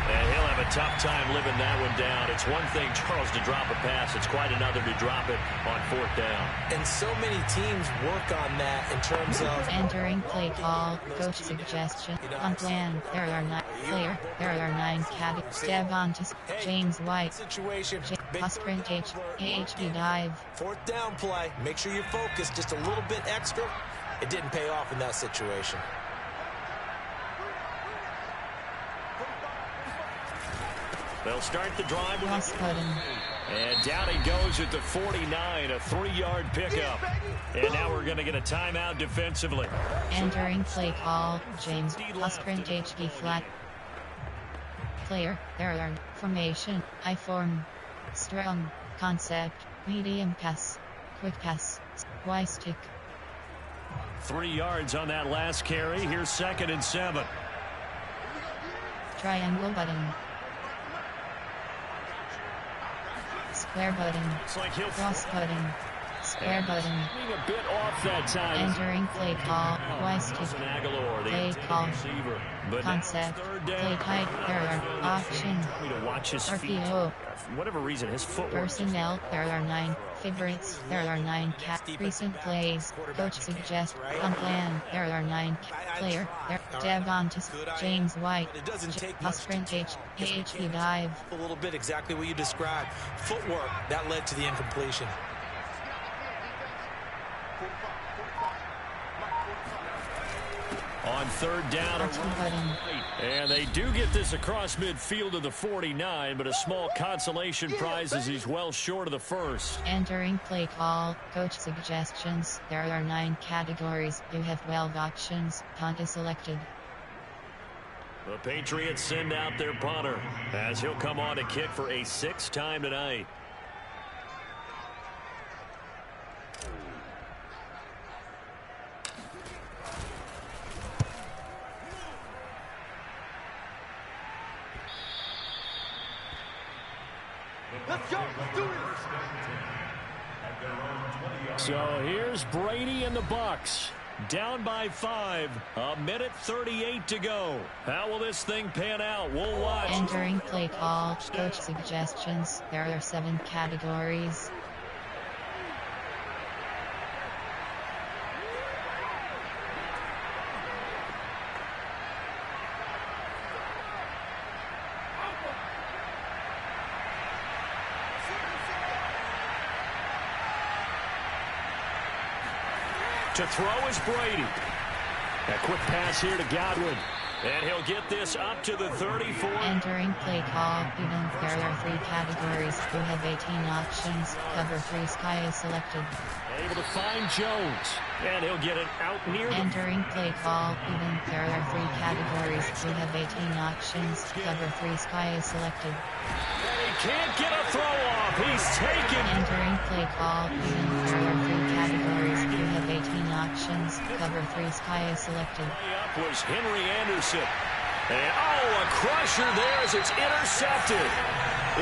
And he'll have a tough time living that one down. It's one thing, Charles, to drop a pass. It's quite another to drop it on 4th down. And so many teams work on that in terms of... Entering play call. Coach suggestion. On plan. There are 9 player. There are 9 categories. Devontis. James White. Situation. Sprint AHP dive. 4th down play. Make sure you're focused just a little bit extra. It didn't pay off in that situation. They'll start the drive with Cross-cutting. And down he goes at the 49, a 3-yard pickup. And now we're going to get a timeout defensively. Entering play call. James Sprint HP flat. Player. There are formation. I form. Strong. Concept. Medium pass. Quick pass. Y stick. 3 yards on that last carry. Here's 2nd and 7. Triangle button. Square button. It's like he'll Cross button. Square button. a bit off that time. Entering play call. Y stick. Aguilar, the Play call. receiver. But Concept. now 3rd Play down. type. Error. Option. To watch his feet. RPO. For whatever reason, his footwork. Personnel. There are 9 favorites. There are 9 recent plays. Coach suggests. On plan. There are 9 player. There. Devontis. James White. It doesn't take Sprint AHP dive. a little bit exactly what you described. Footwork, that led to the incompletion. On 3rd down. And they do get this across midfield to the 49, but a small consolation prize as he's well short of the first. Entering play call. Coach suggestions. There are 9 categories. You have 12 options. Punt is selected. The Patriots send out their punter as he'll come on to kick for a 6th time tonight. Let's go. Let's do it. So here's Brady and the Bucs. Down by 5. 1:38 to go. How will this thing pan out? We'll watch. Entering play call. Coach suggestions. There are 7 categories. To throw is Brady. A quick pass here to Godwin. And he'll get this up to the 34. Entering play call, even. There are 3 categories. You have 18 options. Cover 3 sky is selected. Able to find Jones. And he'll get it out near the... Entering play call, even. There are 3 categories. You have 18 options. Cover 3 sky is selected. And he can't get a throw off. He's taken. Entering play call, even. There are 3 categories. You have 18 options. Cover 3 sky is selected. Up was Henry Anderson. And a crusher there as it's intercepted.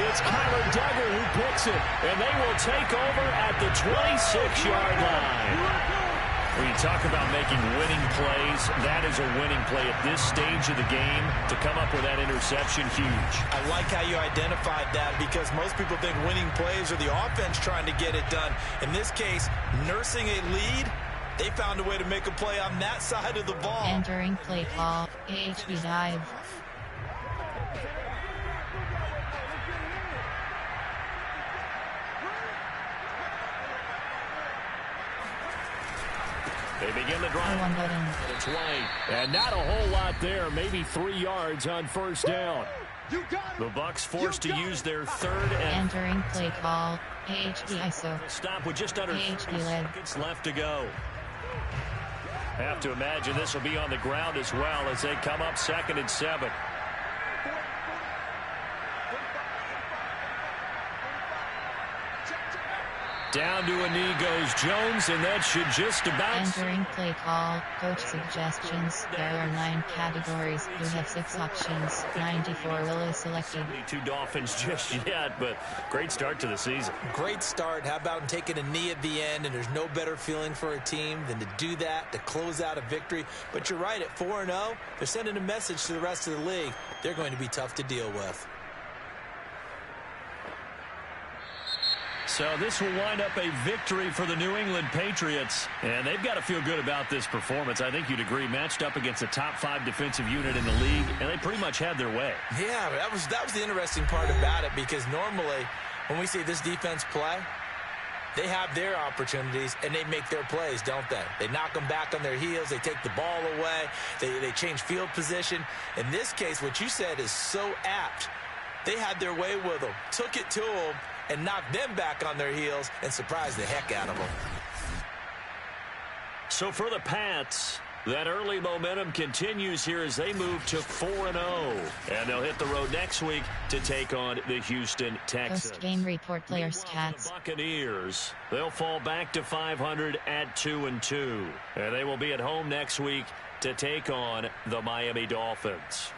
It's Kyler Duggar who picks it. And they will take over at the 26-yard line. When you talk about making winning plays, that is a winning play at this stage of the game. To come up with that interception, huge. I like how you identified that because most people think winning plays are the offense trying to get it done. In this case, nursing a lead, they found a way to make a play on that side of the ball. Entering play call, AHB dive. They begin the drive. One button. It's White. And not a whole lot there. Maybe 3 yards on first down. The Bucs forced to use their third and... Entering play call, AHB ISO. Stop with just under 3 AHB led. seconds left to go. Have to imagine this will be on the ground as well as they come up 2nd and 7. Down to a knee goes Jones, and that should just about... Entering play call, coach suggestions. There are 9 categories. You have 6 options. 94 will is selected. 2 Dolphins just yet, but great start to the season. Great start. How about taking a knee at the end? And there's no better feeling for a team than to do that, to close out a victory. But you're right, at 4-0, they're sending a message to the rest of the league. They're going to be tough to deal with. So this will wind up a victory for the New England Patriots. And they've got to feel good about this performance. I think you'd agree, matched up against a top 5 defensive unit in the league, and they pretty much had their way. Yeah, that was the interesting part about it, because normally when we see this defense play, they have their opportunities and they make their plays, don't they? They knock them back on their heels. They take the ball away. They change field position. In this case, what you said is so apt. They had their way with them, took it to them, and knocked them back on their heels and surprised the heck out of them. So for the Pats, that early momentum continues here as they move to 4-0. And they'll hit the road next week to take on the Houston Texans. Post-game report player stats. The Buccaneers, they'll fall back to 500 at 2-2. And they will be at home next week to take on the Miami Dolphins.